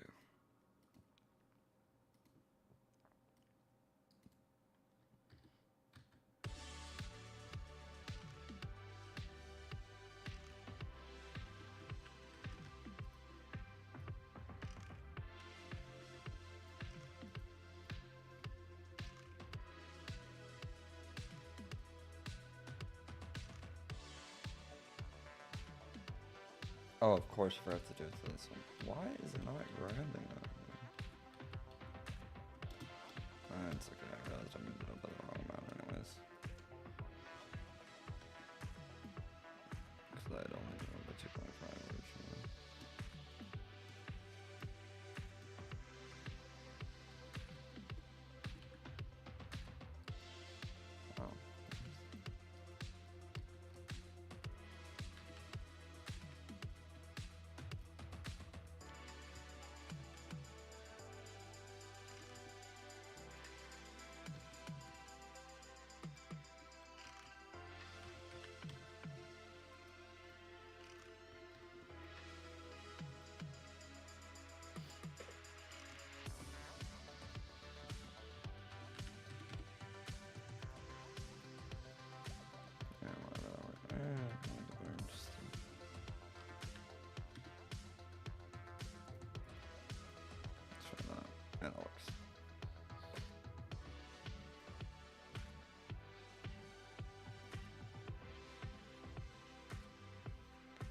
S1: Oh, of course, I forgot to do this one. Why is it not grabbing that? It's okay, I realized I moved it up by the wrong amount anyways. Because I had only done it by 2.5 originally. Oh. Yeah, whatever. Just try that. Yeah, that works.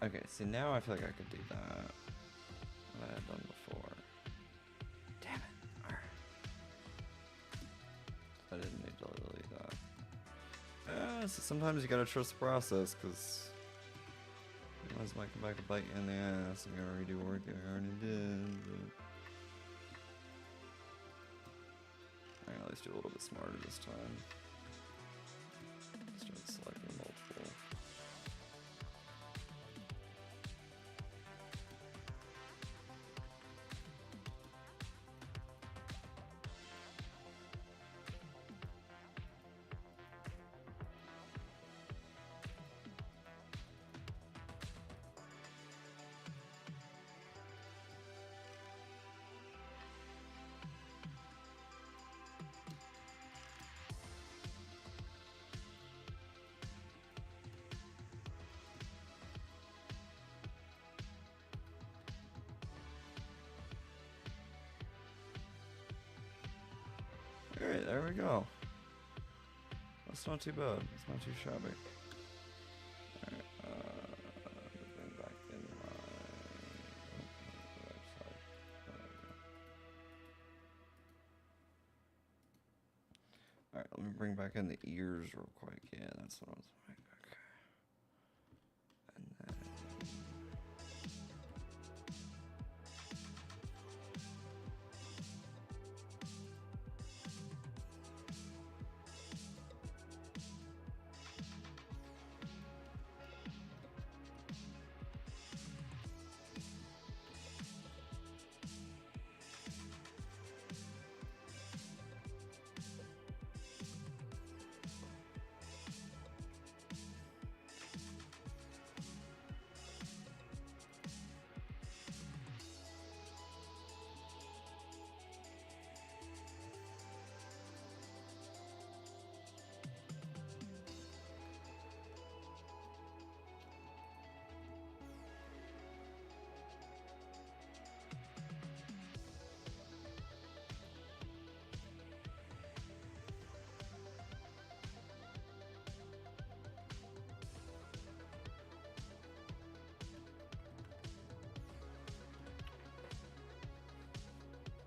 S1: Okay, see now I feel like I could do that. What I had done before. Damn it. Alright. I didn't need to delete that. Yeah, so sometimes you gotta trust the process, because otherwise it might come back to bite you in the ass. You gotta redo work you already did. But I can at least do a little bit smarter this time. Start selecting multiple. Alright, there we go. That's not too bad. It's not too shabby. Alright, bring back in my... Alright, let me bring back in the ears real quick. Yeah, that's what I was doing. Okay. And then...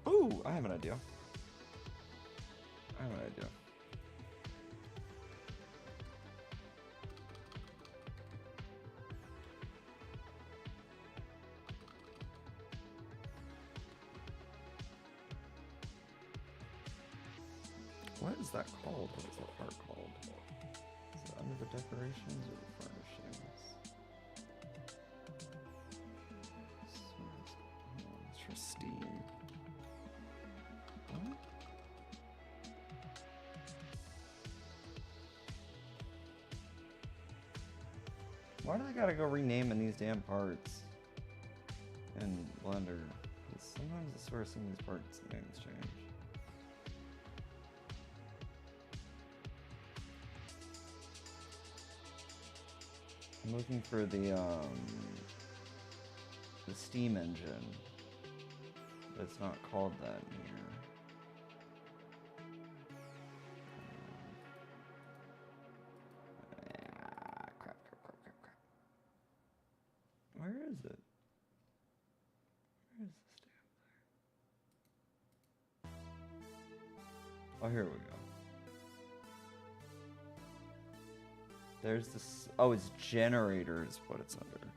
S1: Ooh, I have an idea. What is that called? What is that part called? Is it under the decorations or the furnishings? It's for Steam. What? Why do they gotta go renaming these damn parts in Blender? Because sometimes I swear some of these parts names change. I'm looking for the Steam engine, but it's not called that here. Crap. Where is it? is this damn thing? Oh, here we go. There's this. Oh, it's generator is what it's under.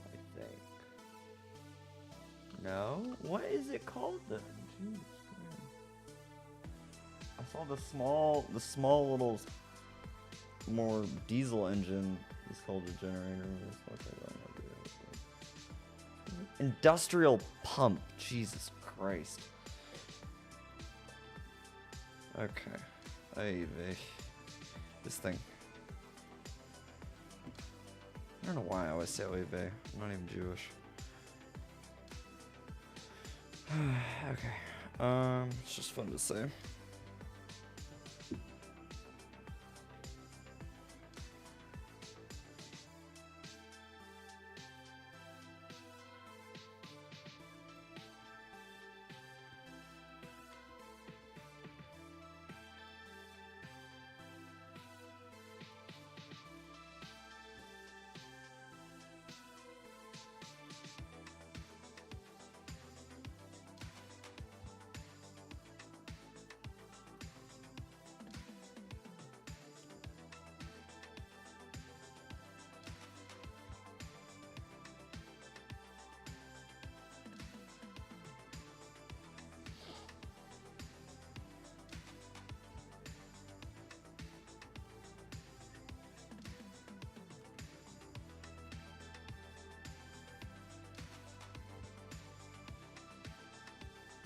S1: I think. No? What is it called then? Jeez, I saw the small little, more diesel engine is called a generator. Industrial pump. Jesus Christ. Okay. Ay vey. This thing. I don't know why I always say oy vey. I'm not even Jewish. Okay. It's just fun to say.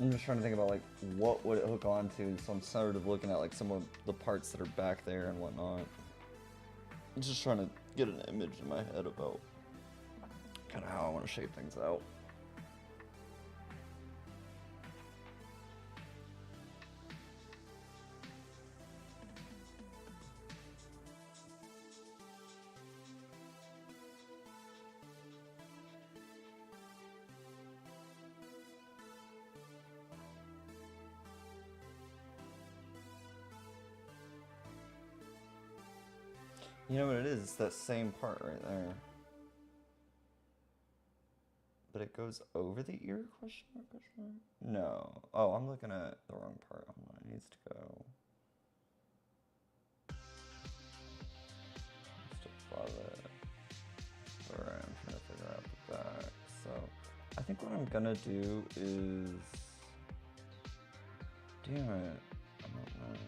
S1: I'm just trying to think about like what would it hook onto, so I'm sort of looking at like some of the parts that are back there and whatnot. I'm just trying to get an image in my head about kind of how I want to shape things out. You know what it is? It's that same part right there. But it goes over the ear, question mark, question mark? No. Oh, I'm looking at the wrong part. Hold on, it needs to go. Just above it. Alright, I'm trying to figure out the back. So, I think what I'm gonna do is... Damn it. I don't know.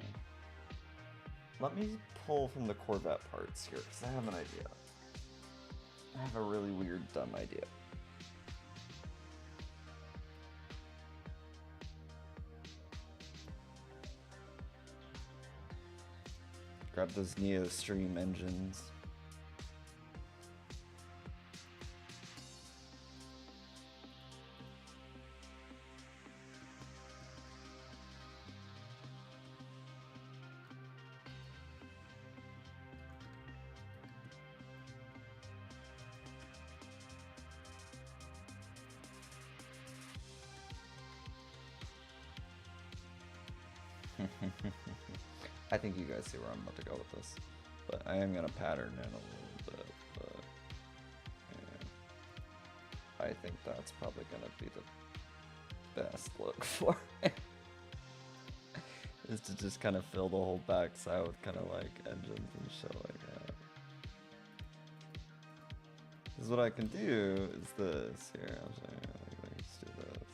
S1: Let me pull from the Corvette parts here, because I have an idea. I have a really weird, dumb idea. Grab those Neo Stream engines. I think you guys see where I'm about to go with this, but I am gonna pattern in a little bit, but yeah. I think that's probably gonna be the best look for it. Is to just kind of fill the whole back side with kind of like engines and shit like that. Because what I can do is this here. I'll show you. Let's do this.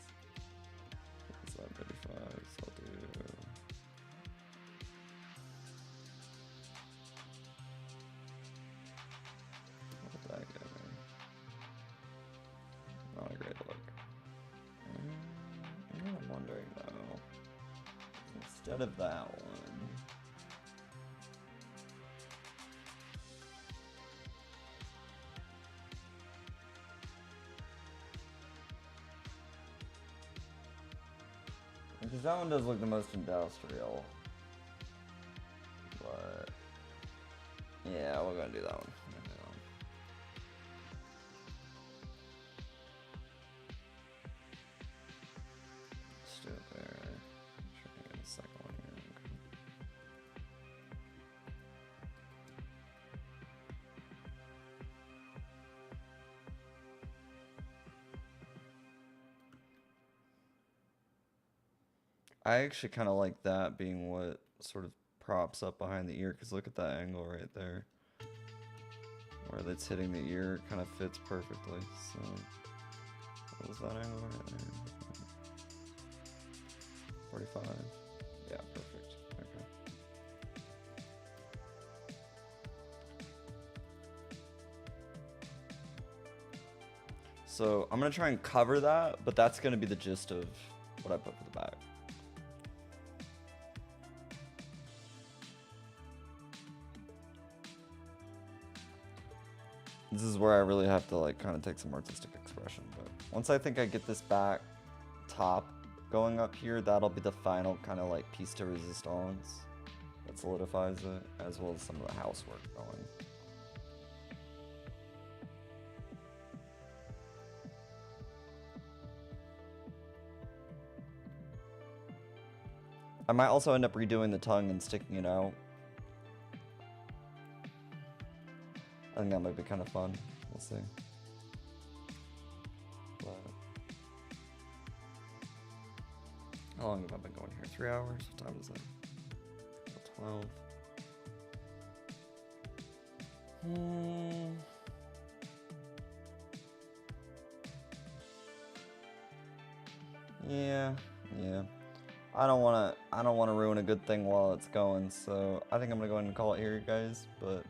S1: It's 35, so I'll do. Not a great look. You know what I'm wondering though? Instead of that one, because that one does look the most industrial. But yeah, we're gonna do that one. I actually kind of like that being what sort of props up behind the ear, because look at that angle right there. Where that's hitting the ear kind of fits perfectly. So, what was that angle right there? 45. Yeah, perfect. Okay. So I'm gonna try and cover that, but that's gonna be the gist of what I put for the back. This is where I really have to like kind of take some artistic expression, but once I think I get this back top going up here, that'll be the final kind of like piece de resistance that solidifies it, as well as some of the housework going. I might also end up redoing the tongue and sticking it out. I think that might be kind of fun. We'll see. But how long have I been going here? 3 hours? What time is it? 12. Yeah. I don't wanna ruin a good thing while it's going, so I think I'm gonna go ahead and call it here, guys. But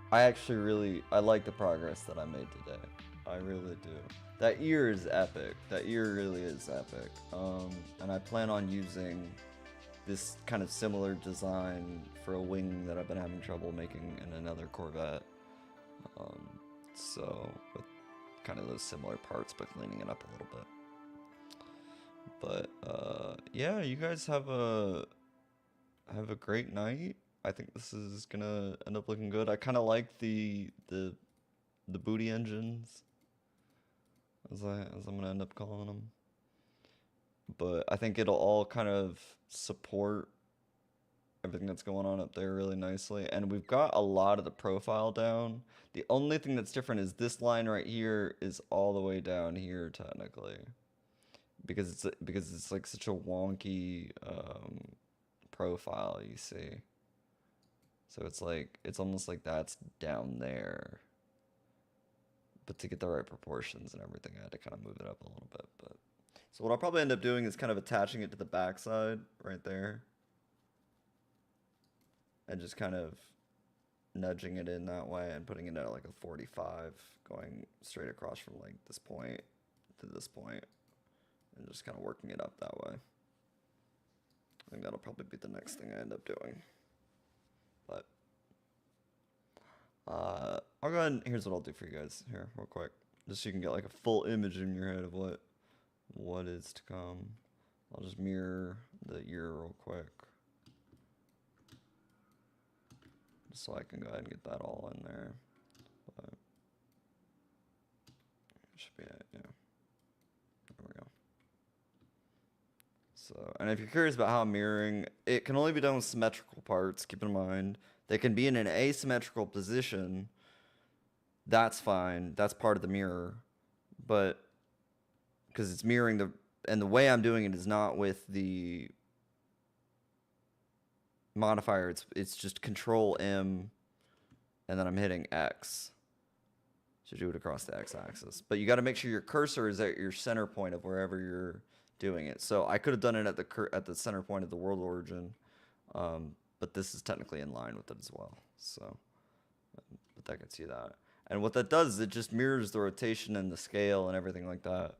S1: I like the progress that I made today. I really do. That ear is epic. That ear really is epic. And I plan on using this kind of similar design for a wing that I've been having trouble making in another Corvette. So with kind of those similar parts, but cleaning it up a little bit. But yeah, you guys have a great night. I think this is gonna end up looking good. I kind of like the booty engines, as I'm gonna end up calling them. But I think it'll all kind of support everything that's going on up there really nicely. And we've got a lot of the profile down. The only thing that's different is this line right here is all the way down here technically, because it's like such a wonky profile, you see. So it's almost like that's down there. But to get the right proportions and everything, I had to kind of move it up a little bit. But so what I'll probably end up doing is kind of attaching it to the backside right there, and just kind of nudging it in that way and putting it at like a 45, going straight across from like this point to this point, and just kind of working it up that way. I think that'll probably be the next thing I end up doing. But I'll go ahead and here's what I'll do for you guys here real quick, just so you can get like a full image in your head of what is to come. I'll just mirror the ear real quick, just so I can go ahead and get that all in there. But should be it, yeah. There we go. So, and if you're curious about how I'm mirroring, it can only be done with symmetrical parts. Keep in mind, they can be in an asymmetrical position. That's fine. That's part of the mirror. But because it's mirroring and the way I'm doing it is not with the modifier. It's just Control M, and then I'm hitting X to do it across the X-axis. But you got to make sure your cursor is at your center point of wherever you're doing it. So I could have done it at the center point of the world origin, but this is technically in line with it as well. So, but that gets you that. And what that does is it just mirrors the rotation and the scale and everything like that.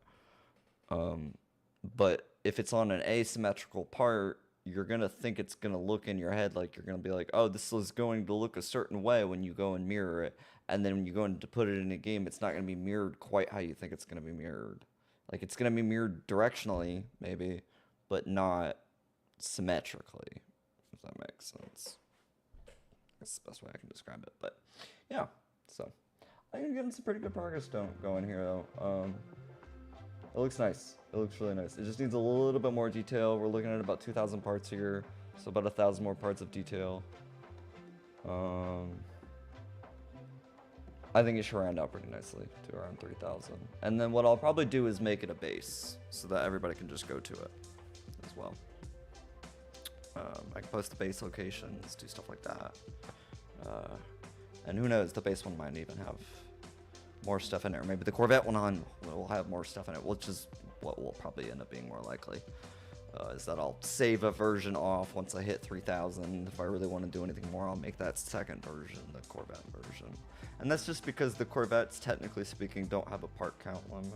S1: But if it's on an asymmetrical part, you're going to think it's going to look in your head like you're going to be like, oh, this is going to look a certain way when you go and mirror it. And then when you go in to put it in a game, it's not going to be mirrored quite how you think it's going to be mirrored. Like, it's going to be mirrored directionally, maybe, but not symmetrically, if that makes sense. That's the best way I can describe it. But, yeah, so I think I'm getting some pretty good progress going here, though. It looks nice. It looks really nice. It just needs a little bit more detail. We're looking at about 2,000 parts here, so about 1,000 more parts of detail. I think it should round out pretty nicely to around 3,000. And then what I'll probably do is make it a base so that everybody can just go to it as well. I can post the base locations, do stuff like that. And who knows, the base one might even have more stuff in it. Or maybe the Corvette one will have more stuff in it, which is what will probably end up being more likely. Is that I'll save a version off once I hit 3,000. If I really want to do anything more, I'll make that second version, the Corvette version. And that's just because the Corvettes, technically speaking, don't have a part count limit.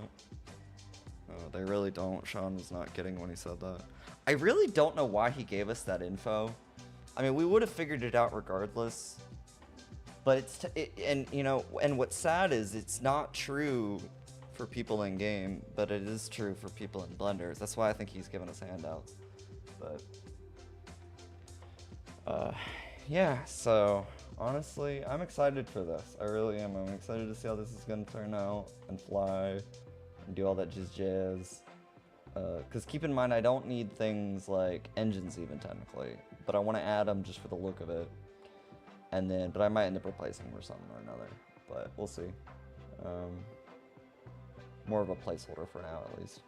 S1: They really don't. Sean was not kidding when he said that. I really don't know why he gave us that info. I mean, we would have figured it out regardless. But and you know, and what's sad is it's not true for people in game, but it is true for people in blenders. That's why I think he's giving us handouts. But yeah, so honestly, I'm excited for this. I really am. I'm excited to see how this is gonna turn out and fly and do all that jizz. Because keep in mind, I don't need things like engines even technically, but I want to add them just for the look of it. And then, but I might end up replacing them or something or another. But we'll see. More of a placeholder for now, at least.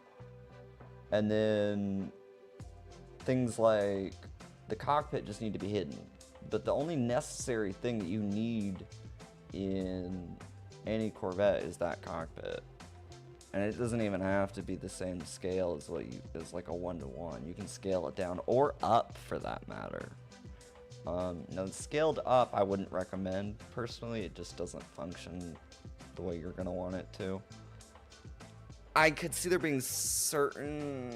S1: And then things like the cockpit just need to be hidden. But the only necessary thing that you need in any Corvette is that cockpit. And it doesn't even have to be the same scale as as like a 1-to-1. You can scale it down or up for that matter. Now, scaled up, I wouldn't recommend personally. It just doesn't function the way you're gonna want it to. I could see there being certain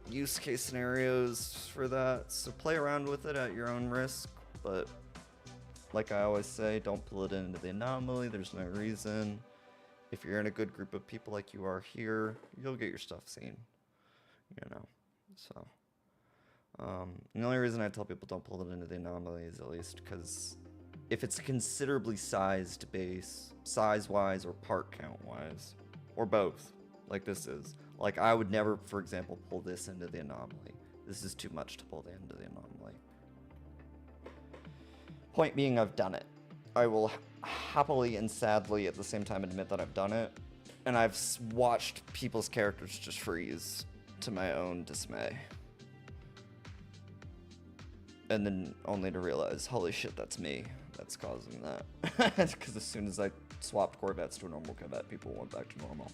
S1: use case scenarios for that, so play around with it at your own risk. But like I always say, don't pull it into the anomaly. There's no reason. If you're in a good group of people like you are here, you'll get your stuff seen. You know, so. The only reason I tell people don't pull it into the anomaly is at least because if it's a considerably sized base, size-wise or part count-wise, or both, like this is, like I would never, for example, pull this into the anomaly. This is too much to pull into the anomaly. Point being, I've done it. I will happily and sadly at the same time admit that I've done it, and I've watched people's characters just freeze to my own dismay. And then only to realize, holy shit, that's me that's causing that. Because as soon as I swapped Corvettes to a normal Corvette, people went back to normal.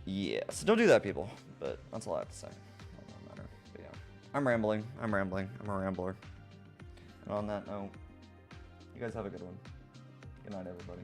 S1: Yeah, so don't do that, people. But that's all I have to say. It doesn't matter. But yeah, I'm rambling. I'm a rambler. And on that note, you guys have a good one. Good night, everybody.